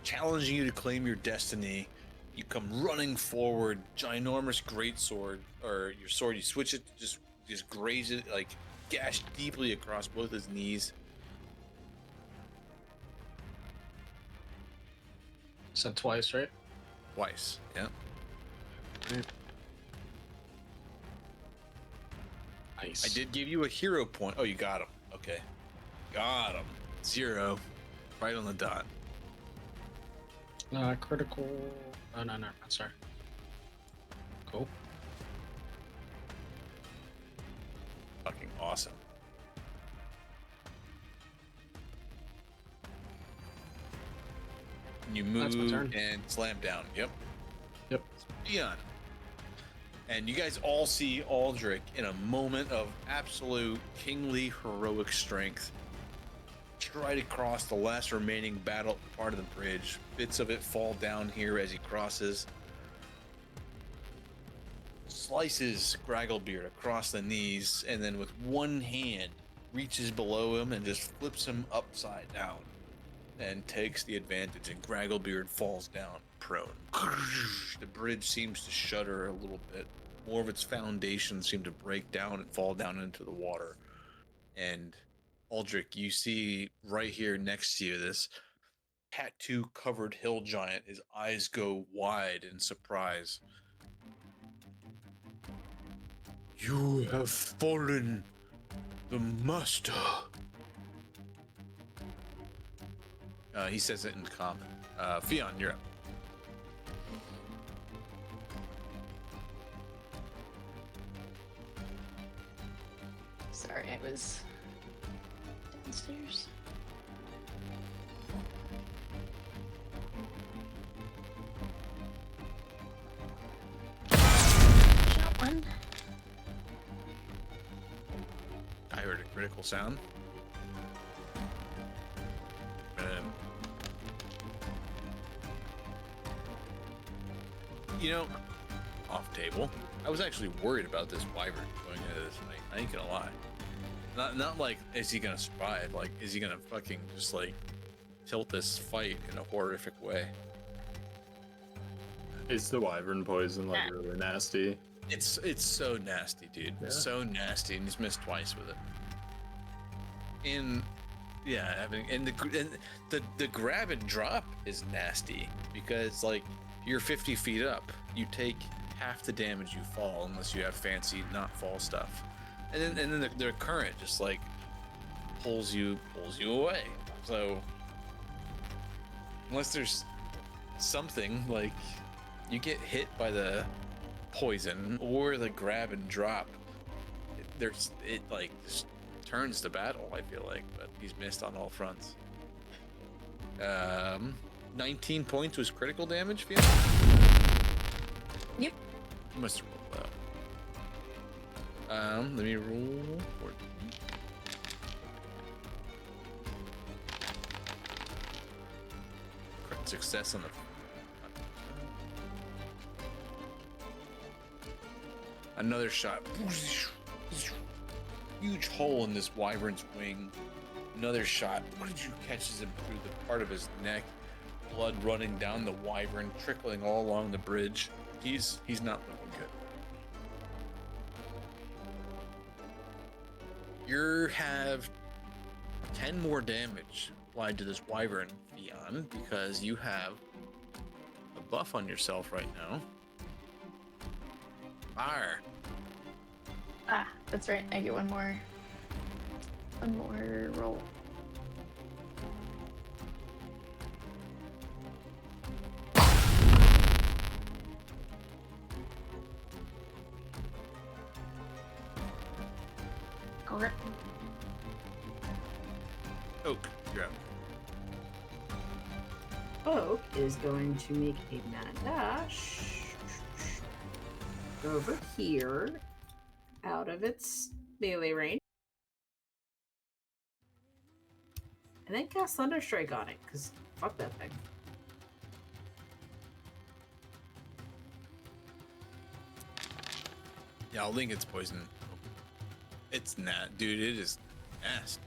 Challenging you to claim your destiny, You come running forward, ginormous greatsword, or your sword. You switch it, just graze it, like gash deeply across both his knees. Said twice, right? Twice, yeah. Nice. I did give you a hero point. Oh, you got him. Okay. Got him. 0. Right on the dot. Critical. Oh, no, sorry. Cool. Fucking awesome. You That's my move turn. and slam down. Yep. Yep. Dion. And you guys all see Aldrich in a moment of absolute kingly heroic strength stride across the last remaining battle part of the bridge. Bits of it fall down here as he crosses. Slices Gragglebeard across the knees, and then with one hand reaches below him and just flips him upside down and takes the advantage, and Gragglebeard falls down prone. The bridge seems to shudder a little bit. More of its foundations seem to break down and fall down into the water. And Aldrich, you see right here next to you this tattoo-covered hill giant. His eyes go wide in surprise. You have fallen, the master. He says it in common. Fionn, you're up. Sorry, I was downstairs. Shot one. I heard a critical sound. You know, off table. I was actually worried about this wyvern going into this night. I ain't gonna lie. Not like, is he gonna survive? Like, is he gonna fucking just like tilt this fight in a horrific way? Is the wyvern poison like really nasty? It's so nasty, dude. Yeah. So nasty, and he's missed twice with it. And yeah, having and the grab and drop is nasty because like you're 50 feet up, you take half the damage you fall unless you have fancy not fall stuff, and then the current just like pulls you away. So unless there's something like you get hit by the poison or the grab and drop, it like just turns to battle, I feel like, but he's missed on all fronts. 19 points was critical damage, Fiona? Yep. You must have rolled that. Let me roll 14. Crit success on the another shot. Huge hole in this wyvern's wing. Another shot catches him through the part of his neck. Blood running down the wyvern, trickling all along the bridge. He's not looking good. You have 10 more damage applied to this wyvern, Fionn, because you have a buff on yourself right now. Fire. Ah, that's right. I get one more roll. Okay. Oak, you're up. Oak is going to make a mad dash over here out of its melee range. And then cast Thunderstrike on it, because fuck that thing. Yeah, I'll link its poison. It's dude, it is nasty.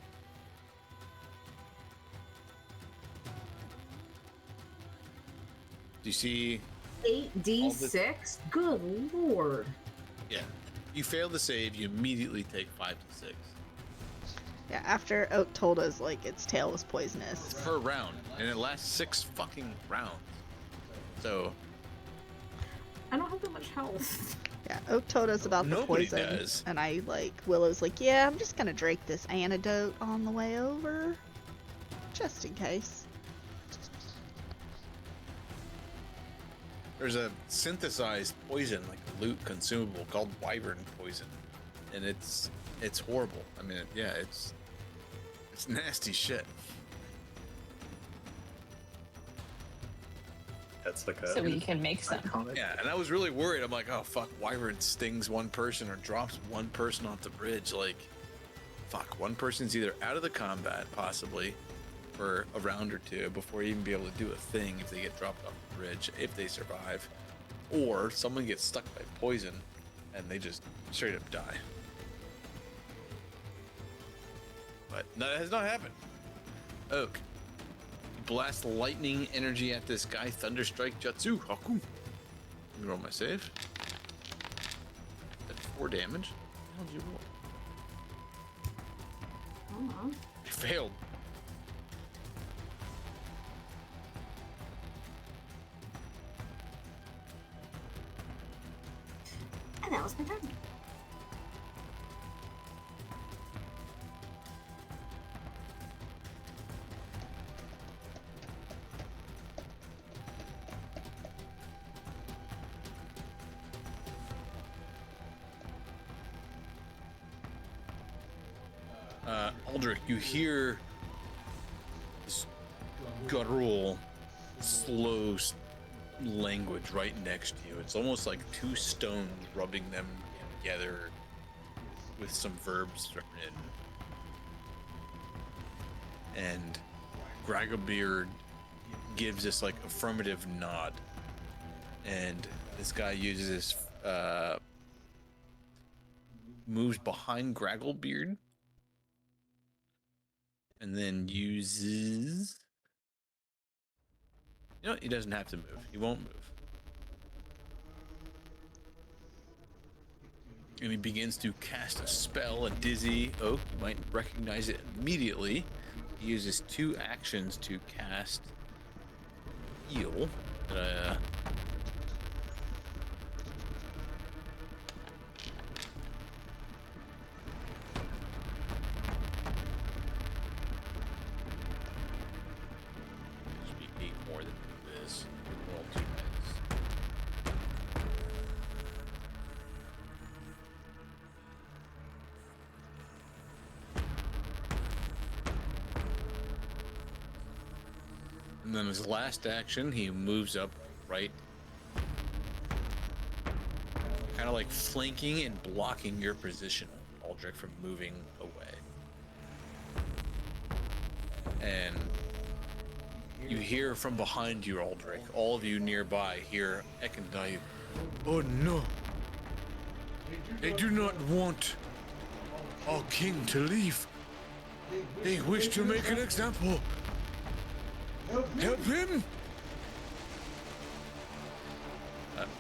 Do you see 8d6? Good lord. Yeah. You fail the save, you immediately take 5d6 Yeah, after Oak told us, like, its tail was poisonous. per round, and it lasts 6 fucking rounds. So I don't have that much health. Yeah, Oak told us about the Nobody poison. does. And Willow's like, yeah, I'm just gonna drink this antidote on the way over. Just in case. there's a synthesized poison, like a loot consumable called wyvern poison, and it's horrible. I mean, it's nasty shit. That's like a So we can make some. iconic. Yeah, and I was really worried. I'm like, oh fuck, wyvern stings one person or drops one person off the bridge. Like, fuck, one person's either out of the combat possibly for a round or two before you even be able to do a thing if they get dropped off the bridge, if they survive, or someone gets stuck by poison and they just straight up die. But no, that has not happened. Oak, blast lightning energy at this guy. Thunderstrike Jutsu. Haku. Let me roll my save. That's 4 damage. How did you roll? I don't know. I failed. And that was my turn. Aldrich, you hear this guttural, slow language right next to you. It's almost like 2 stones rubbing them together with some verbs written in. And Gragobeard gives this like affirmative nod. And this guy uses this, moves behind Gragglebeard. And then uses... You know what? He doesn't have to move. He won't move. And he begins to cast a spell, a dizzy oak. You might recognize it immediately. He uses 2 actions to cast heal. Should be 8 more than this. Roll 2 dice. And then his last action, he moves up right, kind of like flanking and blocking your position, Aldrich, from moving away. And you hear from behind you, Aldrich, all of you nearby hear Ekandai. Oh no! They do not want our king to leave. They wish to make an example. Help him!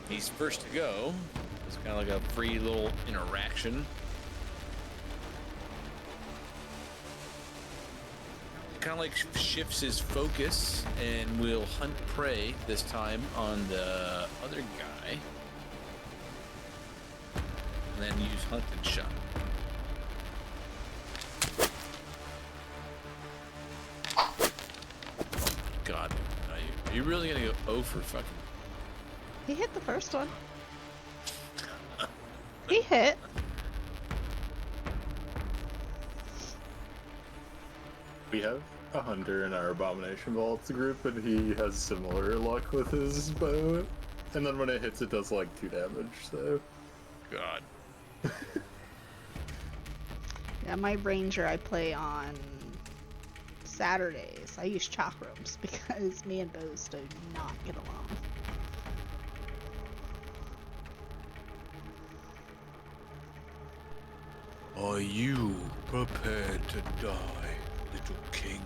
He's first to go. It's kind of like a free little interaction. Kind of like shifts his focus and will hunt prey this time on the other guy. And then use hunt and shot. God, are you really gonna go O for fucking? He hit the first one. He hit. We have a hunter in our Abomination Vaults group, and he has similar luck with his bow. And then when it hits, it does like 2 damage, so... God. Yeah, my ranger I play on Saturdays. I use chakrams because me and bows do not get along. Are you prepared to die, little king?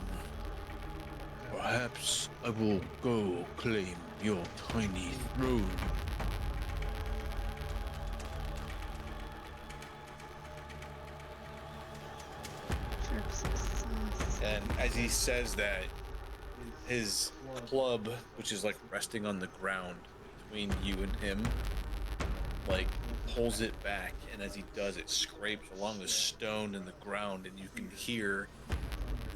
Perhaps I will go claim your tiny throne. Chirp success. And as he says that, his club, which is like resting on the ground between you and him, like pulls it back, and as he does, it scrapes along the stone in the ground, and you can hear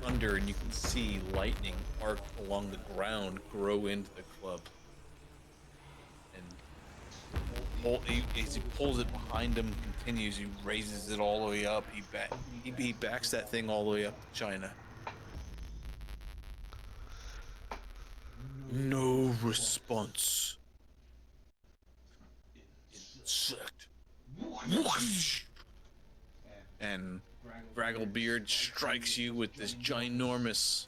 thunder, and you can see lightning arc along the ground grow into the club. And as he pulls it behind him, continues, he raises it all the way up. He backs that thing all the way up to China. No response. Insect. And Bragglebeard strikes you with this ginormous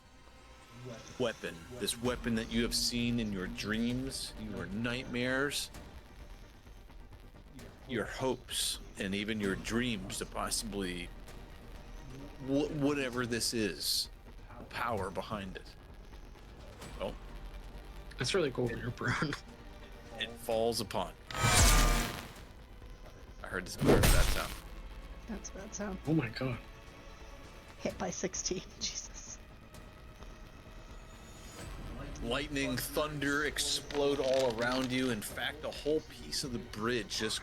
weapon. This weapon that you have seen in your dreams, your nightmares, your hopes, and even your dreams to possibly whatever this is, the power behind it. Well, That's really cool when you're prone. it falls upon. I heard this part of that sound. That's a bad sound. Oh my god. Hit by 16. Jesus. Lightning, thunder explode all around you. In fact, a whole piece of the bridge just...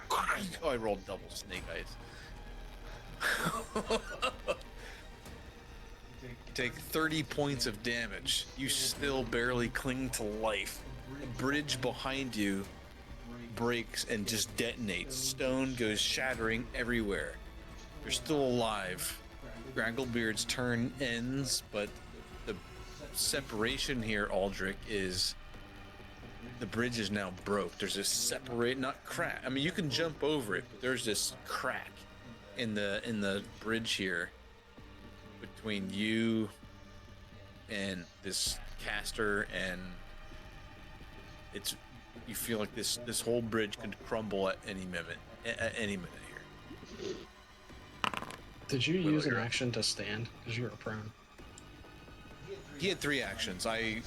Oh, I rolled double snake eyes. You take 30 points of damage. You still barely cling to life. The bridge behind you breaks and just detonates. Stone goes shattering everywhere. You're still alive. Gragglebeard's turn ends, but the separation here, Aldrich, is the bridge is now broke. There's this separate, not crack. I mean, you can jump over it, but there's this crack in the bridge here between you and this caster, and it's you feel like this whole bridge could crumble at any minute. At any minute here. Did you use an action to stand because you were prone? He had 3 actions. I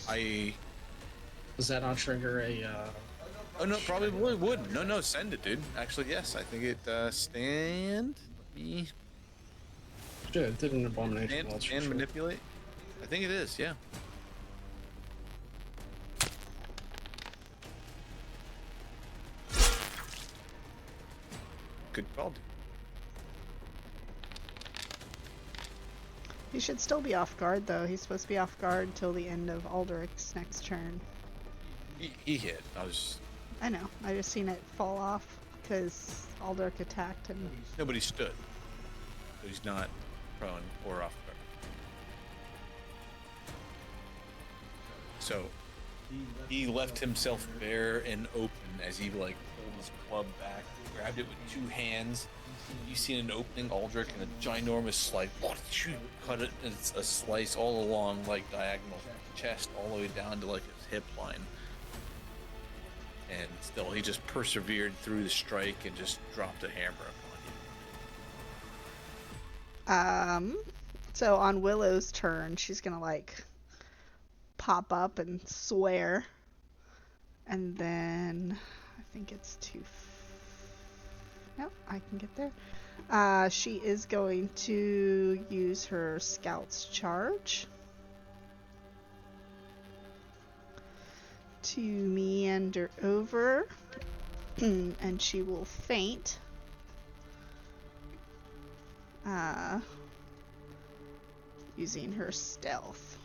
Does that not trigger a? Oh no, probably would. No, send it, dude. Actually, yes, I think it stand. Let me Shit, it did an abomination. Well, stand manipulate. I think it is. Yeah. Good call, dude. He should still be off guard, though. He's supposed to be off guard until the end of Aldrich's next turn. He hit. I know. I just seen it fall off because Aldrich attacked and... Nobody stood. So he's not prone or off guard. So he left himself bare and open as he like pulled his club back, grabbed it with 2 hands. You see an opening, Aldrich, and a ginormous slice. Cut it, and it's a slice all along, like diagonal, chest all the way down to like his hip line. And still, he just persevered through the strike and just dropped a hammer upon you. So on Willow's turn, she's gonna like pop up and swear, and then I think it's 2. Nope, I can get there. She is going to use her Scout's Charge to meander over, and she will faint. Using her stealth.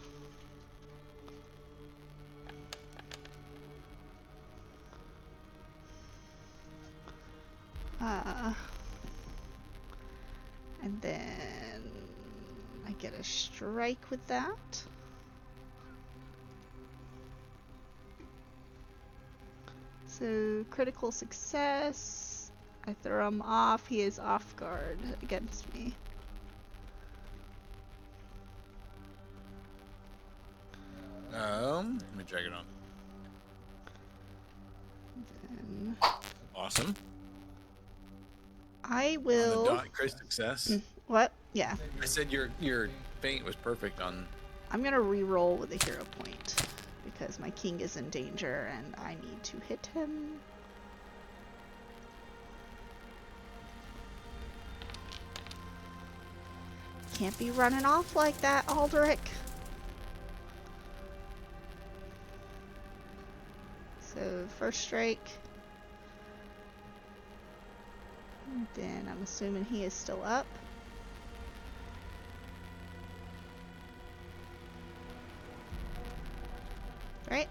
And then I get a strike with that. So critical success. I throw him off. He is off guard against me. Let me drag it on. Then Awesome. I On will. the dot, crit success. What? Yeah. I said your feint was perfect on I'm gonna re-roll with a hero point because my king is in danger and I need to hit him. Can't be running off like that, Aldrich. So first strike. Then I'm assuming he is still up. Right?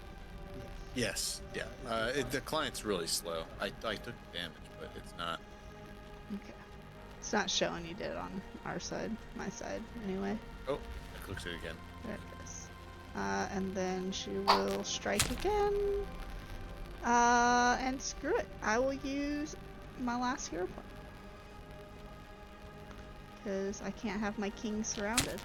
Yes. Yeah. The client's really slow. I took damage, but it's not. Okay. It's not showing you did on our side, my side, anyway. Oh, I clicked it again. There it is. And then she will strike again. And screw it. I will use my last hero point. Because I can't have my king surrounded.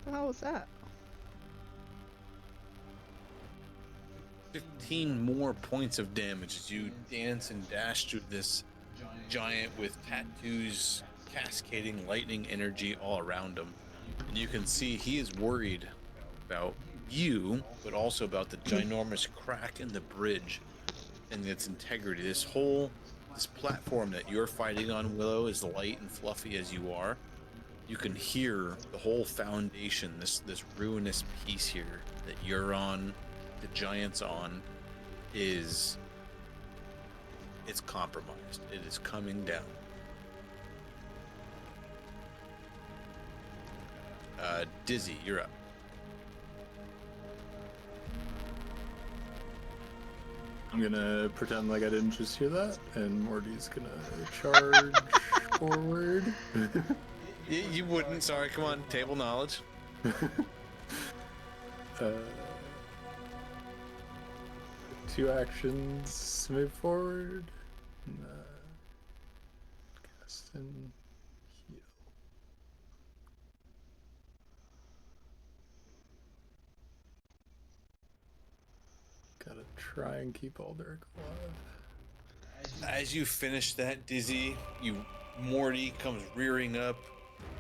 What the hell was that? 15 more points of damage as you dance and dash through this giant with tattoos cascading lightning energy all around him. And you can see he is worried about you, but also about the ginormous crack in the bridge and its integrity. This platform that you're fighting on, Willow, as light and fluffy as you are, you can hear the whole foundation, this ruinous piece here that you're on, the giant's on, it's compromised. It is coming down. Dizzy, you're up. I'm gonna pretend like I didn't just hear that, and Morty's gonna charge forward. You wouldn't. Sorry, come on. Table knowledge. Two actions, move forward. And, cast and heal. Gotta try and keep Aldrich alive. As you finish that, Dizzy, Morty comes rearing up,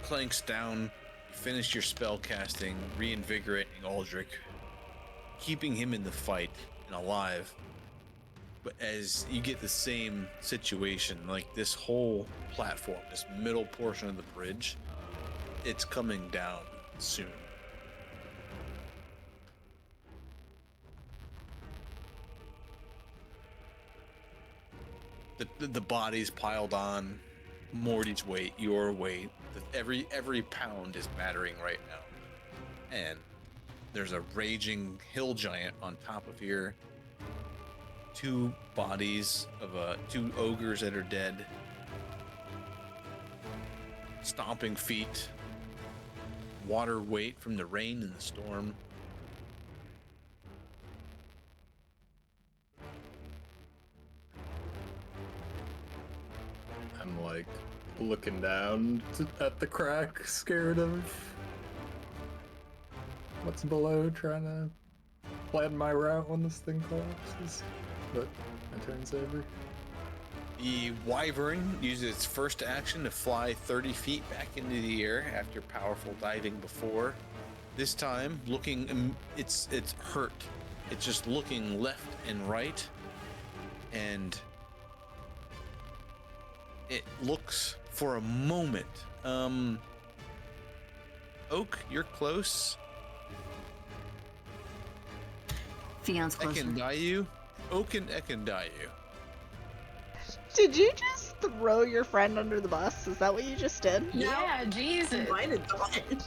clanks down. You finish your spell casting, reinvigorating Aldrich, keeping him in the fight and alive. But as you get the same situation, like this whole platform, this middle portion of the bridge, it's coming down soon. The bodies piled on, Morty's weight, your weight, every pound is mattering right now. And there's a raging hill giant on top of here. Two bodies of two ogres that are dead. Stomping feet. Water weight from the rain and the storm. I'm like looking down at the crack, scared of what's below, trying to plan my route when this thing collapses. But my turn's over. The wyvern uses its first action to fly 30 feet back into the air after powerful diving before. This time, it's hurt. It's just looking left and right, and it looks for a moment. Oak, you're close. Fion's closer. Ekendayu. Oak and Ekendayu. Did you just throw your friend under the bus? Is that what you just did? Yeah, Jesus. Invited the bunch.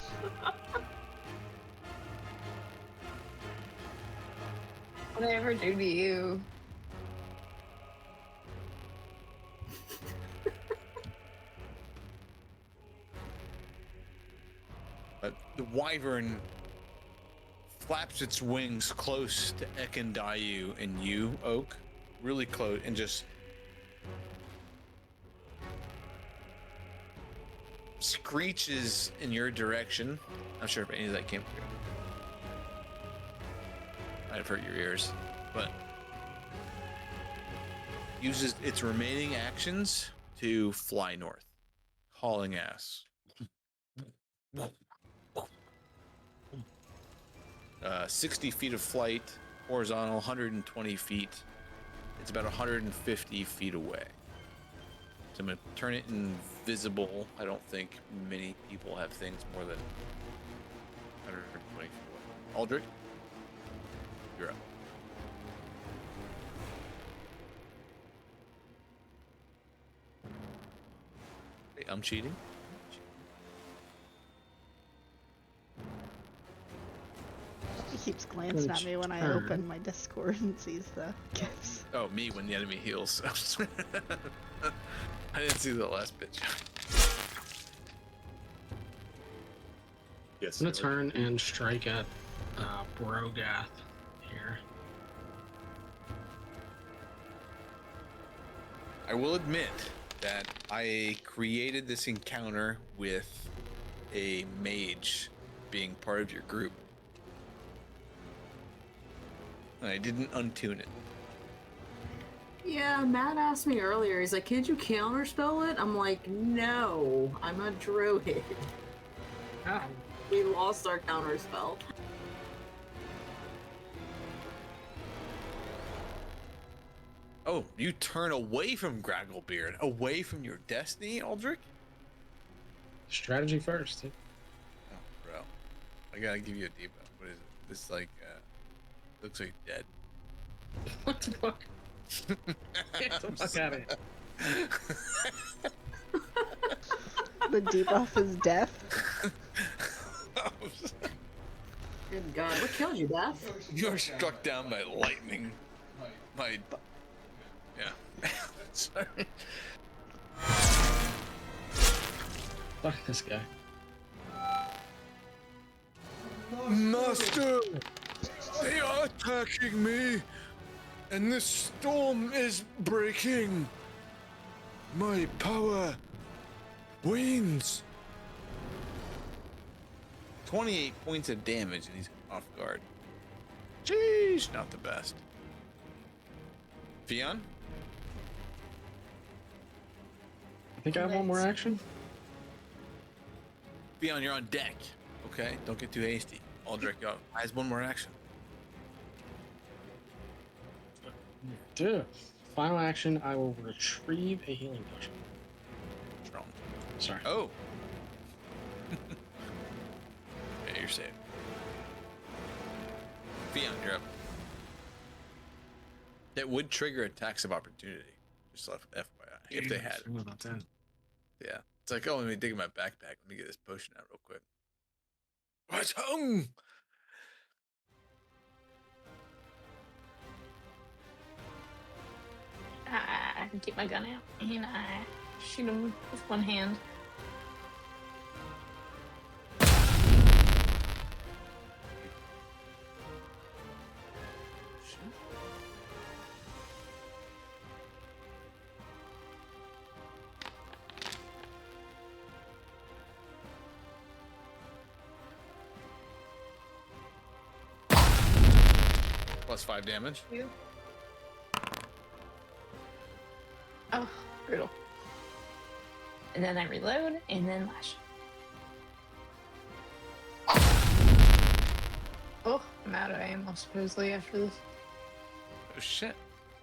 What did I ever do to you? The wyvern flaps its wings close to Ekendayu and you, Oak, really close, and just screeches in your direction. Not sure if any of that came through. Might have hurt your ears, but uses its remaining actions to fly north, hauling ass. 60 feet of flight, horizontal, 120 feet. It's about 150 feet away. So I'm going to turn it invisible. I don't think many people have things more than 120 feet away. Aldrich, you're up. Hey, I'm cheating. He keeps glancing at me when I open my Discord and sees the gifts. Oh, me when the enemy heals. I didn't see the last bitch. Yes. I'm gonna turn and strike at Brogath here. I will admit that I created this encounter with a mage being part of your group. And I didn't untune it. Yeah, Matt asked me earlier. He's like, "Can't you counterspell it?" I'm like, "No, I'm a druid. Oh, We lost our counterspell." Oh, you turn away from Gragglebeard, away from your destiny, Aldrich? strategy first. Oh, bro. I gotta give you a debuff. What is it? This, like, looks like dead. What the fuck? Get the fuck out of here. The debuff is death. Good God, what killed you, Death? You're struck down by lightning. Right. Yeah. Sorry. Fuck this guy. Master! They are attacking me! And this storm is breaking! My power wanes! 28 points of damage and he's off guard. Jeez, not the best. Fionn? I think I have one more action. Fionn, you're on deck. Okay, don't get too hasty. Aldrich has one more action. Dude. Final action, I will retrieve a healing potion. Strong. Sorry. Oh! Okay, you're safe. Fionn, you're up. That would trigger attacks of opportunity. Just FYI, if they had it. What about that? Yeah. It's like, oh, let me dig in my backpack. Let me get this potion out real quick. What's home? I get my gun out and I shoot him with one hand. Plus 5 damage. Oh, brutal. And then I reload and then lash. Oh, I'm out of ammo supposedly after this. Oh, shit.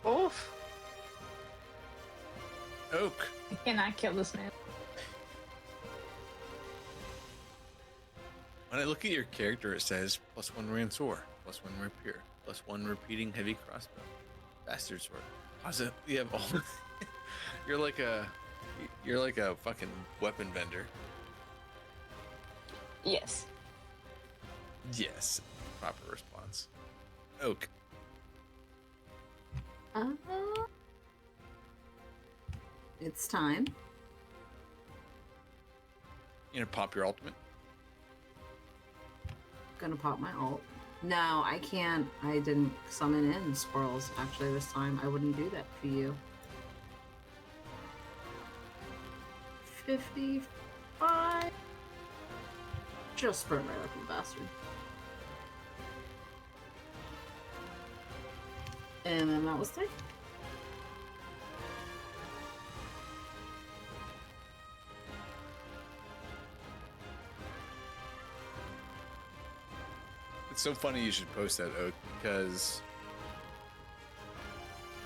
Oof. Oak. I cannot kill this man. When I look at your character, it says +1 ransor, +1 rapier, +1 repeating heavy crossbow, bastard sword. How's it? You have all. You're like a fucking weapon vendor. Yes. Yes. Proper response. Oak. It's time. You gonna pop your ultimate? Gonna pop my ult. No, I can't. I didn't summon in squirrels actually this time. I wouldn't do that for you. 50, 5. Just sprint right up the bastard. And then that was 3. It's so funny you should post that, Oak, because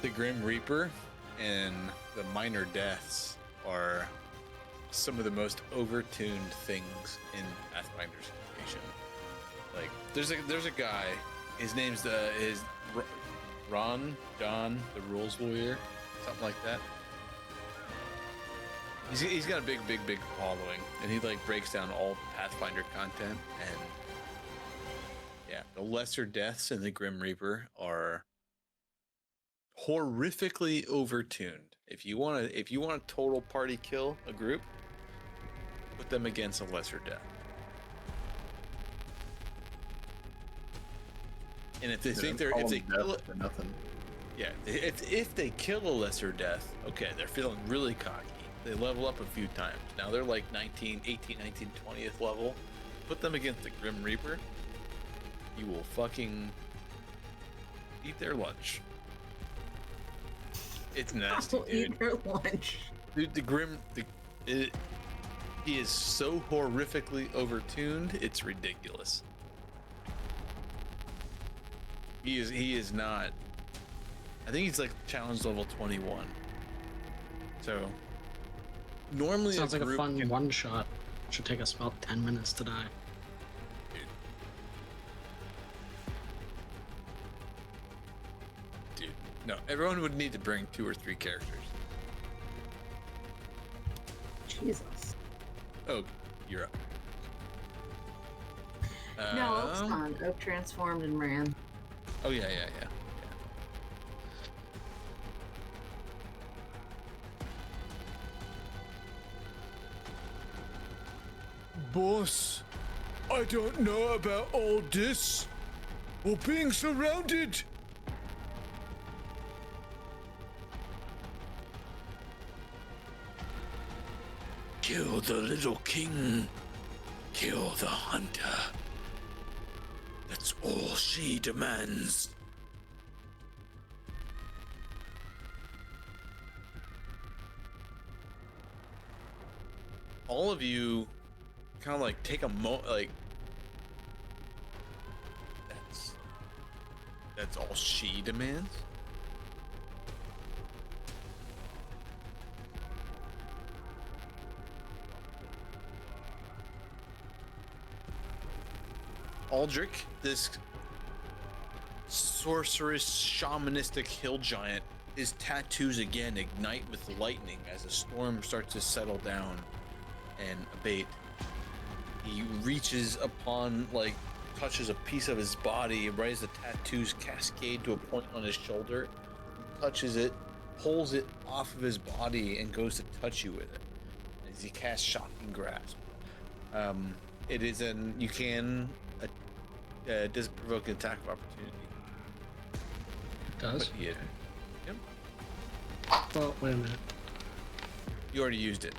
the Grim Reaper and the minor deaths are some of the most overtuned things in Pathfinder's creation. Like, there's a guy. His name's Ron Don, the Rules Lawyer, something like that. He's got a big following, and he like breaks down all Pathfinder content. And yeah, the lesser deaths in the Grim Reaper are horrifically overtuned. If you want to total party kill a group, put them against a lesser death. And if they think if they kill it, nothing. yeah, if they kill a lesser death, okay, they're feeling really cocky. They level up a few times. Now they're like 18, 19, 20th level. Put them against the Grim Reaper, you will fucking eat their lunch. It's nasty, I'll dude. eat your lunch. Dude, he is so horrifically overtuned, it's ridiculous. He is not. I think he's like challenge level 21. So normally Sounds like a group fun can- one shot. Should take us about 10 minutes to die. Dude, no, everyone would need to bring 2 or 3 characters. Jesus. Oh, you're up. No, Oak's gone. Oak transformed and ran. Oh yeah. Boss, I don't know about all this. We're being surrounded. Kill the little king. Kill the hunter. That's all she demands. All of you kind of like take a like that's all she demands. Aldrich, this sorceress shamanistic hill giant, his tattoos again ignite with lightning as the storm starts to settle down and abate. He reaches upon, like, touches a piece of his body, right as the tattoos cascade to a point on his shoulder, touches it, pulls it off of his body, and goes to touch you with it as he casts Shocking Grasp. It is you can does provoke an attack of opportunity. It does? But yeah. Yep. Well, wait a minute. You already used it.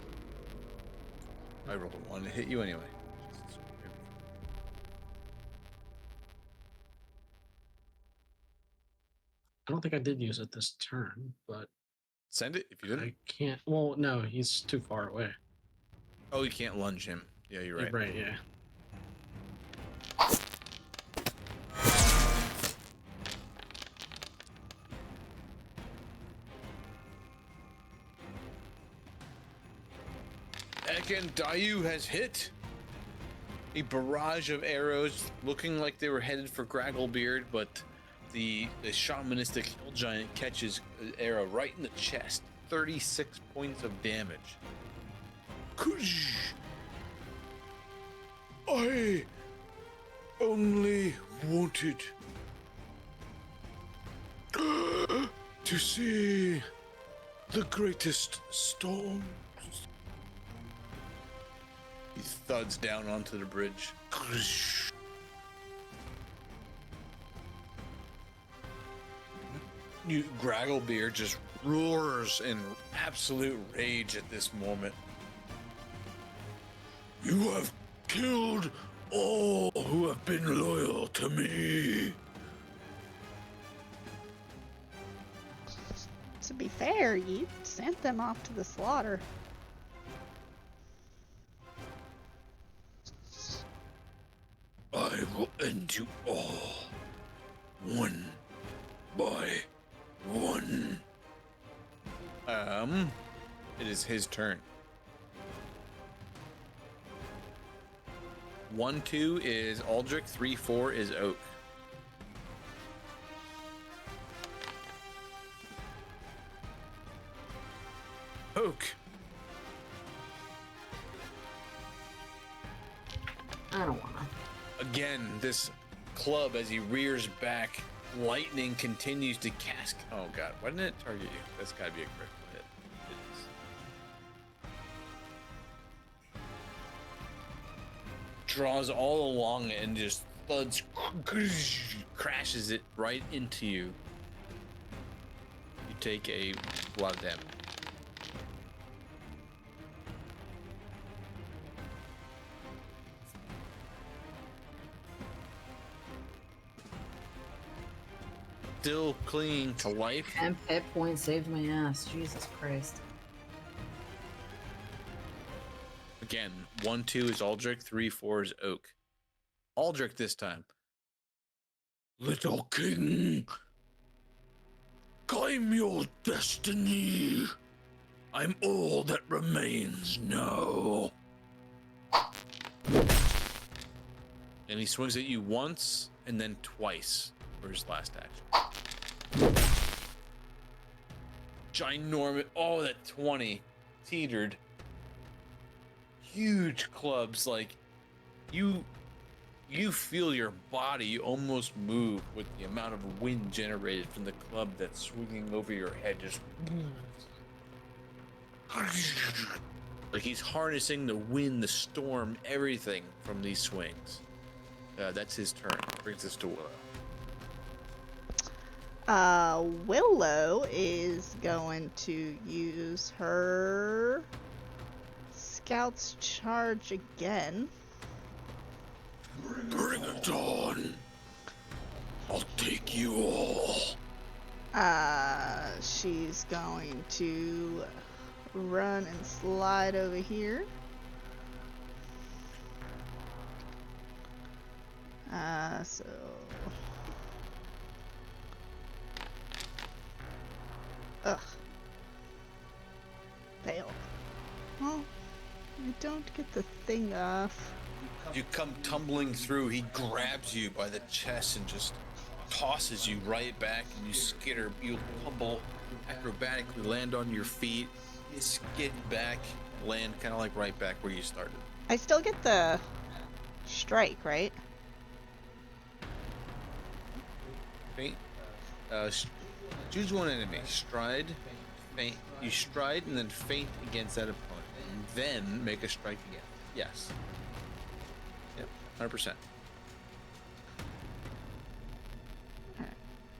I rolled a 1 to hit you anyway. I don't think I did use it this turn, but Send it if you didn't. I can't. Well, no, he's too far away. Oh, you can't lunge him. Yeah, you're right. Right, yeah. Again, Dayu has hit. A barrage of arrows looking like they were headed for Gragglebeard, but the shamanistic hill giant catches an arrow right in the chest. 36 points of damage. Kush! I only wanted to see the greatest storm. He thuds down onto the bridge. Gragglebeard just roars in absolute rage at this moment. You have killed all who have been loyal to me. To be fair, you sent them off to the slaughter. I will end you all, one by one. It is his turn. 1-2 is Aldrich, 3-4 is Oak. Oak. I don't wanna. Again, this club, as he rears back, lightning continues to cast. Oh god, why didn't it target you? That's gotta be a critical hit. It is. Draws all along and just thuds, crashes it right into you. You take a lot of damage. Still clinging to life. 10 hit points saved my ass. Jesus Christ. Again, 1-2 is Aldrich, 3-4 is Oak. Aldrich this time. Little king, claim your destiny. I'm all that remains now. And he swings at you once and then twice for his last action. Ginormous. Oh, that 20 teetered. Huge clubs. Like, you feel your body almost move with the amount of wind generated from the club that's swinging over your head. Just like he's harnessing the wind, the storm, everything from these swings. That's his turn. Brings us to Willow. Willow is going to use her Scout's charge again. Bring it on. I'll take you all. She's going to run and slide over here. So ugh. Fail. Well, I don't get the thing off. You come tumbling through. He grabs you by the chest and just tosses you right back, and you skitter. You tumble acrobatically, land on your feet, skid back, land kind of like right back where you started. I still get the strike, right? Feint. Choose one enemy. Stride, feint. You stride and then feint against that opponent, and then make a strike again. Yes. Yep. 100%.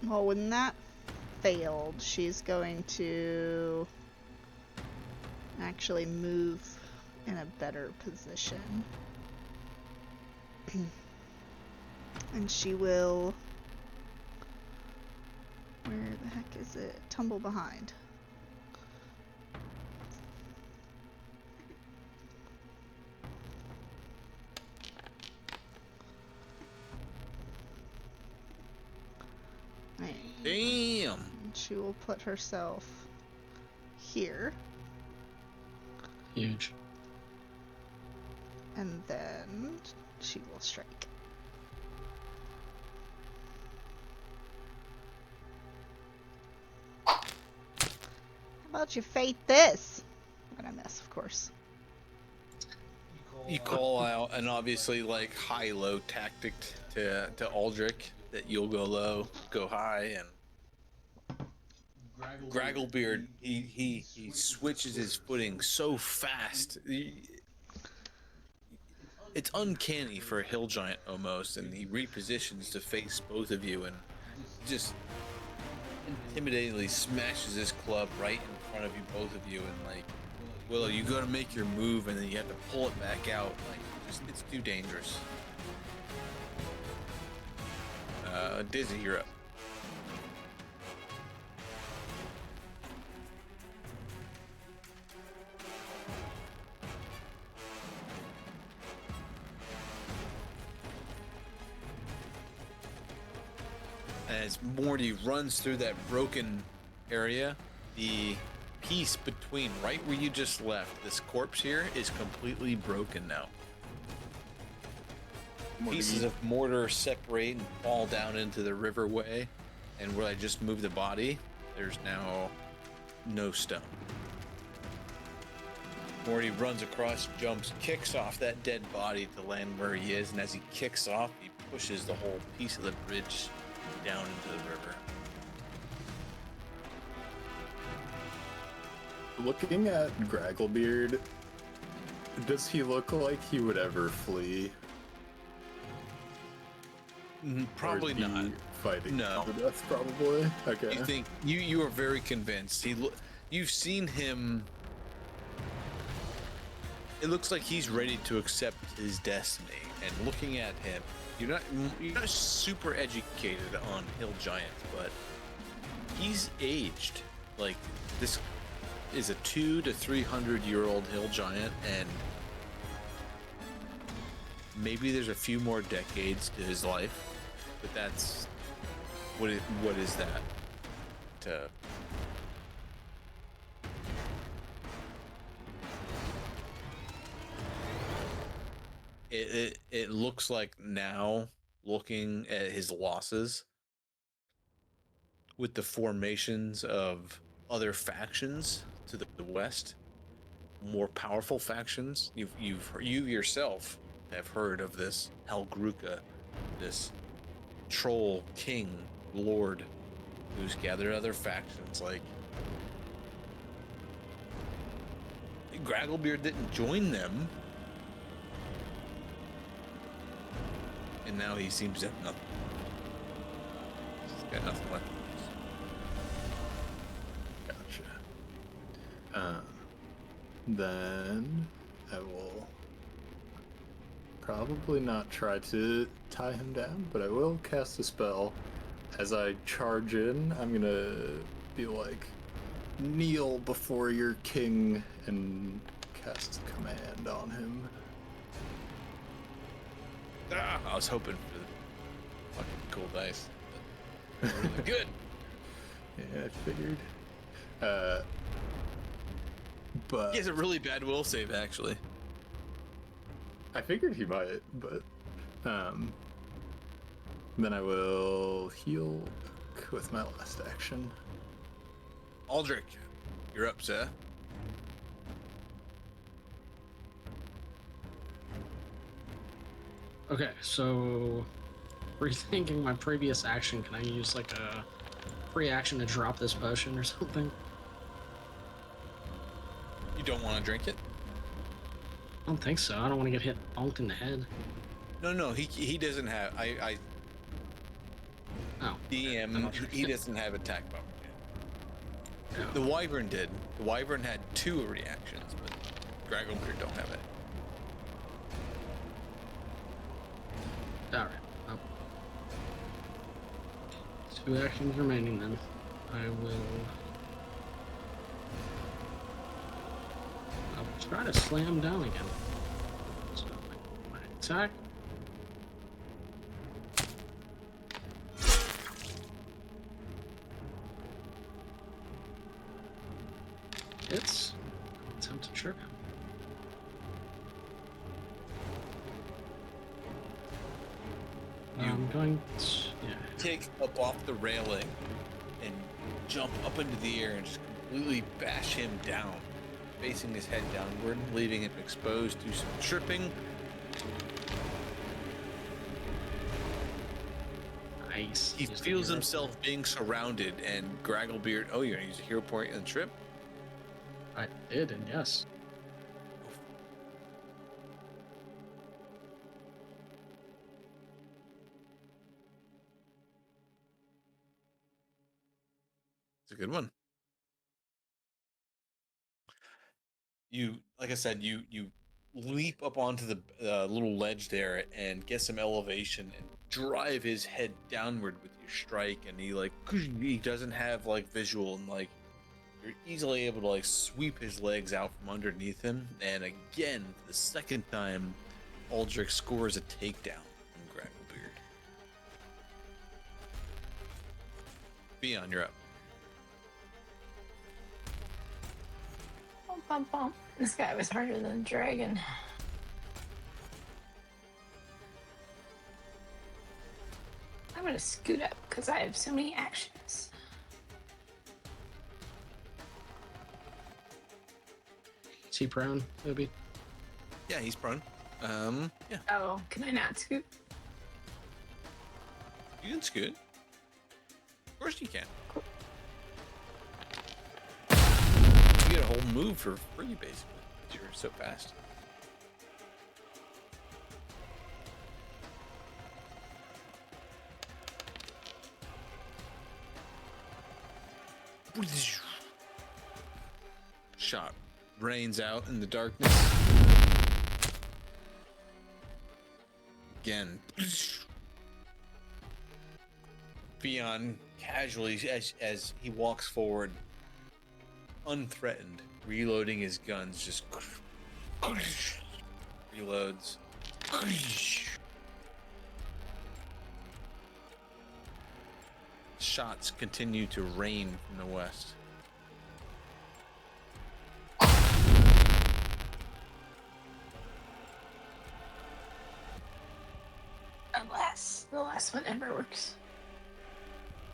Well, when that failed, she's going to actually move in a better position. And she will... Where the heck is it? Tumble behind. Damn. And she will put herself here. Huge. And then she will strike. How about you fate this? I'm gonna miss, of course. You call out an obviously like high-low tactic to Aldrich that you'll go low, go high, and Gragglebeard he switches his footing so fast. It's uncanny for a hill giant almost, and he repositions to face both of you and just intimidatingly smashes his club right in front of you, both of you, and like Willow, you go to make your move and then you have to pull it back out. Like, it's too dangerous. Dizzy, you're up. As Morty runs through that broken area, the piece between right where you just left, this corpse here, is completely broken now. Pieces of mortar separate and fall down into the riverway, and where I just moved the body, there's now no stone. Morty runs across, jumps, kicks off that dead body to land where he is, and as he kicks off, he pushes the whole piece of the bridge down into the river. Looking at Gragglebeard, does he look like he would ever flee? Probably Or is he not. Fighting No. to the death, probably. Okay. You think you are very convinced. You've seen him. It looks like he's ready to accept his destiny. And looking at him, you're not super educated on hill giants, but he's aged. Like, this is a 200 to 300-year-old hill giant, and maybe there's a few more decades to his life, but that's what is that to it looks like now, looking at his losses with the formations of other factions to the west, more powerful factions. You yourself have heard of this Helgruka, this troll king lord who's gathered other factions. Like, Gragglebeard didn't join them, and now he seems to have nothing. He's got nothing left. Gotcha. Then I will probably not try to tie him down, but I will cast a spell. As I charge in, I'm gonna be like, kneel before your king, and cast command on him. I was hoping for the fucking cool dice. But really good. Yeah, I figured. But He has a really bad will save, actually. I figured he might, but then I will heal with my last action. Aldrich, you're up, sir. Okay, so rethinking my previous action, can I use like a free action to drop this potion or something? You don't want to drink it? I don't think so. I don't want to get hit bonked in the head. No, he doesn't have. Oh. DM, he doesn't have attack bump. No. The Wyvern did. The Wyvern had 2 reactions, but Gragglebeard don't have it. Alright. Oh. 2 actions remaining then. I will try to slam down again. So my attack. Hits. Attempt to trip him. I'm going to, yeah. Take up off the railing and jump up into the air and just completely bash him down, facing his head downward, leaving him exposed to some tripping. Nice. He Used a feels hero himself point. being surrounded, and Gragglebeard. Oh, you're gonna use a hero point and trip? I did, and yes. It's a good one. You, like I said, you leap up onto the little ledge there and get some elevation and drive his head downward with your strike, and he doesn't have like visual, and like you're easily able to like sweep his legs out from underneath him, and again for the second time Aldrich scores a takedown from Gragglebeard. Beon, you're up. Bum, bum, bum. This guy was harder than a dragon. I'm gonna scoot up because I have so many actions. Is he prone, Obi? Yeah, he's prone. Yeah, Oh, can I not scoot? you can scoot. Of course you can. You get a whole move for free, basically. You're so fast. Shot rains out in the darkness. Again. Beon casually, as he walks forward, unthreatened, reloading his guns, just reloads. Shots continue to rain from the west. Unless the last one ever works.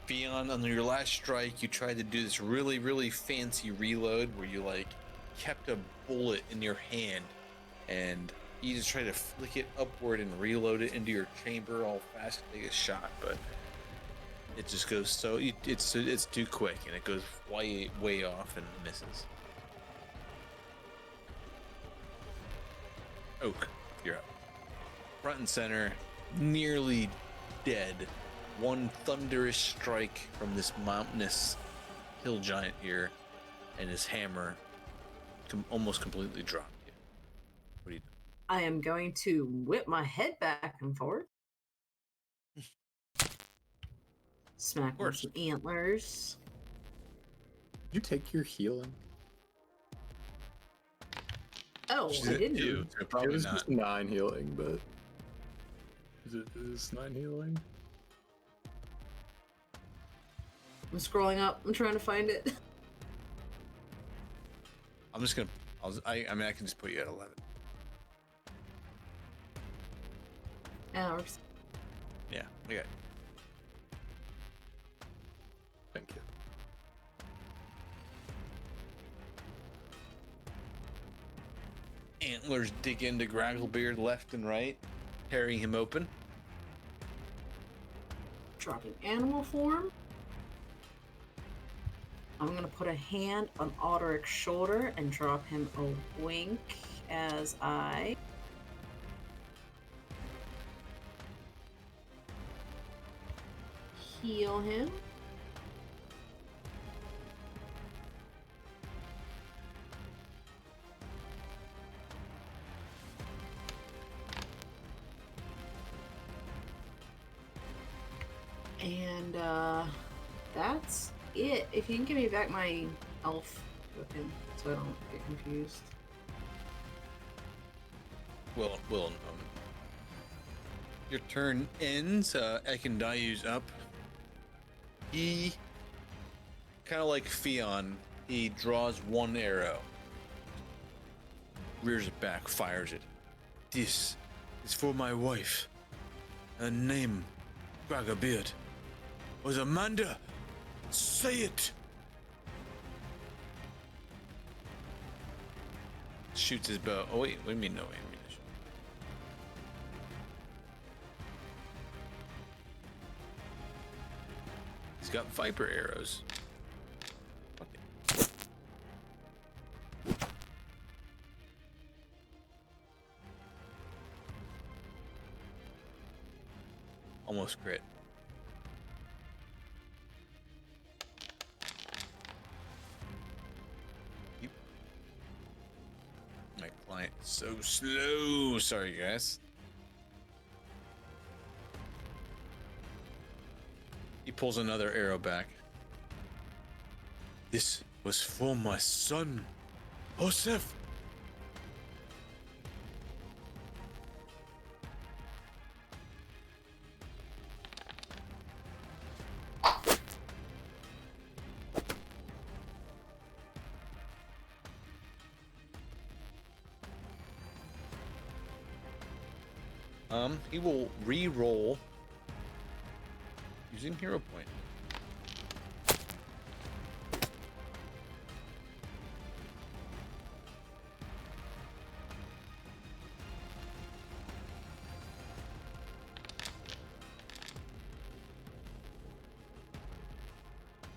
Beon, on your last strike, you tried to do this really, really fancy reload where you like kept a bullet in your hand and you just try to flick it upward and reload it into your chamber all fast to take a shot, but it just goes so it's too quick and it goes way off and misses. Oak, you're up. Front and center, nearly dead. One thunderous strike from this mountainous hill giant here, and his hammer almost completely dropped you. What do you do? I am going to whip my head back and forth. Smack with some antlers. You take your healing. Oh, She's I at didn't. 2, so It probably was not. just 9 healing, but is this 9 healing? I'm scrolling up. I'm trying to find it. I'm just gonna. I mean, I can just put you at 11. Hours. Yeah, okay. Thank you. Antlers dig into Gragglebeard left and right, tearing him open. Dropping animal form. I'm gonna put a hand on Alderic's shoulder and drop him a wink as I heal him. And that's it. If you can give me back my elf weapon so I don't get confused. Well, your turn ends. Ekandayu's up. He, kind of like Fion, he draws one arrow, rears it back, fires it. This is for my wife. Her name, Gragglebeard, was Amanda. Say it. Shoots his bow. Oh wait, what do you mean no ammunition? He's got viper arrows. Okay. Almost crit. My client is so slow. Sorry, guys. He pulls another arrow back. This was for my son, Joseph. He will re-roll using hero point.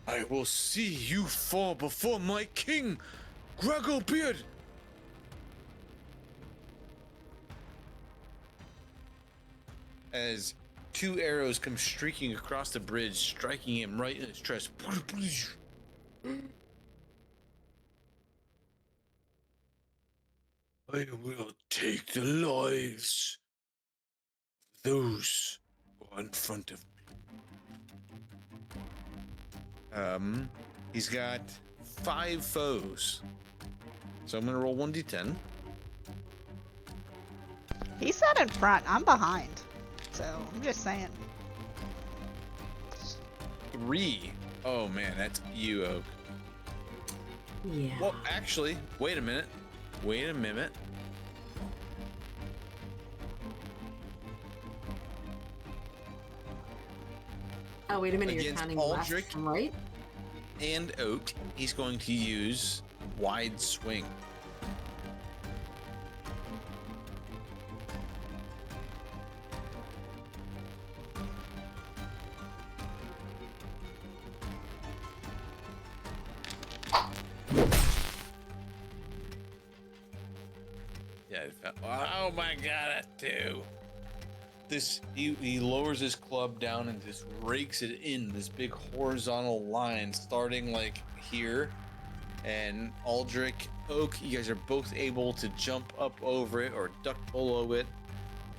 I will see you fall before my king, Gragglebeard. As two arrows come streaking across the bridge, striking him right in his chest. I will take the lives of those who are in front of me. He's got 5 foes. So I'm gonna roll 1d10. He sat in front. I'm behind. So I'm just saying. 3. Oh man, that's you, Oak. Yeah. Well, actually, wait a minute. Wait a minute. Oh, wait a minute. You're Against counting Aldrich. left and right? And Oak, he's going to use wide swing. Yeah, oh my god, that's 2. He lowers his club down and just rakes it in this big horizontal line, starting like here. And Aldrich, Oak, you guys are both able to jump up over it or duck below it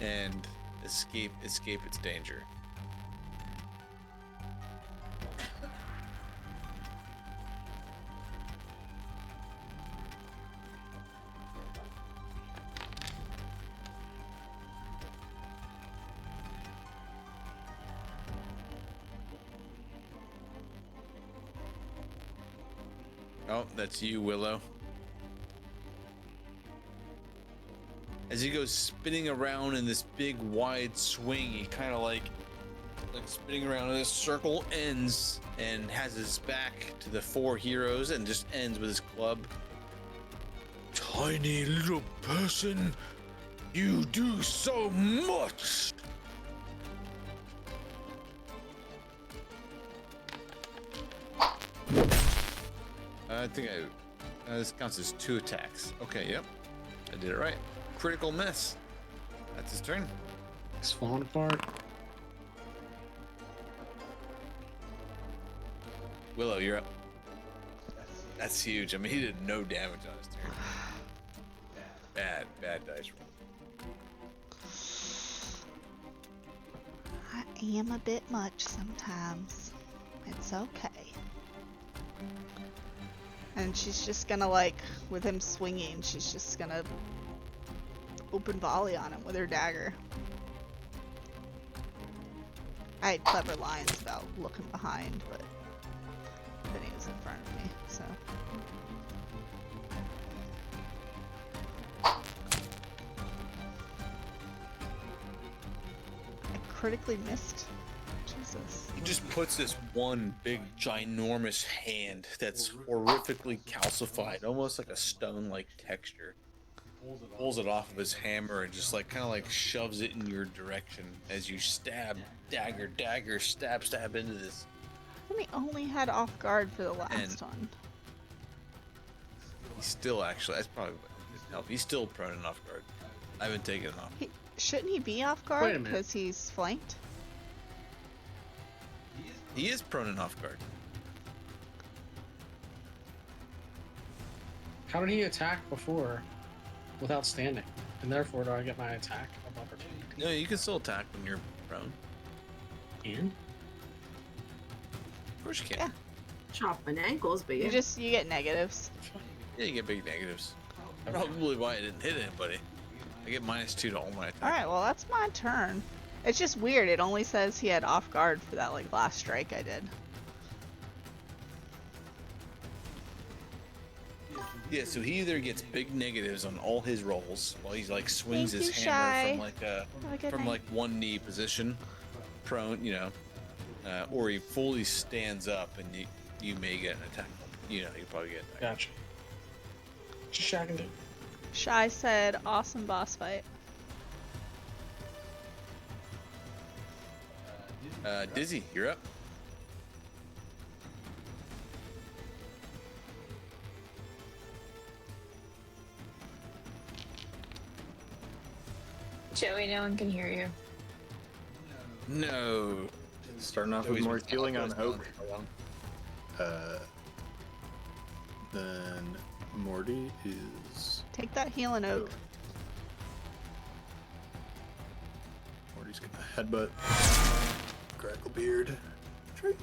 and escape its danger. Oh, that's you, Willow. As he goes spinning around in this big wide swing, he kind of like spinning around in this circle, ends and has his back to the 4 heroes and just ends with his club. Tiny little person, you do so much. I think this counts as 2 attacks. Okay, yep. I did it right. Critical miss. That's his turn. It's falling apart. Willow, you're up. That's huge. I mean, he did no damage on his turn. Bad dice roll. I am a bit much sometimes. It's okay. And she's just gonna, like, with him swinging, she's just gonna open volley on him with her dagger. I had clever lines about looking behind, but then he was in front of me, so. I critically missed. Jesus. He just puts this one big, ginormous hand that's horrifically calcified, almost like a stone-like texture. Pulls it off of his hammer and just like kind of like shoves it in your direction as you stab, dagger, stab into this. And he only had off guard for the last one. He's still actually, that's probably what didn't help. He's still prone and off guard. I haven't taken it off. Shouldn't he be off Wait a guard minute. because he's flanked? He is prone and off guard. How did he attack before? without standing, and therefore do I get my attack of opportunity? No, you can still attack when you're prone. And Of course you can. Yeah. Chopping ankles, but yeah. You get negatives. Yeah, you get big negatives. Probably why I didn't hit anybody. I get -2 to all my attacks. Alright, well that's my turn. It's just weird, it only says he had off guard for that like last strike I did. Yeah, so he either gets big negatives on all his rolls while he like swings Thank his you, hammer Shy. from like a Have a good from night. like one knee position, prone, you know, or he fully stands up and you may get an attack. You know, you probably get an attack. gotcha. Just shacking it. Shy said awesome boss fight. Dizzy, you're up. Joey, no one can hear you. No. Starting off with Joey's more been healing on teleporting Oak. for how long? Then Morty is. Take that healing oak. Morty's gonna headbutt. Gracklebeard. Trench.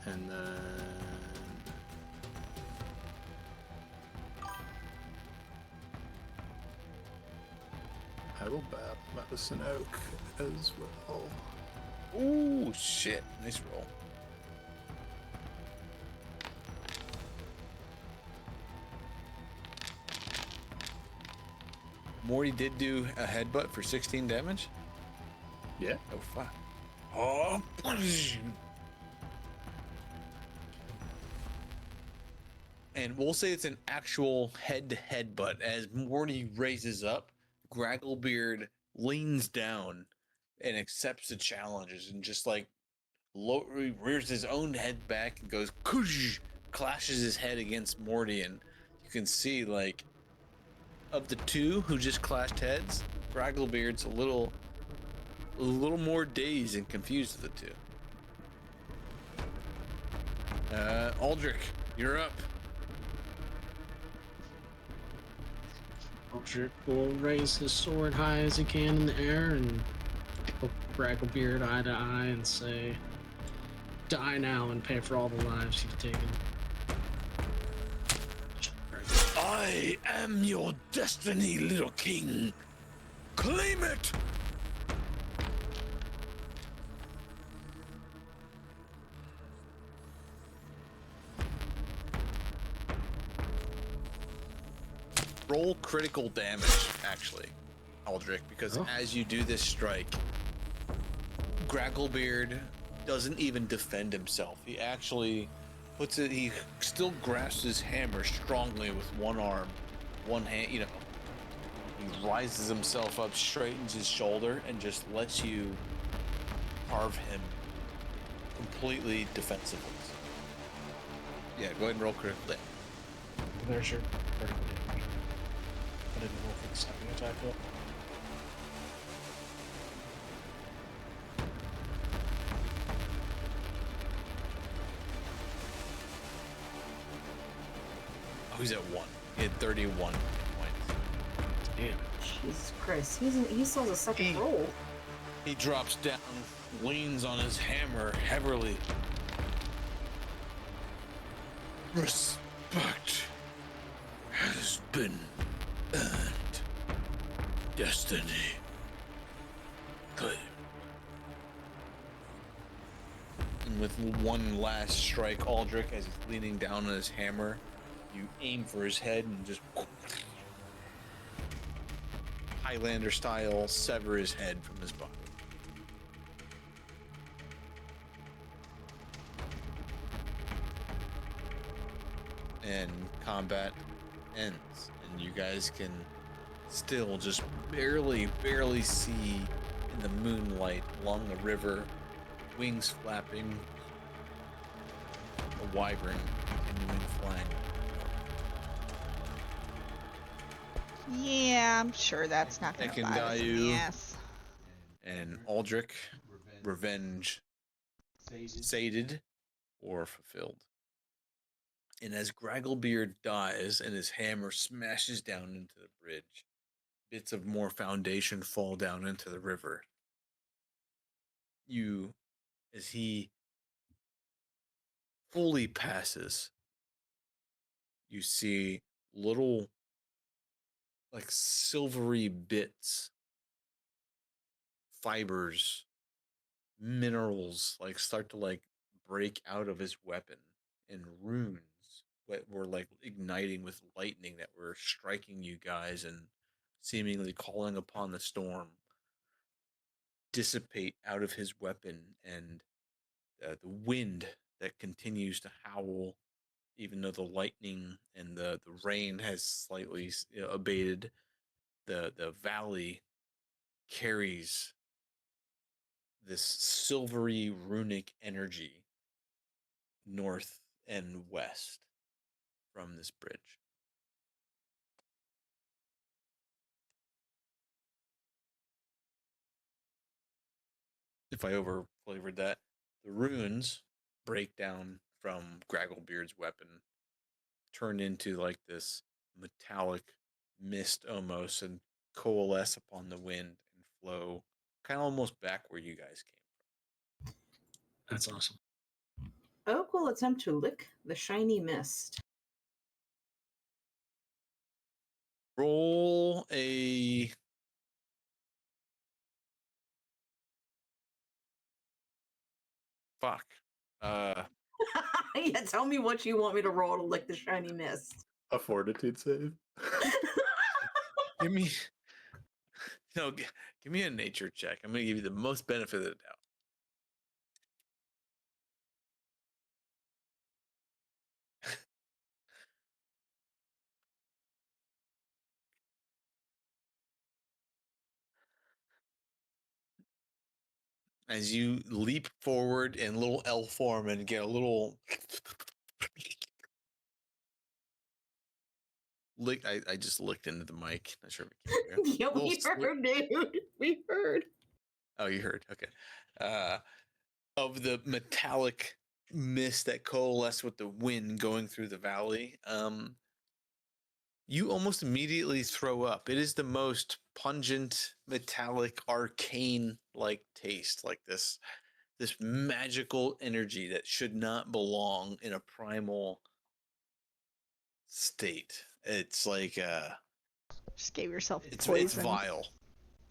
And then I will bat Medicine Oak as well. Ooh, shit. Nice roll. Morty did do a headbutt for 16 damage. Yeah. Oh, fuck. Oh, and we'll say it's an actual head-to-head butt. As Morty raises up, Gragglebeard leans down and accepts the challenges and just like rears his own head back and goes koosh, clashes his head against Morty, and you can see like of the two who just clashed heads, Gragglebeard's a little more dazed and confused of the two. Aldrich, you're up. Aldrich will raise his sword high as he can in the air and look Gragglebeard eye to eye and say, "Die now and pay for all the lives you've taken." I am your destiny, little king. Claim it! Roll critical damage, actually, Aldrich, because as you do this strike, Gragglebeard doesn't even defend himself. He actually puts it, he still grasps his hammer strongly with one arm, one hand, you know. He rises himself up, straightens his shoulder, and just lets you carve him completely defensively. Yeah, go ahead and roll critical damage. There's your critical damage. I didn't roll for the second attack yet. Oh, he's at 1. He had 31 points. Damn. Jesus Christ, he still has a second roll. He drops down, leans on his hammer heavily. Respect has been earned. Destiny. Claim. And with one last strike, Aldrich, as he's leaning down on his hammer, you aim for his head and just Highlander style sever his head from his body. And combat ends, and you guys can still just barely see in the moonlight along the river, wings flapping, a wyvern continuing flying. Yeah, I'm sure that's not gonna Second bite us in the Dayu. ass. and Aldrich, revenge sated or fulfilled. And as Gragglebeard dies and his hammer smashes down into the bridge, bits of more foundation fall down into the river. As he fully passes, you see little, like, silvery bits, fibers, minerals, like, start to, like, break out of his weapon, and runes that were, like, igniting with lightning that were striking you guys and seemingly calling upon the storm dissipate out of his weapon, and the wind that continues to howl, even though the lightning and the rain has slightly abated. The valley carries this silvery runic energy north and west from this bridge. If I over flavored that, the runes break down from Gragglebeard's weapon, turn into like this metallic mist almost, and coalesce upon the wind and flow kind of almost back where you guys came That's awesome. Oak will attempt to lick the shiny mist. from. Roll a fuck. Yeah, tell me what you want me to roll to lick the shiny mist. A fortitude save. Give me no. Give me a nature check. I'm gonna give you the most benefit of the doubt. As you leap forward in little L form and get a little lick. I just licked into the mic. Not sure if it came through. Yeah, we Little heard, dude. We heard. Oh, you heard. Okay. Of the metallic mist that coalesced with the wind going through the valley, you almost immediately throw up. It is the most pungent, metallic, arcane-like taste, like this magical energy that should not belong in a primal state. It's like Just gave yourself it's poison. vile.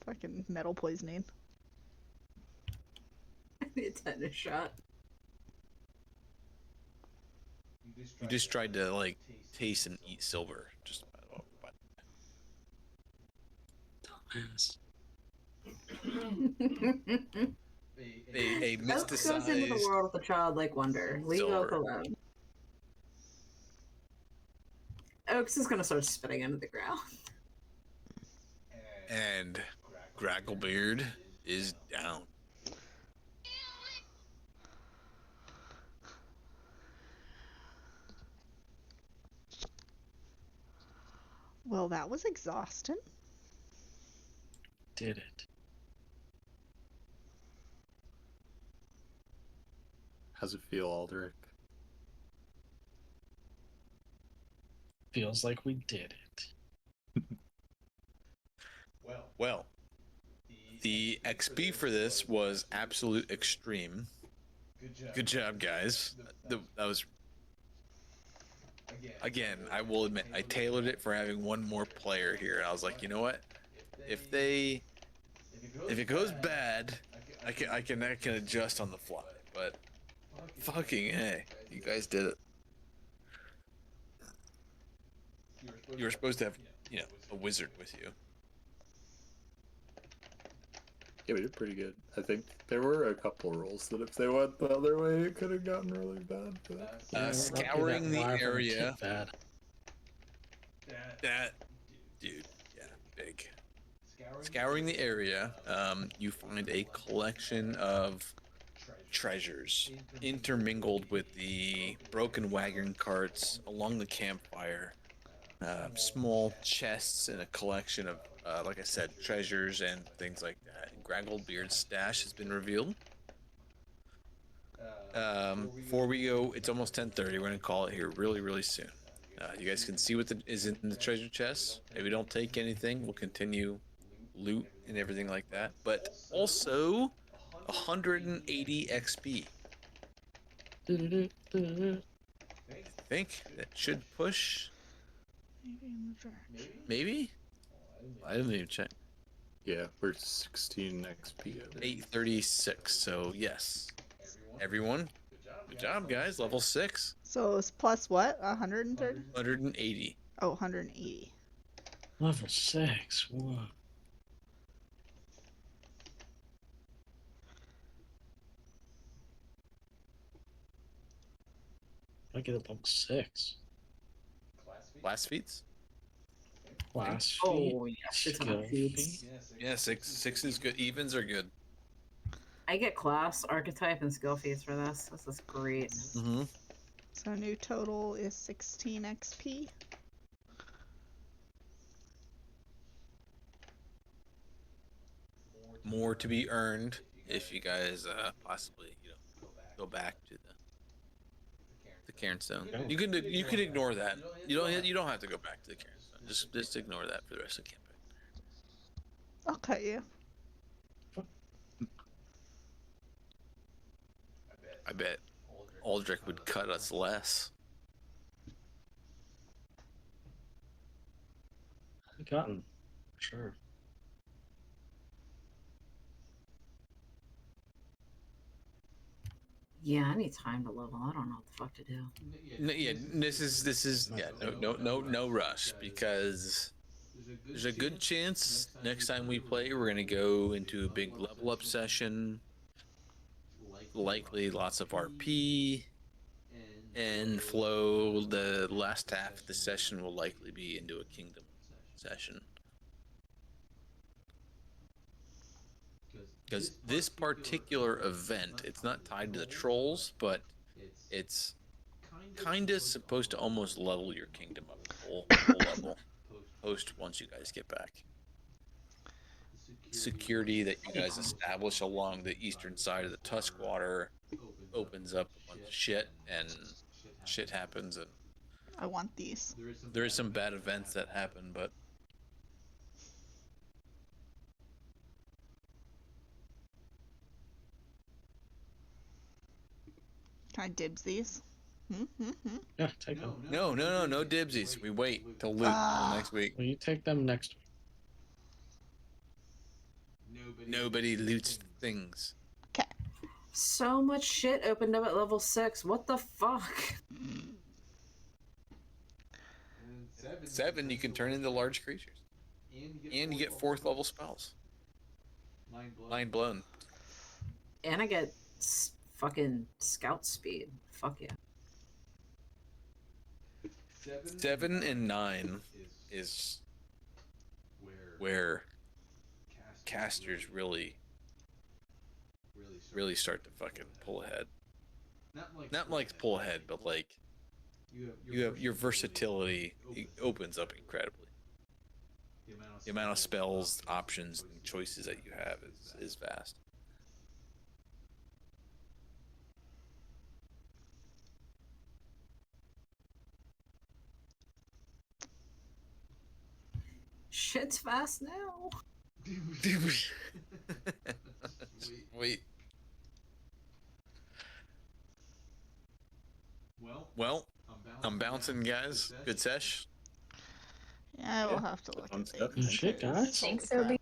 Fucking metal poisoning. It's a tetanus shot. You just tried to like taste and eat silver. Just Dumbass. a Oak goes into the mysticized world with a childlike wonder. Leave Oak silver. alone. Oak's is gonna start spitting into the ground. And Gragglebeard is down. Well, that was exhausting. Did it. How's it feel, Aldrich? Feels like we did it. Well, the XP for this was absolute extreme. Good job, guys. That was. Again, I will admit, I tailored it for having one more player here. And I was like, you know what? If it goes bad, I can adjust on the fly. But fucking hey, you guys did it. You were supposed to have, a wizard with you. Yeah, we did pretty good. I think there were a couple rolls that if they went the other way, it could have gotten really bad. But... Yeah, Scouring the wyvern area. kicked bad. That dude, yeah, big. Scouring the area, you find a collection of treasures intermingled with the broken wagon carts along the campfire. small chests and a collection of, like I said, treasures and things like that. And Gragglebeard's stash has been revealed. Before we go, it's almost 10:30. We're gonna call it here really, really soon. You guys can see what is in the treasure chest. If we don't take anything, we'll continue loot and everything like that. But also, 180 XP. Do-do-do-do-do. I think that should push. Maybe in the direction. Maybe? I didn't even check. Yeah, we're 16 XP. 836. So yes, everyone. Good job, guys. Level 6. So it's plus what? 130? 180. Oh, 180. Level 6. Whoa. I get a level 6. Blast feats? Class Oh, feat, yes, it's skill on feats. feat. Yeah, six is good. Evens are good. I get class, archetype, and skill feats for this. This is great. Mm-hmm. So new total is 16 XP. More to be earned if you guys possibly go back to the Cairnstone. Oh. You can ignore that. You don't have to go back to the Cairnstone. Just ignore that for the rest of the campaign. I'll cut you. I bet Aldrich would cut us less. Gotten. Sure. Yeah, I need time to level. I don't know what the fuck to do. No, yeah, this is yeah, no rush because there's a good chance next time we play we're gonna go into a big level up session. Likely lots of RP and flow. The last half of the session will likely be into a kingdom session. Because this particular event, it's not tied to the trolls, but it's kind of supposed to almost level your kingdom up a full level post once you guys get back. Security that you guys establish along the eastern side of the Tuskwater opens up a bunch of shit, and shit happens, and I want these. there is some bad events that happen, but Can I dibs these? Yeah, take them. no dibsies. We wait till loot till next week. Well, you take them next week. Nobody loots things. Okay. So much shit opened up at level 6. What the fuck? 7, you can turn into large creatures, and you get 4th level spells. Mind blown. And I get fucking scout speed. Fuck yeah. 7 and 9 is where casters really start to fucking pull ahead. Not like pull ahead, but like you have your versatility opens up incredibly. The amount of spells, options, and choices that you have is vast. Shit's fast now. Wait. Well, I'm bouncing, guys. Good sesh. Yeah, we'll Yeah. have to look Fun at stuff. things. Good shit, guys. Thanks, Holy Obi.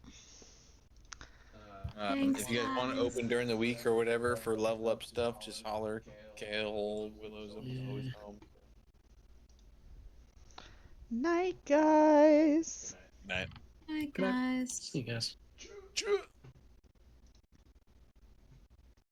crap. Thanks, If you guys want to guys. open during the week or whatever for level up stuff, just holler. Kale, Willow's always Yeah. home. Night, guys. Night. Hi, Good night. guys. See you guys. Choo.